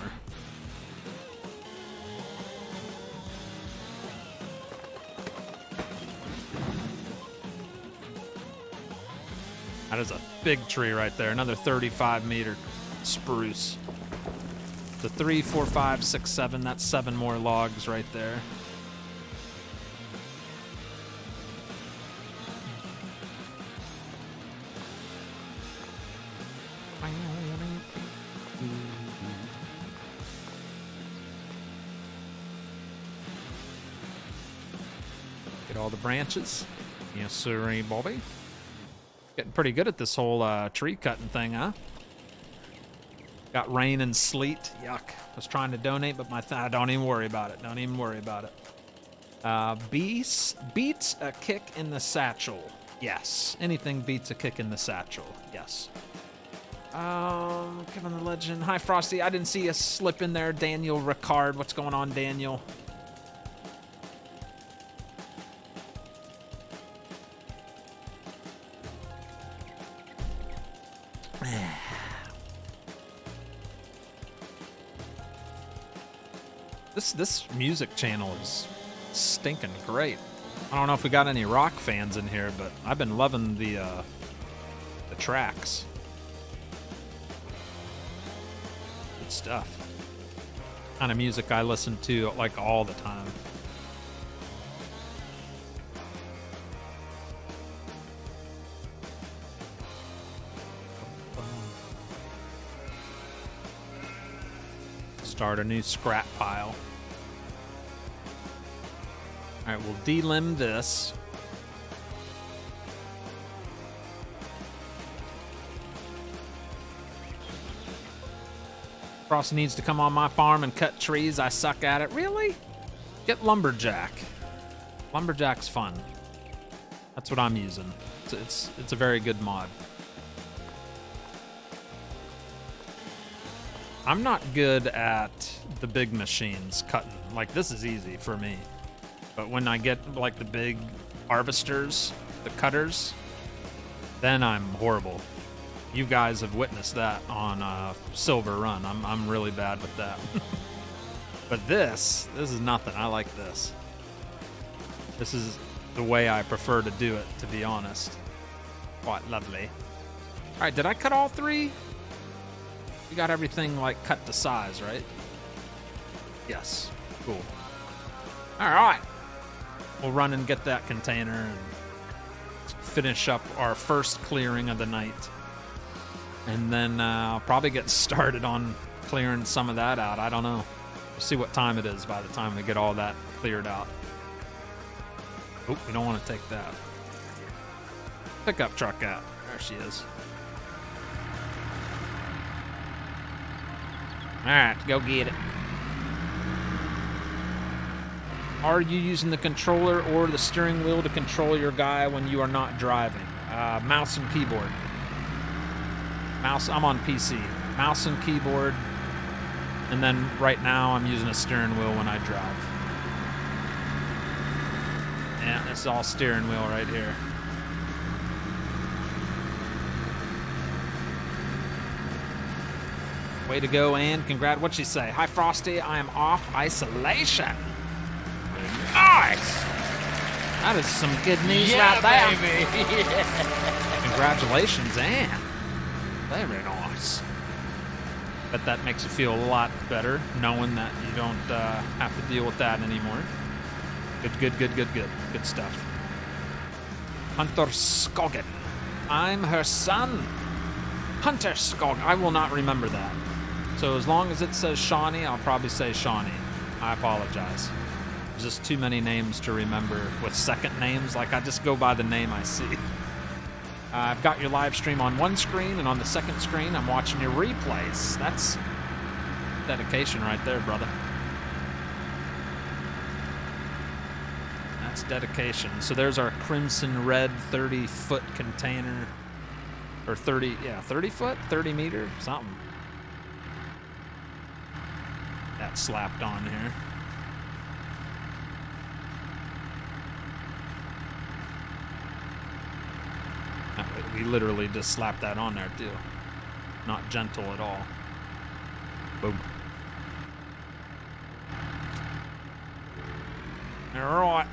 That is a big tree right there. Another 35-meter spruce. The 3, 4, 5, 6, 7. That's 7 more logs right there. Get all the branches. Yes, sir, Bobby. Getting pretty good at this whole tree cutting thing, huh? Got rain and sleet. Yuck. Was trying to donate, but don't even worry about it. Don't even worry about it. Beats a kick in the satchel. Yes. Anything beats a kick in the satchel. Yes. Kevin the Legend. Hi, Frosty. I didn't see a slip in there. Daniel Ricard. What's going on, Daniel? This music channel is stinking great. I don't know if we got any rock fans in here, but I've been loving the tracks. Good stuff. Kind of music I listen to like all the time. Start a new scrap pile. All right, we'll delimb this. Frosty needs to come on my farm and cut trees. I suck at it. Really? Get Lumberjack. Lumberjack's fun. That's what I'm using. It's a very good mod. I'm not good at the big machines cutting. Like, this is easy for me. But when I get, like, the big harvesters, the cutters, then I'm horrible. You guys have witnessed that on Silver Run. I'm really bad with that. But this is nothing. I like this. This is the way I prefer to do it, to be honest. Quite lovely. All right, did I cut all 3? You got everything, like, cut to size, right? Yes. Cool. All right. We'll run and get that container and finish up our first clearing of the night. And then I'll probably get started on clearing some of that out. I don't know. We'll see what time it is by the time we get all that cleared out. Oh, we don't want to take that. Pickup truck out. There she is. All right, go get it. Are you using the controller or the steering wheel to control your guy when you are not driving? Mouse and keyboard. Mouse, I'm on PC. Mouse and keyboard. And then right now I'm using a steering wheel when I drive. Yeah, it's all steering wheel right here. Way to go, and congrats. What'd she say? Hi, Frosty. I am off isolation. Nice. That is some good news right there. Baby. Congratulations, Anne. Very nice. Bet that makes you feel a lot better knowing that you don't have to deal with that anymore. Good. Good stuff. Hunter Scoggin. I'm her son. Hunter Skog. I will not remember that. So as long as it says Shawnee, I'll probably say Shawnee. I apologize. There's just too many names to remember with second names. Like, I just go by the name I see. I've got your live stream on one screen, and on the second screen, I'm watching your replays. That's dedication right there, brother. That's dedication. So there's our crimson red 30-foot container. Or 30 foot? 30 meter? Something. That slapped on here. We literally just slapped that on there too. Not gentle at all. Boom. All right.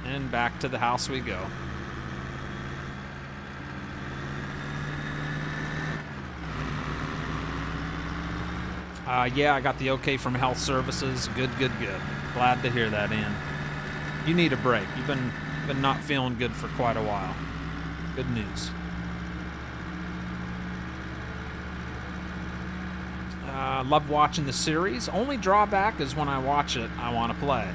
And back to the house we go. Yeah, I got the okay from health services. Good. Glad to hear that, Ian. You need a break. You've been not feeling good for quite a while. Good news. Love watching the series. Only drawback is when I watch it, I want to play.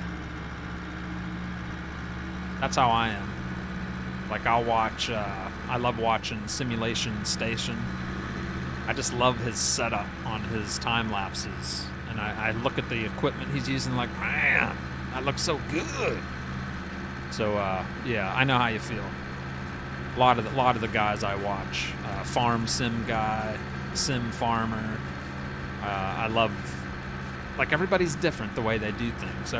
That's how I am. Like, I'll watch, I love watching Simulation Station. I just love his setup on his time lapses. And I look at the equipment he's using like, man, that looks so good. So, yeah, I know how you feel. A lot of the guys I watch, farm sim guy, sim farmer. I love, like, everybody's different the way they do things.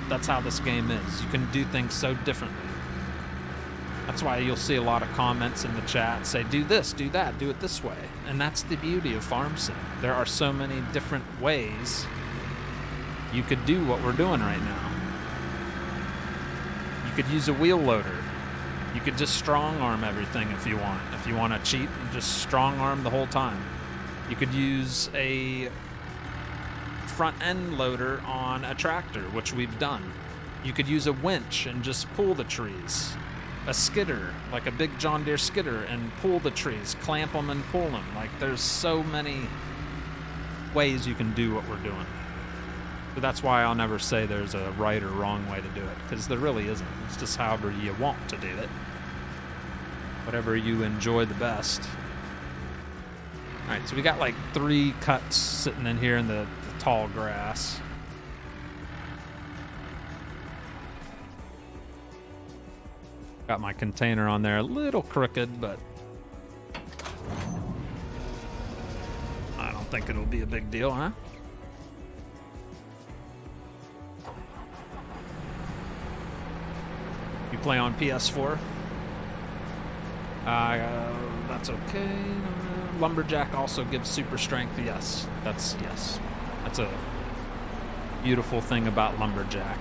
That's how this game is. You can do things so differently. That's why you'll see a lot of comments in the chat say, do this, do that, do it this way. And that's the beauty of farm sim. There are so many different ways you could do what we're doing right now. You could use a wheel loader. You could just strong arm everything if you want. If you want to cheat and just strong arm the whole time. You could use a front end loader on a tractor, which we've done. You could use a winch and just pull the trees. A skidder, like a big John Deere skidder, and pull the trees, clamp them and pull them. Like, there's so many ways you can do what we're doing. But that's why I'll never say there's a right or wrong way to do it, because there really isn't. It's just however you want to do it. Whatever you enjoy the best. All right, so we got like 3 cuts sitting in here in the tall grass. Got my container on there, a little crooked, but I don't think it'll be a big deal, huh? You play on PS4? That's okay. Lumberjack also gives super strength. Yes. That's a beautiful thing about Lumberjack.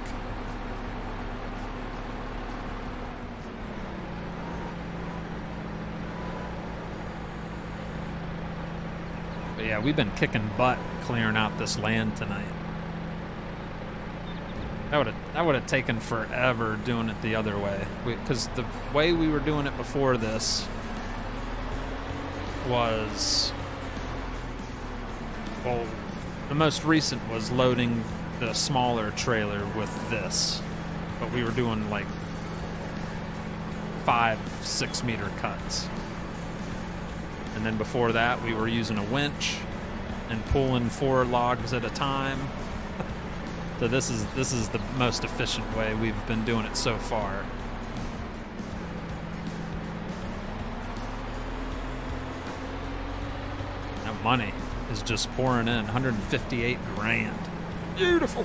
But yeah, we've been kicking butt clearing out this land tonight. That would have taken forever doing it the other way, because the way we were doing it before this was, well, the most recent was loading the smaller trailer with this, but we were doing like 5-6 meter cuts. And then before that, we were using a winch and pulling 4 logs at a time. So this is the most efficient way we've been doing it so far. That money is just pouring in, 158 grand. Beautiful.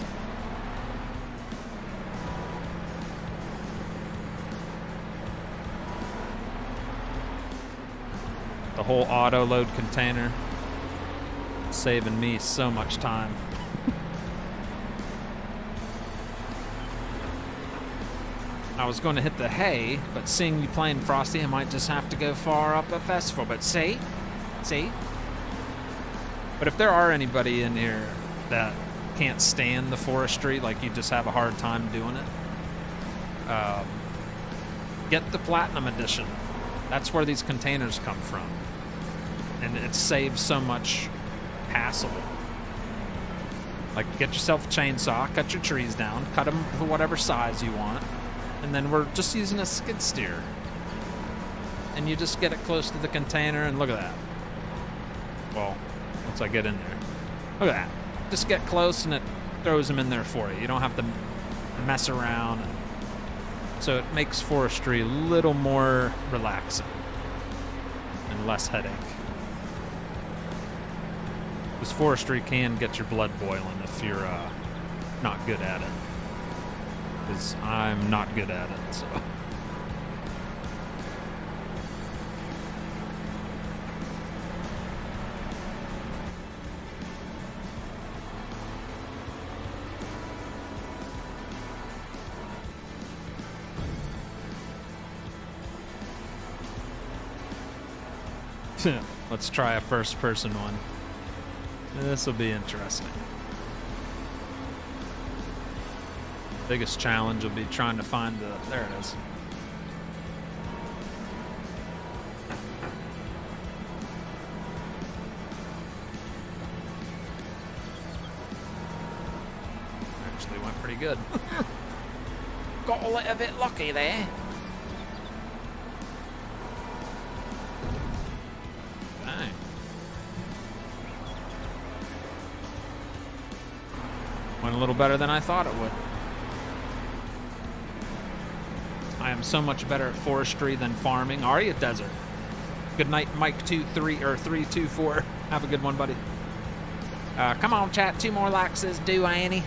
The whole auto load container, saving me so much time. I was going to hit the hay, but seeing you playing Frosty, I might just have to go far up a festival. But see? But if there are anybody in here that can't stand the forestry, like you just have a hard time doing it, get the Platinum Edition. That's where these containers come from. And it saves so much hassle. Like, get yourself a chainsaw, cut your trees down, cut them for whatever size you want, and then we're just using a skid steer. and you just get it close to the container, and look at that. Well, once I get in there. Look at that. Just get close, and it throws them in there for you. You don't have to mess around. So it makes forestry a little more relaxing and less headache. Because forestry can get your blood boiling if you're not good at it. Because I'm not good at it, so. Let's try a first-person one. This will be interesting. Biggest challenge will be trying to find the... There it is. Actually went pretty good. Got a little bit lucky there. Went a little better than I thought it would. I am so much better at forestry than farming. Are you, Desert? Good night, Mike 324. Have a good one, buddy. Come on, chat. 2 more laxes. Do Annie.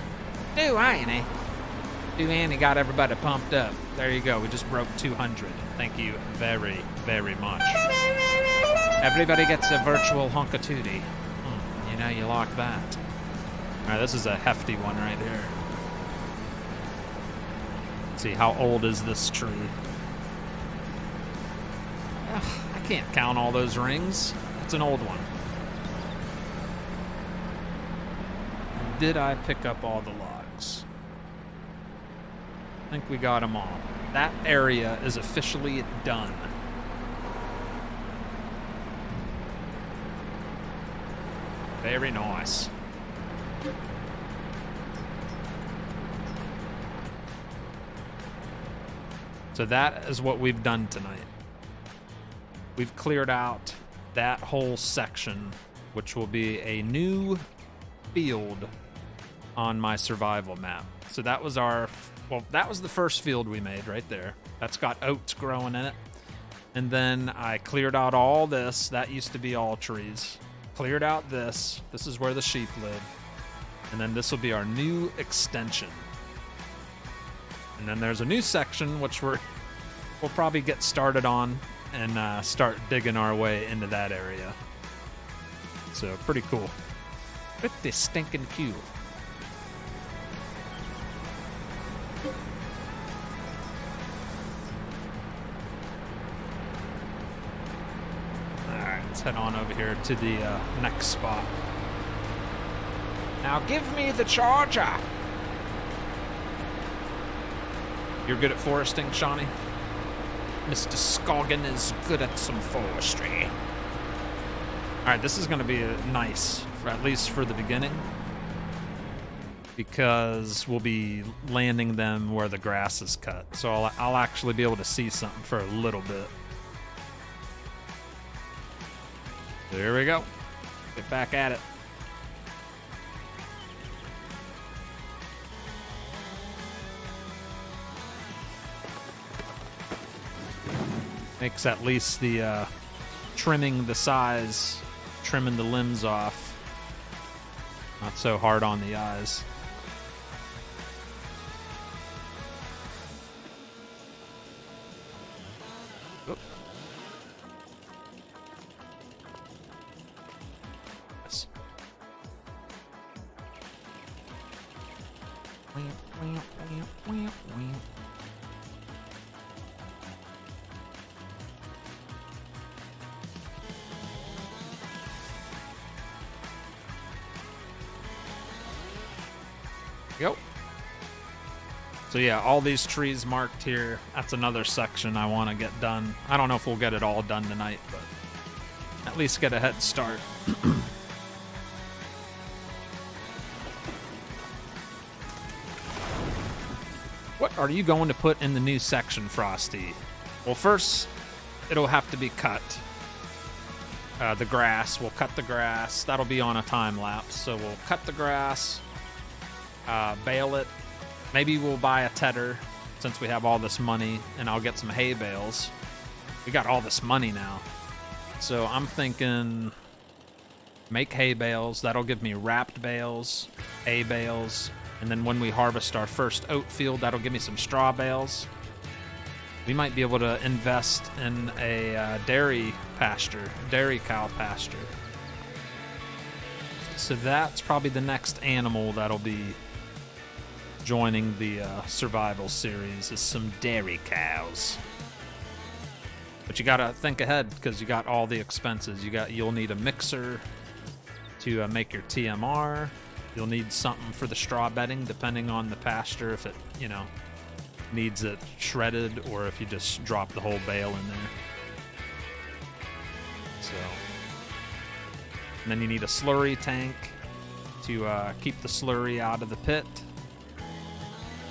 Do Annie. Do Annie got everybody pumped up. There you go. We just broke 200. Thank you very, very much. Everybody gets a virtual honkatootie. You know you like that. Alright, this is a hefty one right here. Let's see, how old is this tree? Ugh, I can't count all those rings. It's an old one. Did I pick up all the logs? I think we got them all. That area is officially done. Very nice. So that is what we've done tonight. We've cleared out that whole section, which will be a new field on my survival map. So that was our, well, that was the first field we made right there. That's got oats growing in it. And then I cleared out all this. That used to be all trees. Cleared out this. This is where the sheep live. And then this will be our new extension. And then there's a new section, which we'll probably get started on and start digging our way into that area. So, pretty cool. Pretty stinking cool. Alright, let's head on over here to the next spot. Now give me the charger! You're good at foresting, Shawnee? Mr. Scoggin is good at some forestry. Alright, this is going to be nice, at least for the beginning. Because we'll be landing them where the grass is cut. So I'll actually be able to see something for a little bit. There we go. Get back at it. Makes at least the trimming the size, trimming the limbs off, not so hard on the eyes. Oop. Yes. Go. So yeah, all these trees marked here, that's another section I want to get done. I don't know if we'll get it all done tonight, but at least get a head start. What are you going to put in the new section, Frosty? Well, first, it'll have to be cut. The grass, we'll cut the grass. That'll be on a time lapse. So we'll cut the grass, bale it. Maybe we'll buy a tedder since we have all this money, and I'll get some hay bales. We got all this money now. So I'm thinking make hay bales. That'll give me wrapped bales, hay bales, and then when we harvest our first oat field, that'll give me some straw bales. We might be able to invest in a dairy cow pasture. So that's probably the next animal that'll be joining the survival series, is some dairy cows. But you gotta think ahead because you got all the expenses. You'll need a mixer to make your TMR. You'll need something for the straw bedding, depending on the pasture, if it, needs it shredded or if you just drop the whole bale in there. So, and then you need a slurry tank to keep the slurry out of the pit.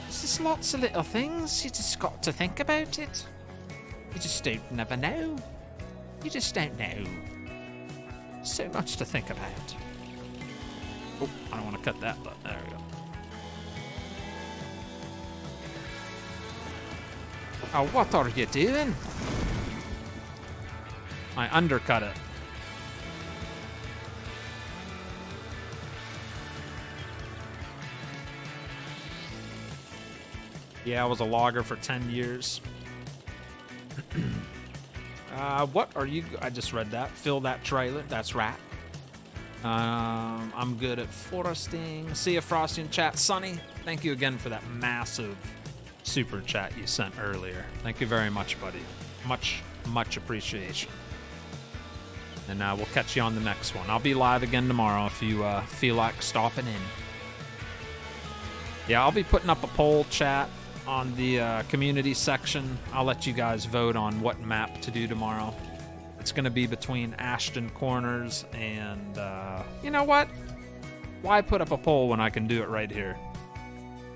There's just lots of little things. You just got to think about it. You just don't never know. You just don't know. So much to think about. Oh, I don't want to cut that, but there we go. Oh, what are you doing? I undercut it. Yeah, I was a logger for 10 years. What are you? I just read that. Fill that trailer. That's right. I'm good at foresting. See you, Frosty in chat. Sonny, thank you again for that massive super chat you sent earlier. Thank you very much, buddy. Much appreciation. And we'll catch you on the next one. I'll be live again tomorrow if you feel like stopping in. Yeah, I'll be putting up a poll chat on the community section. I'll let you guys vote on what map to do tomorrow. It's going to be between Ashton Corners and, you know what? Why put up a poll when I can do it right here?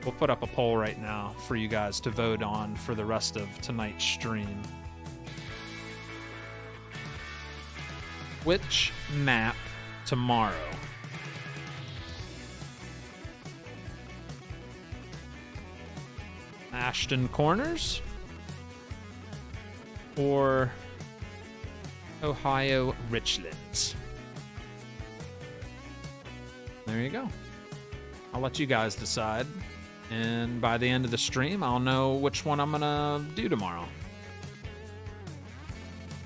We'll put up a poll right now for you guys to vote on for the rest of tonight's stream. Which map tomorrow? Ashton Corners or Ohio Richlands? There you go. I'll let you guys decide. And by the end of the stream, I'll know which one I'm gonna do tomorrow.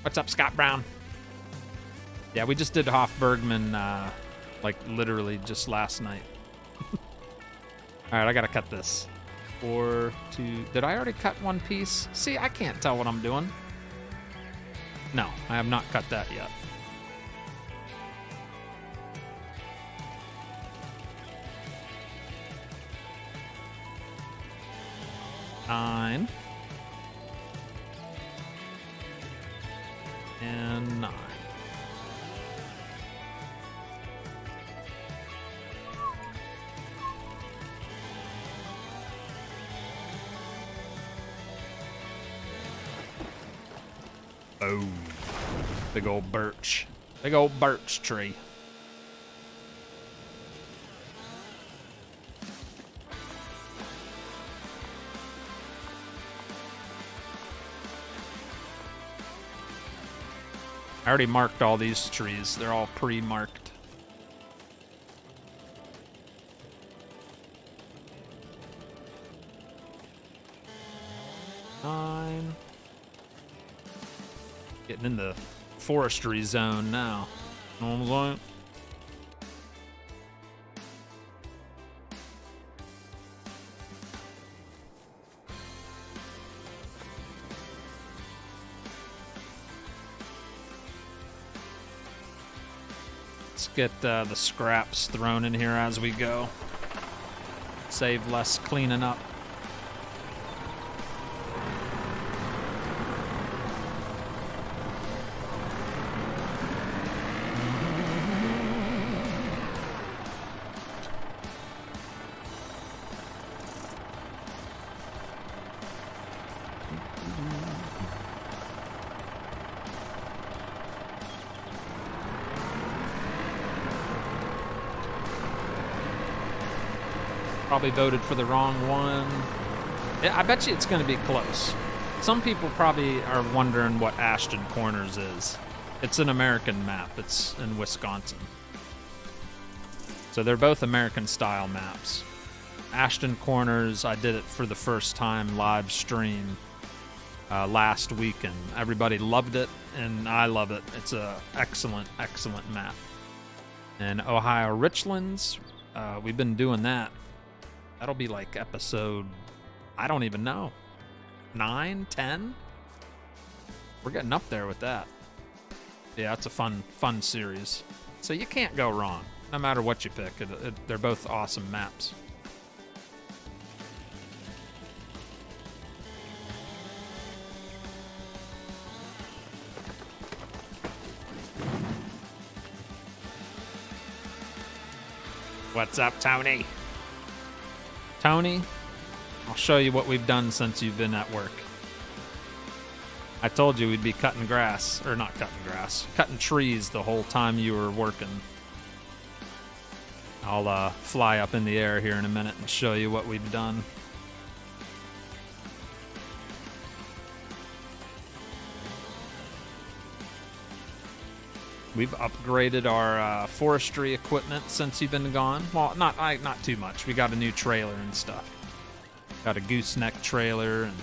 What's up, Scott Brown? Yeah, we just did Hofbergman, like literally just last night. All right, I gotta cut this. 4, 2. Did I already cut one piece? See, I can't tell what I'm doing. No, I have not cut that yet. Nine. And 9. Oh, big old birch. Big old birch tree. I already marked all these trees. They're all pre-marked. Nine. Getting in the forestry zone now. Know what I'm saying? Let's get the scraps thrown in here as we go. Save less cleaning up. Probably voted for the wrong one. Yeah, I bet you it's going to be close. Some people probably are wondering what Ashton Corners is. It's an American map. It's in Wisconsin. So they're both American-style maps. Ashton Corners, I did it for the first time live stream last week, and everybody loved it, and I love it. It's a excellent, excellent map. And Ohio Richlands, we've been doing that. That'll be like episode, I don't even know, 9, 10? We're getting up there with that. Yeah, it's a fun series. So you can't go wrong, no matter what you pick. They're both awesome maps. What's up, Tony? Tony, I'll show you what we've done since you've been at work. I told you we'd be cutting grass, or not cutting grass, cutting trees the whole time you were working. I'll fly up in the air here in a minute and show you what we've done. We've upgraded our forestry equipment since you've been gone. Well, not too much. We got a new trailer and stuff. Got a gooseneck trailer and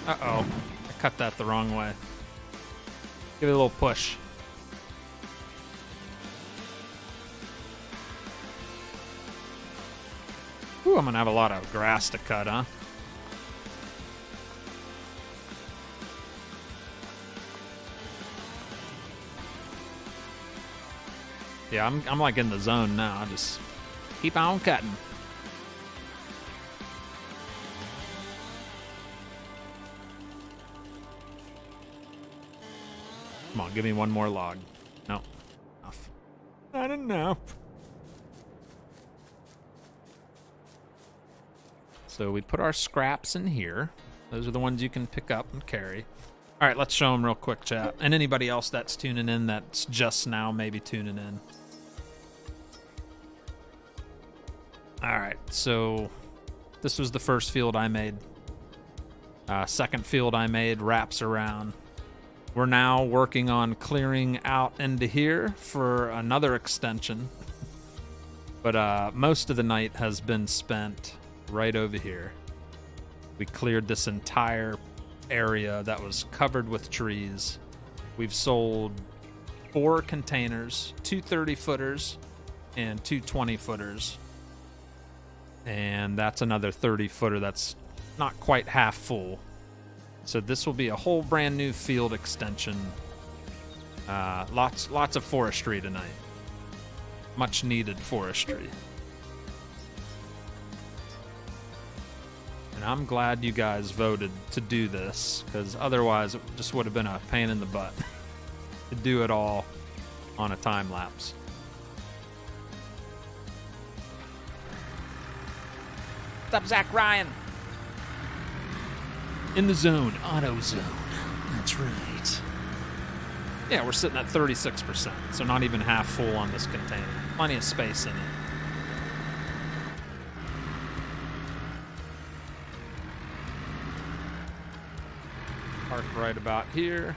uh-oh. I cut that the wrong way. Give it a little push. Ooh, I'm gonna have a lot of grass to cut, huh? Yeah, I'm like in the zone now. I just keep on cutting. Come on, give me one more log. No, enough. Not enough. So we put our scraps in here. Those are the ones you can pick up and carry. All right, let's show them real quick, chat. And anybody else that's tuning in that's just now maybe tuning in. All right, so this was the first field I made. Second field I made wraps around. We're now working on clearing out into here for another extension. But most of the night has been spent right over here. We cleared this entire area that was covered with trees. We've sold 4 containers, 2 30-footers and 2 20-footers. And that's another 30-footer that's not quite half full. So this will be a whole brand new field extension. Lots of forestry tonight. Much needed forestry. And I'm glad you guys voted to do this, because otherwise it just would have been a pain in the butt to do it all on a time lapse. What's up, Zach Ryan? In the zone, auto zone. That's right. Yeah, we're sitting at 36%, so not even half full on this container. Plenty of space in it. Park right about here.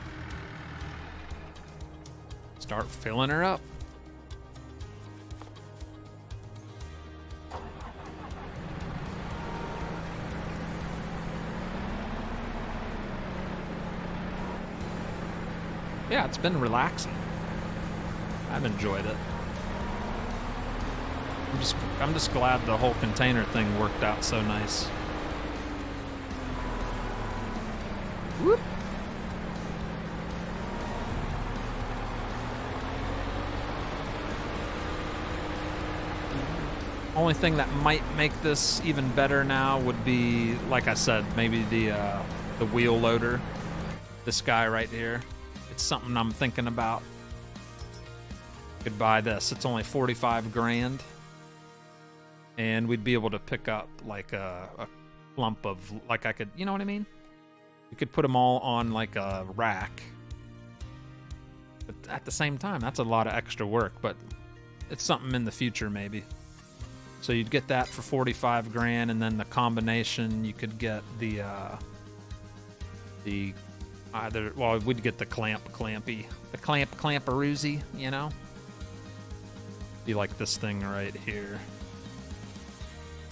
Start filling her up. Yeah, it's been relaxing. I've enjoyed it. I'm just glad the whole container thing worked out so nice. Whoop. Only thing that might make this even better now would be, like I said, maybe the wheel loader. This guy right here. It's something I'm thinking about. Could buy this. It's only 45 grand. And we'd be able to pick up like a clump of, like I could, you know what I mean? You could put them all on like a rack. But at the same time, that's a lot of extra work, but it's something in the future maybe. So you'd get that for 45 grand, and then the combination, you could get the either, well, we'd get the clamperoozy, you know? Be like this thing right here.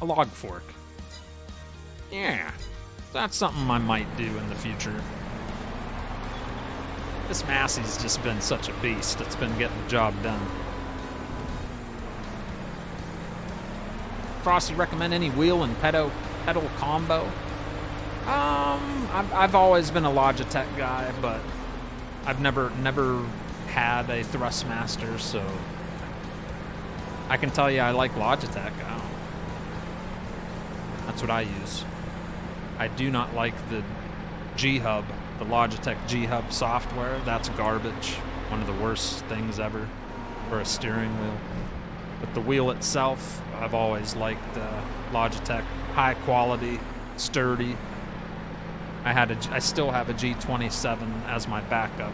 A log fork. Yeah, that's something I might do in the future. This Massey's just been such a beast. It's been getting the job done. Frosty, recommend any wheel and pedal combo? I've always been a Logitech guy, but I've never had a Thrustmaster, so I can tell you I like Logitech. That's what I use. I do not like the G-Hub, the Logitech G-Hub software. That's garbage. One of the worst things ever for a steering wheel. But the wheel itself, I've always liked Logitech. High quality, sturdy. I still have a G27 as my backup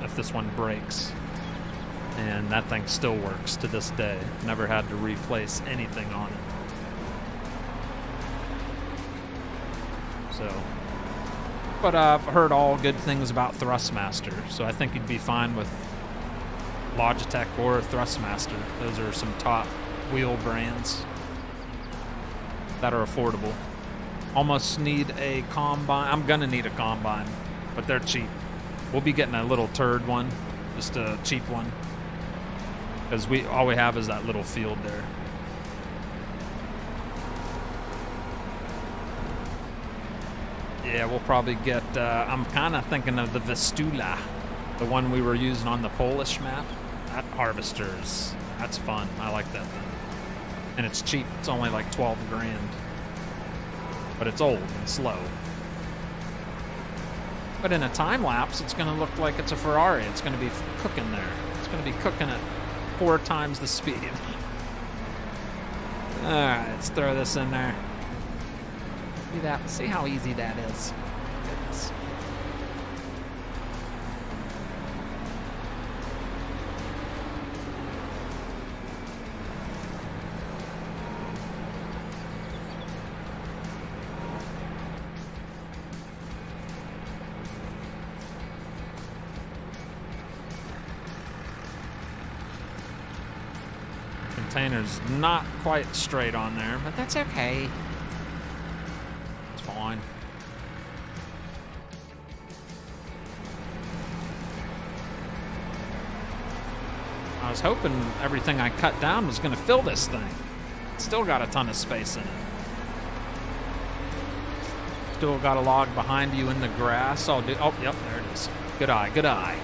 if this one breaks. And that thing still works to this day. Never had to replace anything on it. So, but I've heard all good things about Thrustmaster, so I think you'd be fine with Logitech or Thrustmaster. Those are some top wheel brands that are affordable. Almost need a combine. I'm gonna need a combine, but they're cheap. We'll be getting a little turd one, just a cheap one, because all we have is that little field there. Yeah, we'll probably get, I'm kind of thinking of the Vistula, the one we were using on the Polish map. That harvester's, that's fun. I like that thing. And it's cheap. It's only like 12 grand. But it's old and slow. But in a time lapse, it's going to look like it's a Ferrari. It's going to be cooking there. It's going to be cooking at 4 times the speed. All right, let's throw this in there. See that? See how easy that is. Goodness. Container's not quite straight on there, but that's okay. Fine. I was hoping everything I cut down was going to fill this thing. Still got a ton of space in it. Still got a log behind you in the grass. Oh, yep, there it is. Good eye, good eye.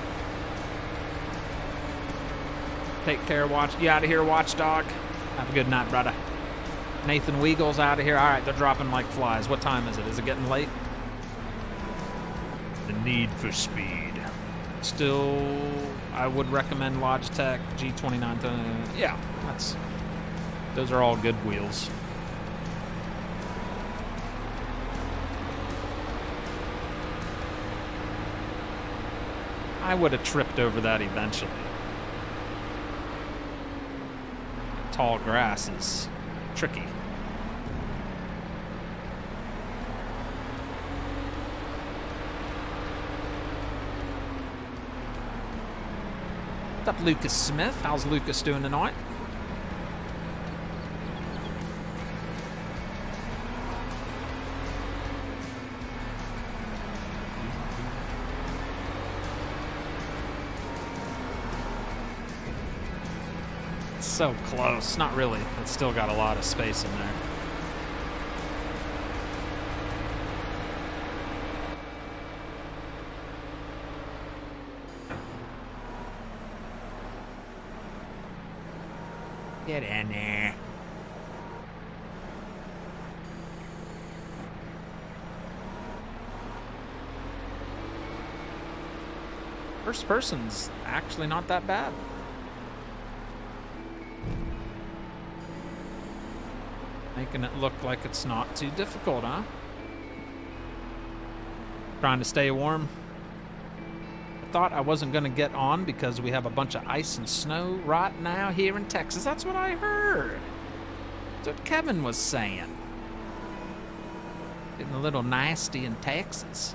Take care, you out of here, Watchdog. Have a good night, brother. Nathan Weagle's out of here. All right, they're dropping like flies. What time is it? Is it getting late? The need for speed. Still, I would recommend Logitech G920. Yeah, those are all good wheels. I would have tripped over that eventually. Tall grass is tricky. What's up, Lucas Smith? How's Lucas doing tonight? So close. Not really. It's still got a lot of space in there. Get in there. First person's actually not that bad. Making it look like it's not too difficult, huh? Trying to stay warm. I thought I wasn't going to get on because we have a bunch of ice and snow right now here in Texas. That's what I heard. That's what Kevin was saying. Getting a little nasty in Texas.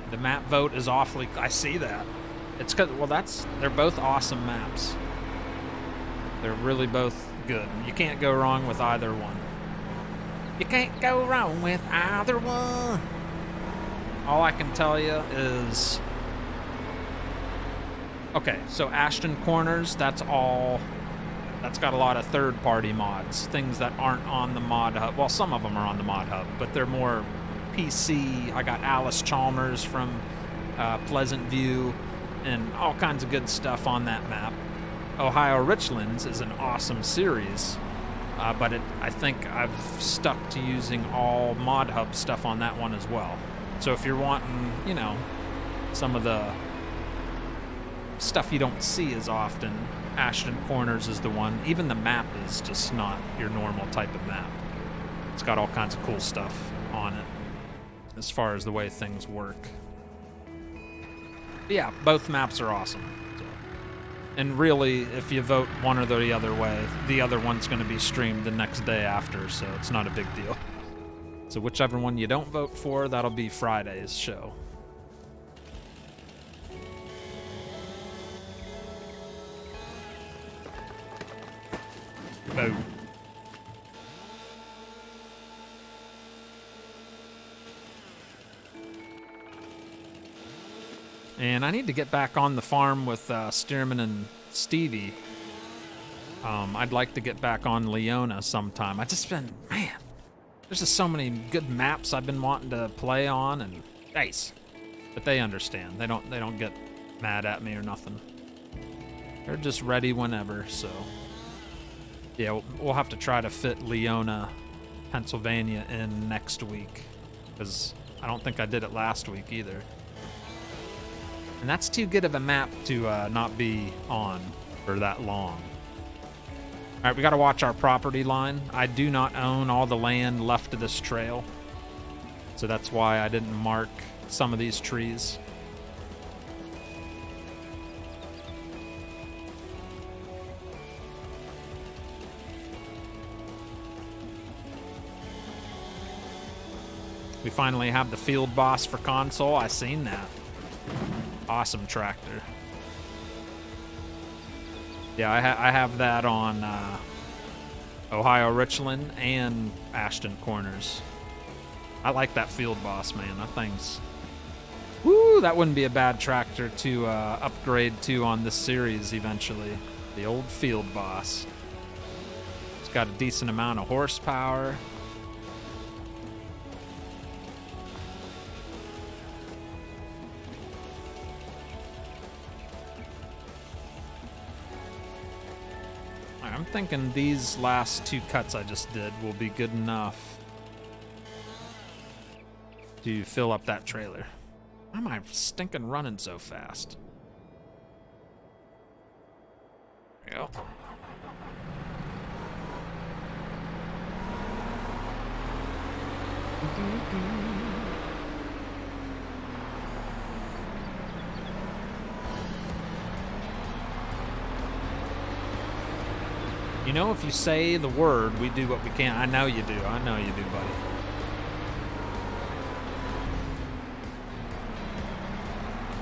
The map vote is awfully... I see that. It's because... Well, they're both awesome maps. They're really both good. You can't go wrong with either one. You can't go wrong with either one. All I can tell you is... Okay, so Ashton Corners, that's all... That's got a lot of third-party mods. Things that aren't on the mod hub. Well, some of them are on the mod hub, but they're more... PC. I got Alice Chalmers from Pleasant View and all kinds of good stuff on that map. Ohio Richlands is an awesome series, but I think I've stuck to using all mod hub stuff on that one as well. So if you're wanting, you know, some of the stuff you don't see as often, Ashton Corners is the one. Even the map is just not your normal type of map. It's got all kinds of cool stuff on it as far as the way things work. But yeah, both maps are awesome. So. And really, if you vote one or the other way, the other one's going to be streamed the next day after, so it's not a big deal. So whichever one you don't vote for, that'll be Friday's show. Boom. And I need to get back on the farm with Stearman and Stevie. I'd like to get back on Leona sometime. There's just so many good maps I've been wanting to play on, and nice. But they understand. They don't get mad at me or nothing. They're just ready whenever, so. Yeah, we'll have to try to fit Leona, Pennsylvania in next week, because I don't think I did it last week either. And that's too good of a map to not be on for that long. All right, we got to watch our property line. I do not own all the land left of this trail, so that's why I didn't mark some of these trees. We finally have the field boss for console. I seen that. Awesome tractor. Yeah, I have that on Ohio Richland and Ashton Corners. I like that field boss, man. That thing's... Woo, that wouldn't be a bad tractor to upgrade to on this series eventually. The old field boss. It's got a decent amount of horsepower. I'm thinking these last two cuts I just did will be good enough to fill up that trailer. Why am I stinking running so fast? There we go. You know, if you say the word, we do what we can. I know you do. I know you do, buddy.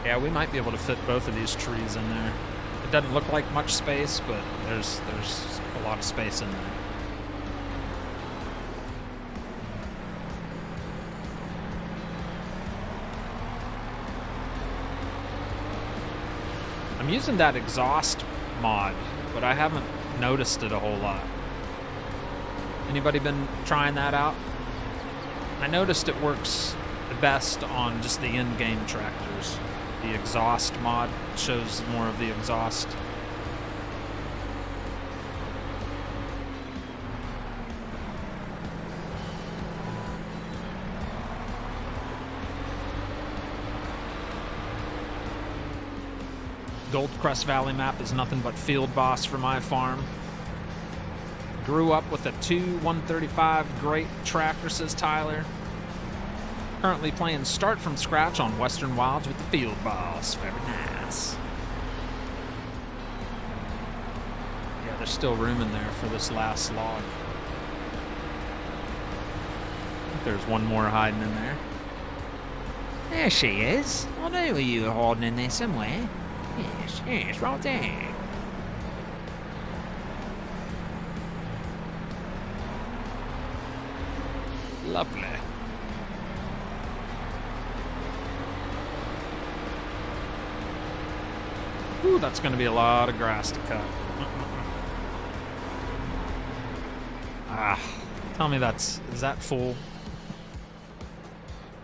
Yeah, we might be able to fit both of these trees in there. It doesn't look like much space, but there's a lot of space in there. I'm using that exhaust mod, but I haven't noticed it a whole lot. Anybody been trying that out? I noticed it works the best on just the in-game tractors. The exhaust mod shows more of the exhaust. Goldcrest Valley map is nothing but field boss for my farm. Grew up with a 135 great tractor, says Tyler. Currently playing start from scratch on Western Wilds with the field boss. Very nice. Yeah, there's still room in there for this last log. I think there's one more hiding in there. There she is. I knew you were hiding in there somewhere. Yes, right there. Lovely. Ooh, that's going to be a lot of grass to cut. Tell me is that full?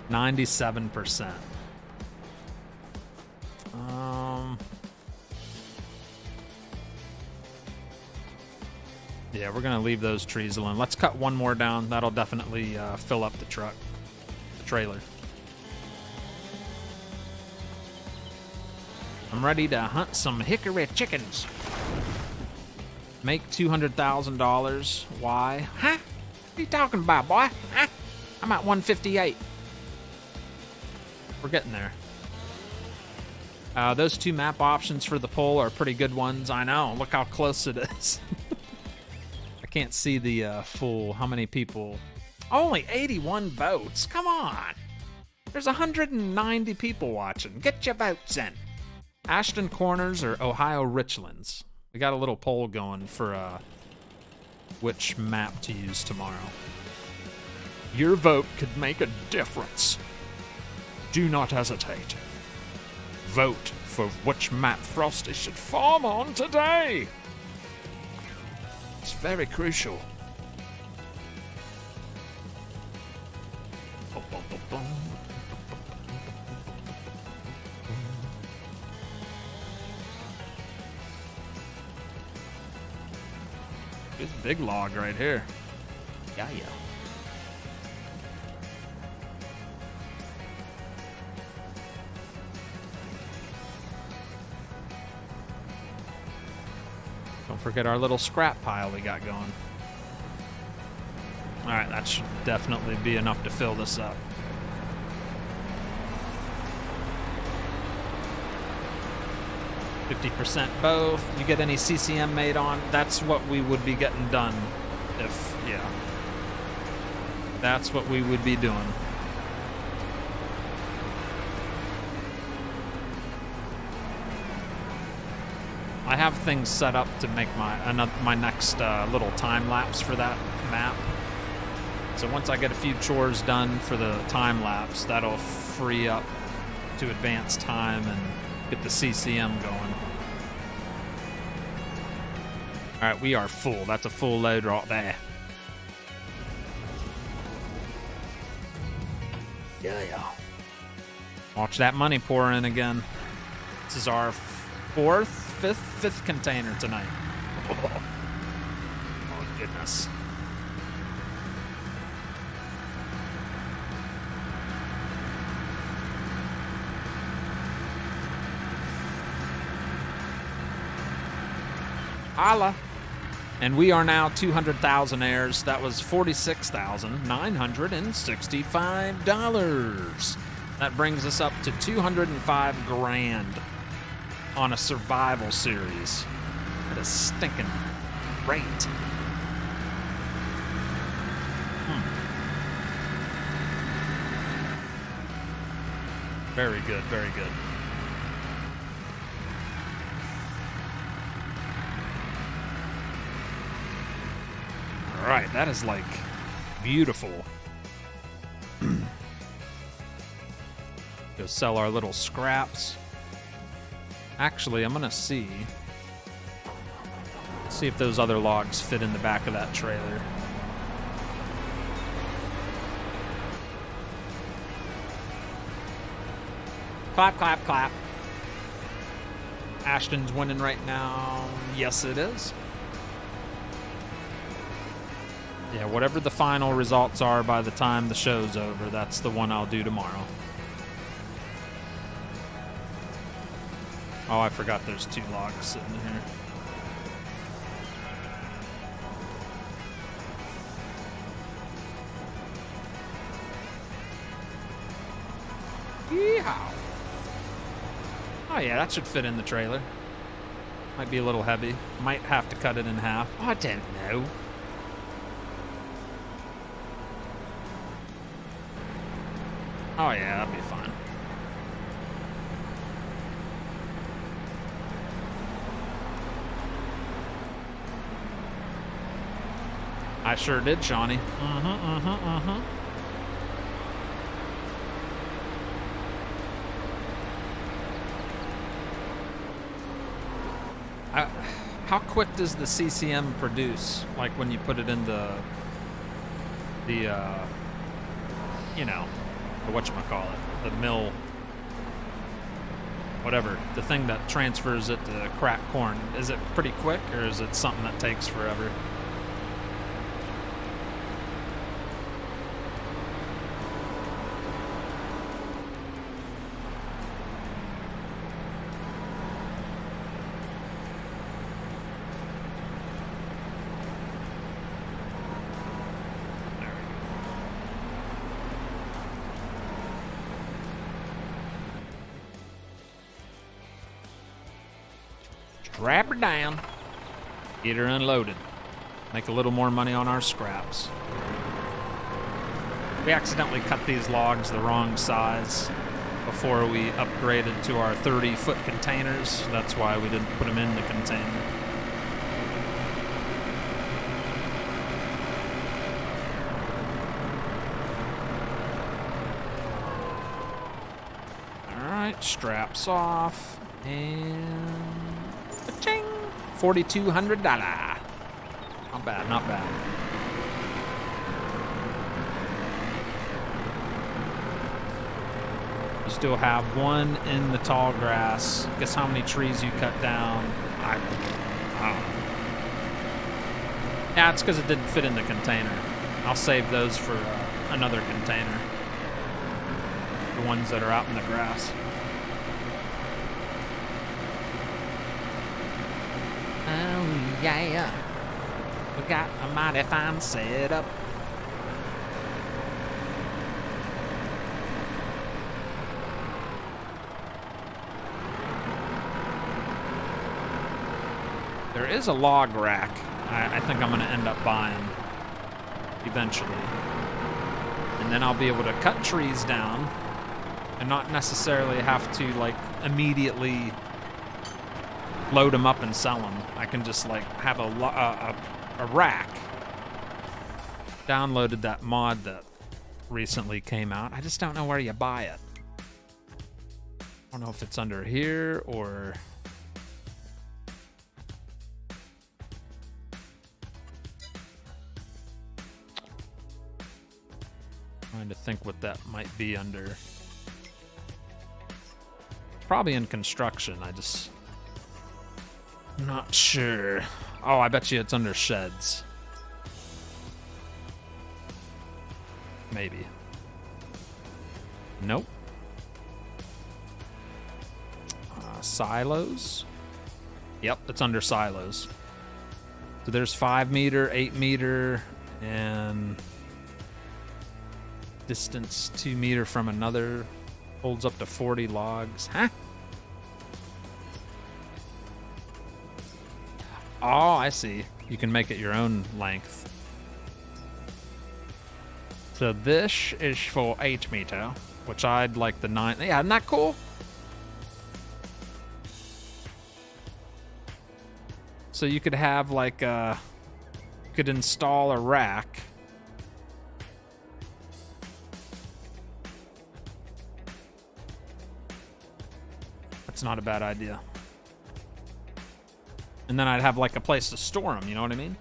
97%. Yeah, we're going to leave those trees alone. Let's cut one more down. That'll definitely fill up the trailer. I'm ready to hunt some hickory chickens. Make $200,000. Why? Huh? What are you talking about, boy? Huh? I'm at 158. We're getting there. Those two map options for the poll are pretty good ones. I know. Look how close it is. I can't see the full. How many people? Only 81 votes. Come on. There's 190 people watching. Get your votes in. Ashton Corners or Ohio Richlands? We got a little poll going for which map to use tomorrow. Your vote could make a difference. Do not hesitate. Vote for which map Frosty should farm on today. It's very crucial. This big log right here. Yeah. Don't forget our little scrap pile we got going. All right, that should definitely be enough to fill this up. %, both. You get any CCM made on? That's what we would be getting done if, yeah. That's what we would be doing. I have things set up to make my next little time lapse for that map. So once I get a few chores done for the time lapse, that'll free up to advance time and get the CCM going. All right, we are full. That's a full load right there. Yeah. Watch that money pour in again. This is our fifth container tonight. Oh goodness. Holla. And we are now 200,000 heirs. That was $46,965. That brings us up to 205 grand on a survival series. That is stinking great. Very good, very good. All right, that is like beautiful. Go sell our little scraps. Actually, I'm gonna see if those other logs fit in the back of that trailer. Clap, clap, clap. Ashton's winning right now. Yes, it is. Yeah, whatever the final results are by the time the show's over, that's the one I'll do tomorrow. Oh, I forgot there's 2 logs sitting here. Yeehaw! Oh yeah, that should fit in the trailer. Might be a little heavy. Might have to cut it in half. I don't know. Oh yeah, that'd be fine. I sure did, Shawnee. How quick does the CCM produce? Like when you put it in the you know, the whatchamacallit, the mill, whatever, the thing that transfers it to crack corn. Is it pretty quick, or is it something that takes forever? Strap her down. Get her unloaded. Make a little more money on our scraps. We accidentally cut these logs the wrong size before we upgraded to our 30-foot containers. That's why we didn't put them in the container. Alright, straps off. And... Ching! $4,200. Not bad, not bad. You still have one in the tall grass. Guess how many trees you cut down? I don't know. Yeah, it's because it didn't fit in the container. I'll save those for another container. The ones that are out in the grass. Oh, yeah. We got a mighty fine setup. There is a log rack I think I'm going to end up buying eventually. And then I'll be able to cut trees down and not necessarily have to, like, immediately load them up and sell them. I can just, like, have a rack. Downloaded that mod that recently came out. I just don't know where you buy it. I don't know if it's under here or... Trying to think what that might be under. Probably in construction. I'm not sure. Oh, I bet you it's under sheds. Maybe. Nope. Silos. Yep, it's under silos. So there's 5 meter, 8 meter, and distance 2 meter from another. Holds up to 40 logs. Huh? Oh, I see. You can make it your own length. So this is for 8 meter, which I'd like the 9. Yeah, isn't that cool? So you could have like you could install a rack. That's not a bad idea. And then I'd have like a place to store them, you know what I mean?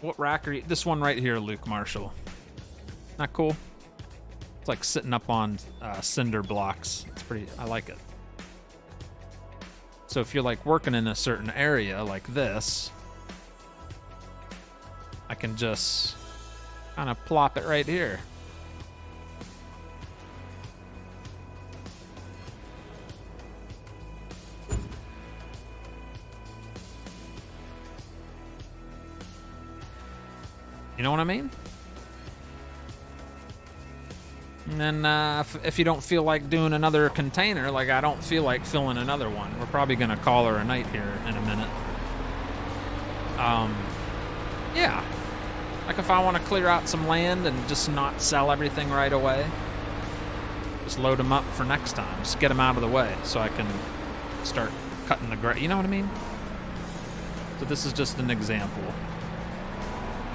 What rack are you? This one right here, Luke Marshall. Not cool? It's like sitting up on cinder blocks. It's pretty, I like it. So if you're like working in a certain area like this, I can just kind of plop it right here. You know what I mean? And then if you don't feel like doing another container, like I don't feel like filling another one, we're probably gonna call her a night here in a minute. Yeah. Like if I want to clear out some land and just not sell everything right away, just load them up for next time. Just get them out of the way so I can start cutting the grass. You know what I mean? So this is just an example.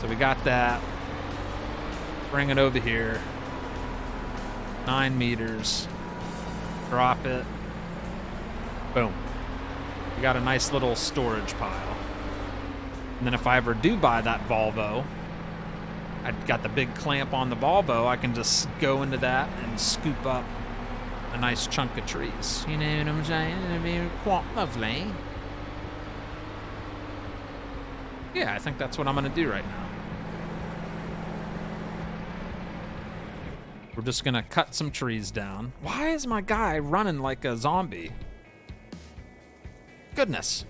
So we got that. Bring it over here. 9 meters. Drop it. Boom. We got a nice little storage pile. And then if I ever do buy that Volvo, I've got the big clamp on the Volvo, I can just go into that and scoop up a nice chunk of trees. You know what I'm saying? It'd be quite lovely. Yeah, I think that's what I'm gonna do right now. We're just gonna cut some trees down. Why is my guy running like a zombie? Goodness.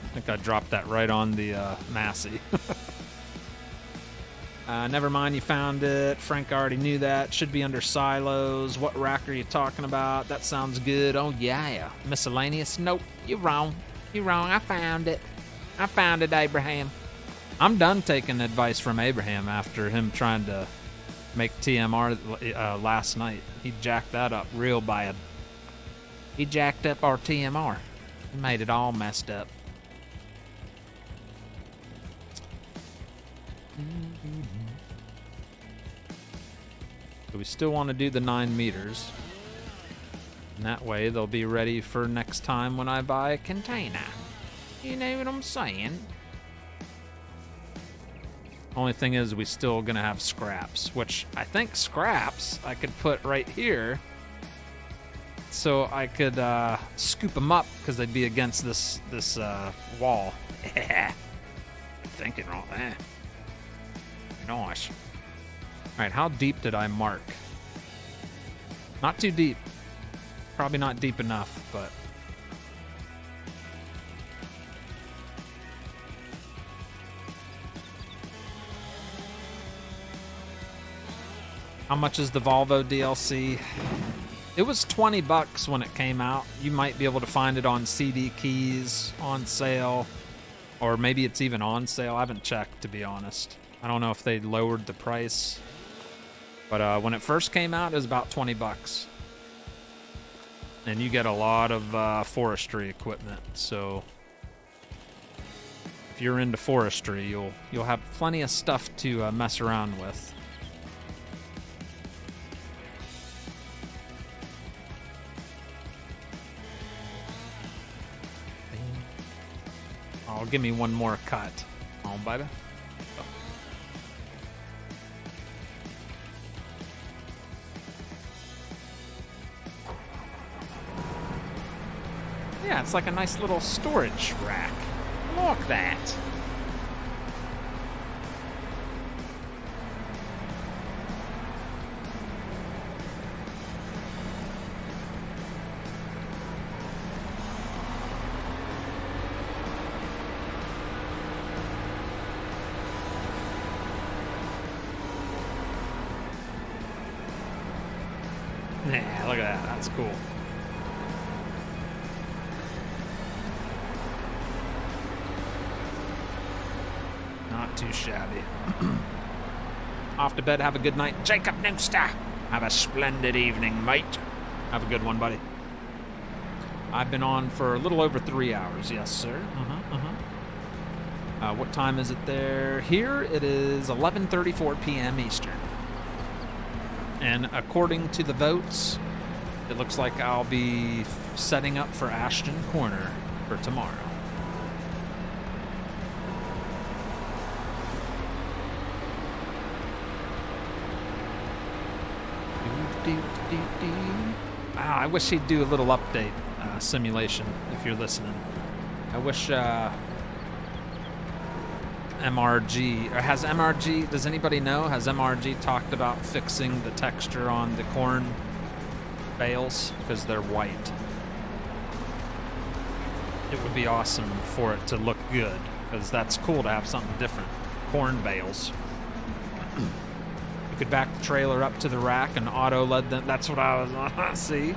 I think I dropped that right on the Massey. Never mind, you found it. Frank already knew that. Should be under silos. What rack are you talking about? That sounds good. Oh, yeah. Miscellaneous? Nope. You're wrong. You're wrong. I found it. I found it, Abraham. I'm done taking advice from Abraham after him trying to make TMR last night. He jacked that up real bad. He jacked up our TMR. He made it all messed up. So we still want to do the 9 meters. And that way they'll be ready for next time when I buy a container. You know what I'm saying? Only thing is we still gonna have scraps, which I think scraps I could put right here. So I could scoop them up because they'd be against this wall. Yeah. Thinking right there. Nice. All right, how deep did I mark? Not too deep. Probably not deep enough, but... How much is the Volvo DLC? It was $20 when it came out. You might be able to find it on CD Keys on sale, or maybe it's even on sale. I haven't checked, to be honest. I don't know if they lowered the price, but when it first came out, it was about $20. And you get a lot of forestry equipment, so if you're into forestry, you'll have plenty of stuff to mess around with. Oh, give me one more cut. Oh, baby. Oh. Yeah, it's like a nice little storage rack. Look that. Yeah, look at that. That's cool. Not too shabby. Off to bed. Have a good night. Jacob Nooster. Have a splendid evening, mate. Have a good one, buddy. I've been on for a little over 3 hours. Yes, sir. What time is it there? Here it is 11:34 p.m. Eastern. And according to the votes, it looks like I'll be setting up for Ashton Corner for tomorrow. Wow, I wish he'd do a little update simulation if you're listening. I wish MRG, or has MRG, does anybody know, has MRG talked about fixing the texture on the corn bales because they're white. It would be awesome for it to look good because that's cool to have something different. Corn bales. You could back the trailer up to the rack and auto load them. That's what I was. See?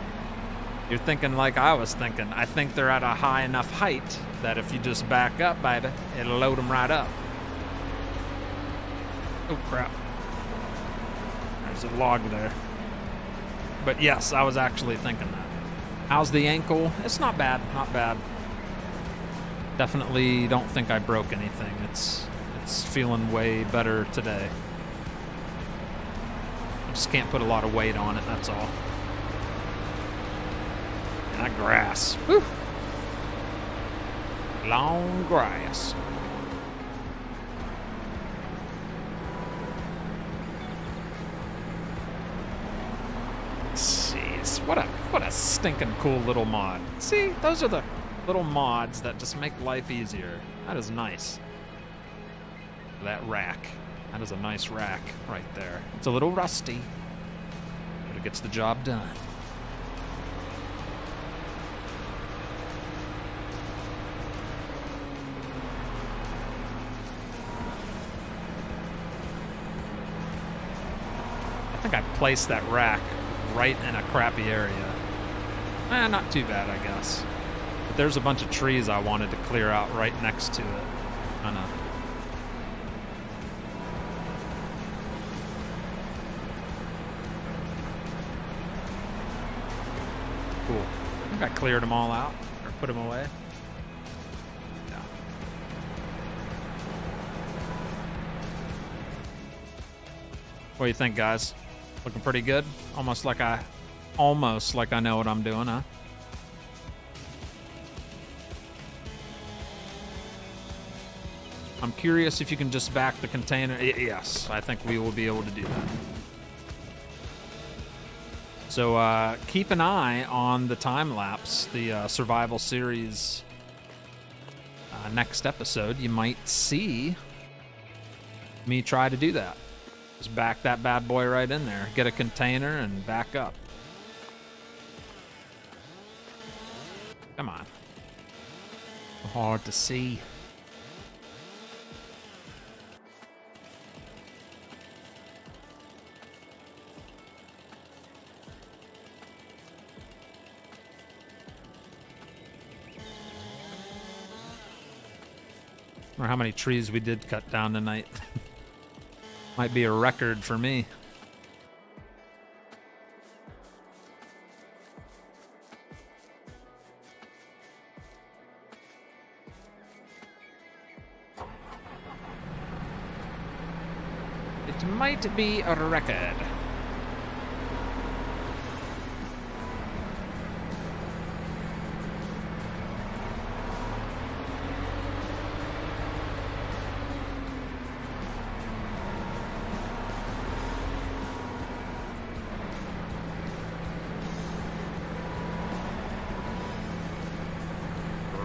You're thinking like I was thinking. I think they're at a high enough height that if you just back up, baby, it'll load them right up. Oh, crap. There's a log there. But yes, I was actually thinking that. How's the ankle? It's not bad, not bad. Definitely don't think I broke anything. It's feeling way better today. I just can't put a lot of weight on it, that's all. And that grass. Whew. Long grass. Jeez, what a stinking cool little mod. See, those are the little mods that just make life easier. That is nice. That rack. That is a nice rack right there. It's a little rusty, but it gets the job done. I think I placed that rack right in a crappy area. Not too bad, I guess. But there's a bunch of trees I wanted to clear out right next to it. I know. Cool. I think I cleared them all out, or put them away. Yeah. What do you think, guys? Looking pretty good? Almost like I know what I'm doing, huh? I'm curious if you can just back the container. Yes, I think we will be able to do that. So keep an eye on the time lapse, the survival series next episode. You might see me try to do that. Just back that bad boy right in there. Get a container and back up. Come on. Hard to see. Or how many trees we did cut down tonight. Might be a record for me. It might be a record.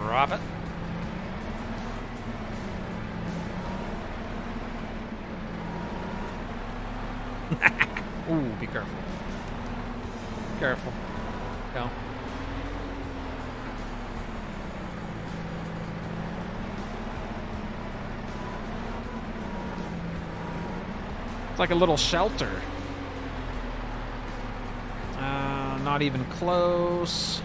Drop it. Ooh, be careful. Careful. Go. It's like a little shelter. Not even close.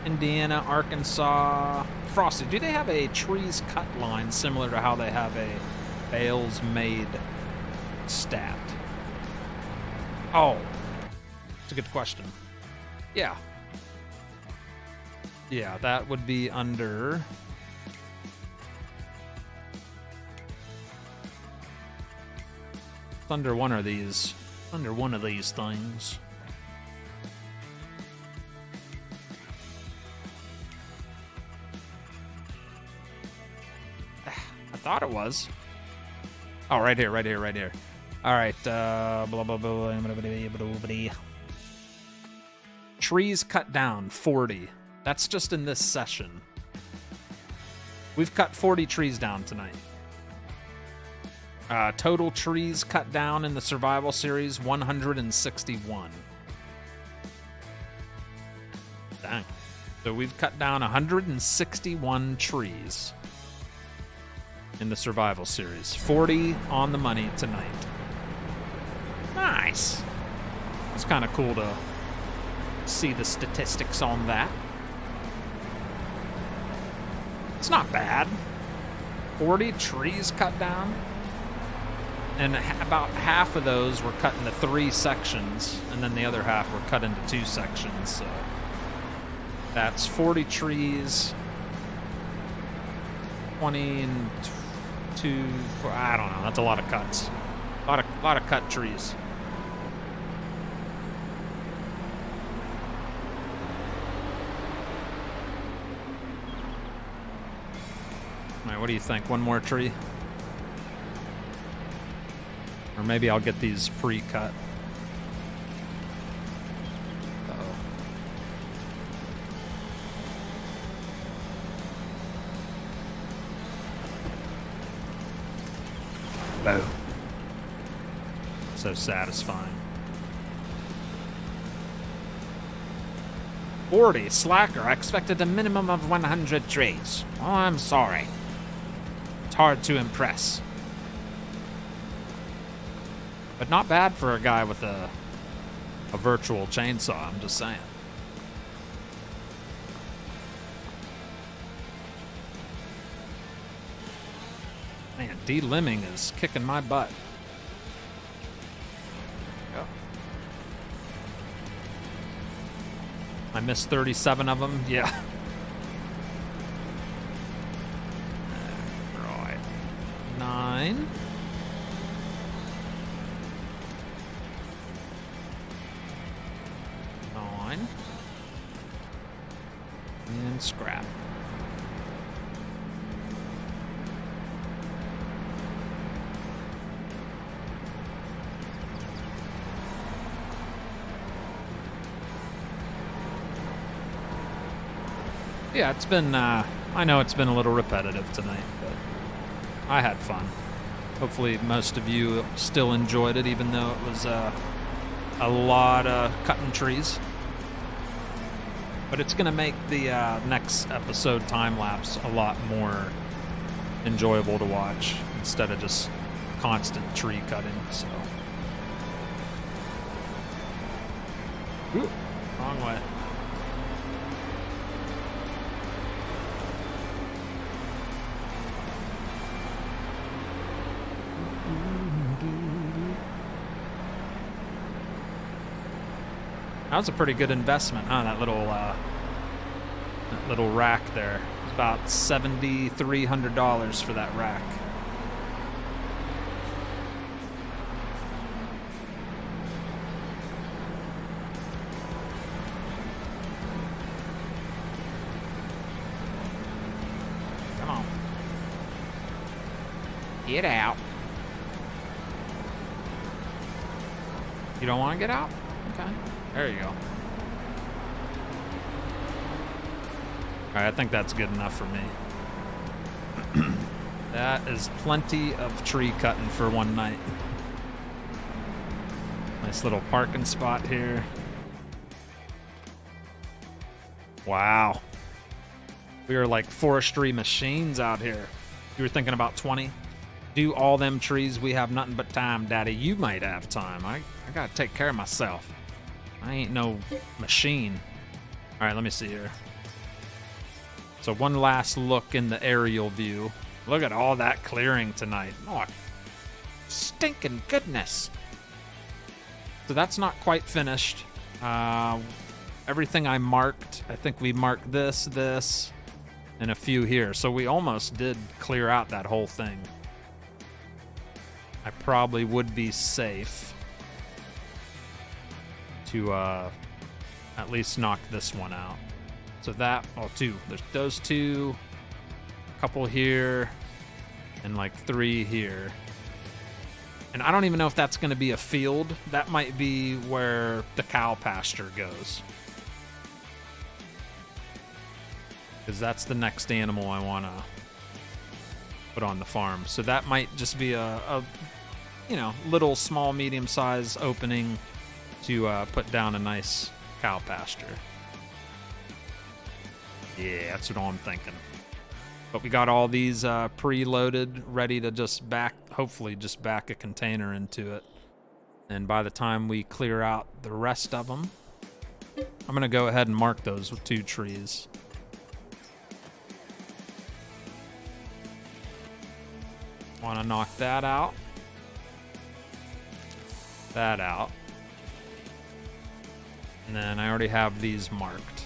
Indiana, Arkansas. Frosty, do they have a trees cut line similar to how they have a bales made stat? Oh, that's a good question. Yeah. Yeah, that would be under... It's under one of these. Under one of these things. I thought it was. Oh, right here, right here, right here. All right. Blah, blah, blah, blah, blah, blah. Trees cut down, 40. That's just in this session. We've cut 40 trees down tonight. Total trees cut down in the survival series, 161. So we've cut down 161 trees in the survival series. 40 on the money tonight. Nice. It's kind of cool to see the statistics on that. It's not bad. 40 trees cut down. And about half of those were cut into 3 sections, and then the other half were cut into 2 sections. So that's 40 trees, 20 and 2, I don't know. That's a lot of cuts. A lot of cut trees. All right, what do you think? One more tree? Or maybe I'll get these pre-cut. Uh-oh. Boom. So satisfying. 40, slacker. I expected a minimum of 100 trees. Oh, I'm sorry. It's hard to impress. But not bad for a guy with a virtual chainsaw, I'm just saying. Man, de-limbing is kicking my butt. Yep. I missed 37 of them, yeah. Right. 9. And scrap. Yeah, it's been, I know it's been a little repetitive tonight, but I had fun. Hopefully most of you still enjoyed it, even though it was a lot of cutting trees. But it's going to make the next episode time-lapse a lot more enjoyable to watch instead of just constant tree cutting, so. Ooh, wrong way. That was a pretty good investment, huh? That little rack there. It's about $7,300 for that rack. Come on. Get out. You don't want to get out? Okay. There you go. All right, I think that's good enough for me. That is plenty of tree cutting for one night. Nice little parking spot here. Wow. We are like forestry machines out here. You were thinking about 20? Do all them trees, we have nothing but time, Daddy. You might have time. I gotta take care of myself. I ain't no machine. All right, let me see here. So one last look in the aerial view. Look at all that clearing tonight. Oh, Stinking goodness. so that's not quite finished. Everything I marked, I think we marked this, and a few here. So we almost did clear out that whole thing. I probably would be safe to at least knock this one out. So that, oh, 2. There's those 2, a couple here, and like 3 here. And I don't even know if that's going to be a field. That might be where the cow pasture goes. Because that's the next animal I want to put on the farm. So that might just be a little small, medium-sized opening to put down a nice cow pasture. Yeah, that's what I'm thinking. But we got all these preloaded, ready to just hopefully just back a container into it. And by the time we clear out the rest of them, I'm going to go ahead and mark those with 2 trees. Want to knock that out. That out. And then I already have these marked.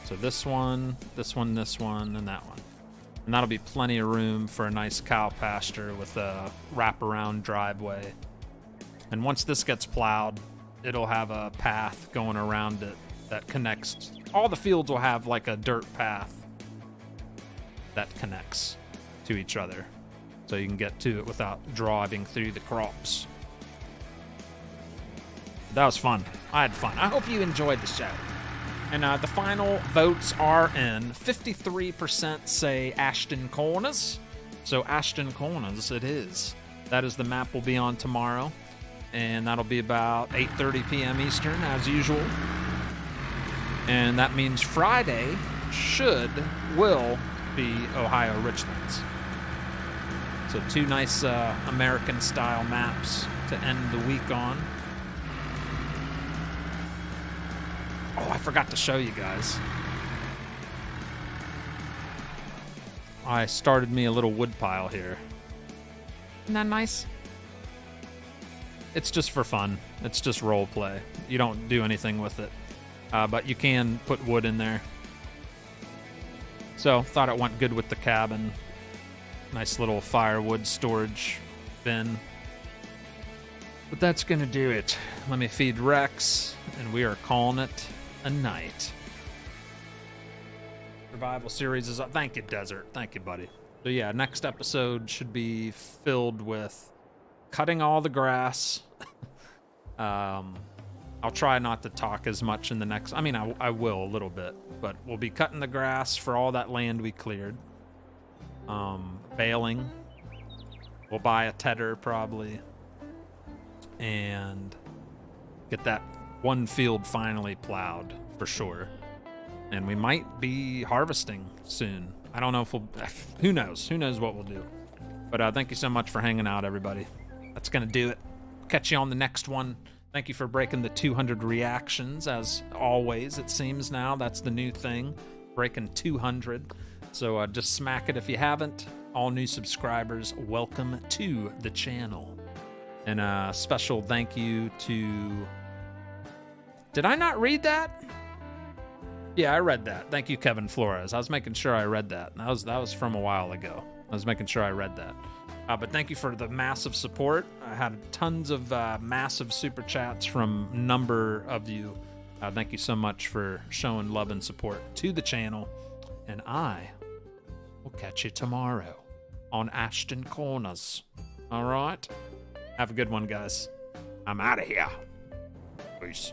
So this one, this one, this one, and that one. And that'll be plenty of room for a nice cow pasture with a wraparound driveway. And once this gets plowed, it'll have a path going around it that connects. All the fields will have like a dirt path that connects to each other. So you can get to it without driving through the crops. That was fun. I had fun. I hope you enjoyed the show. And the final votes are in. 53% say Ashton Corners. So Ashton Corners it is. That is the map we'll be on tomorrow. And that'll be about 8:30 p.m. Eastern, as usual. And that means Friday will be Ohio Richlands. So 2 nice American-style maps to end the week on. Oh, I forgot to show you guys. I started me a little wood pile here. Isn't that nice? It's just for fun. It's just role play. You don't do anything with it. But you can put wood in there. So, thought it went good with the cabin. Nice little firewood storage bin. But that's going to do it. Let me feed Rex, and we are calling it a night. Survival series is up. Thank you, Desert. Thank you, buddy. So yeah, next episode should be filled with cutting all the grass. I'll try not to talk as much in the next... I mean, I will a little bit, but we'll be cutting the grass for all that land we cleared. Baling. We'll buy a tedder, probably. And get that one field finally plowed, for sure. And we might be harvesting soon. I don't know if we'll... Who knows? Who knows what we'll do? But thank you so much for hanging out, everybody. That's going to do it. Catch you on the next one. Thank you for breaking the 200 reactions, as always, it seems now. That's the new thing, breaking 200. So just smack it if you haven't. All new subscribers, welcome to the channel. And a special thank you to... Did I not read that? Yeah, I read that. Thank you, Kevin Flores. I was making sure I read that. That was from a while ago. I was making sure I read that. But thank you for the massive support. I had tons of massive super chats from a number of you. Thank you so much for showing love and support to the channel. And I will catch you tomorrow on Ashton Corners. All right? Have a good one, guys. I'm out of here. Peace.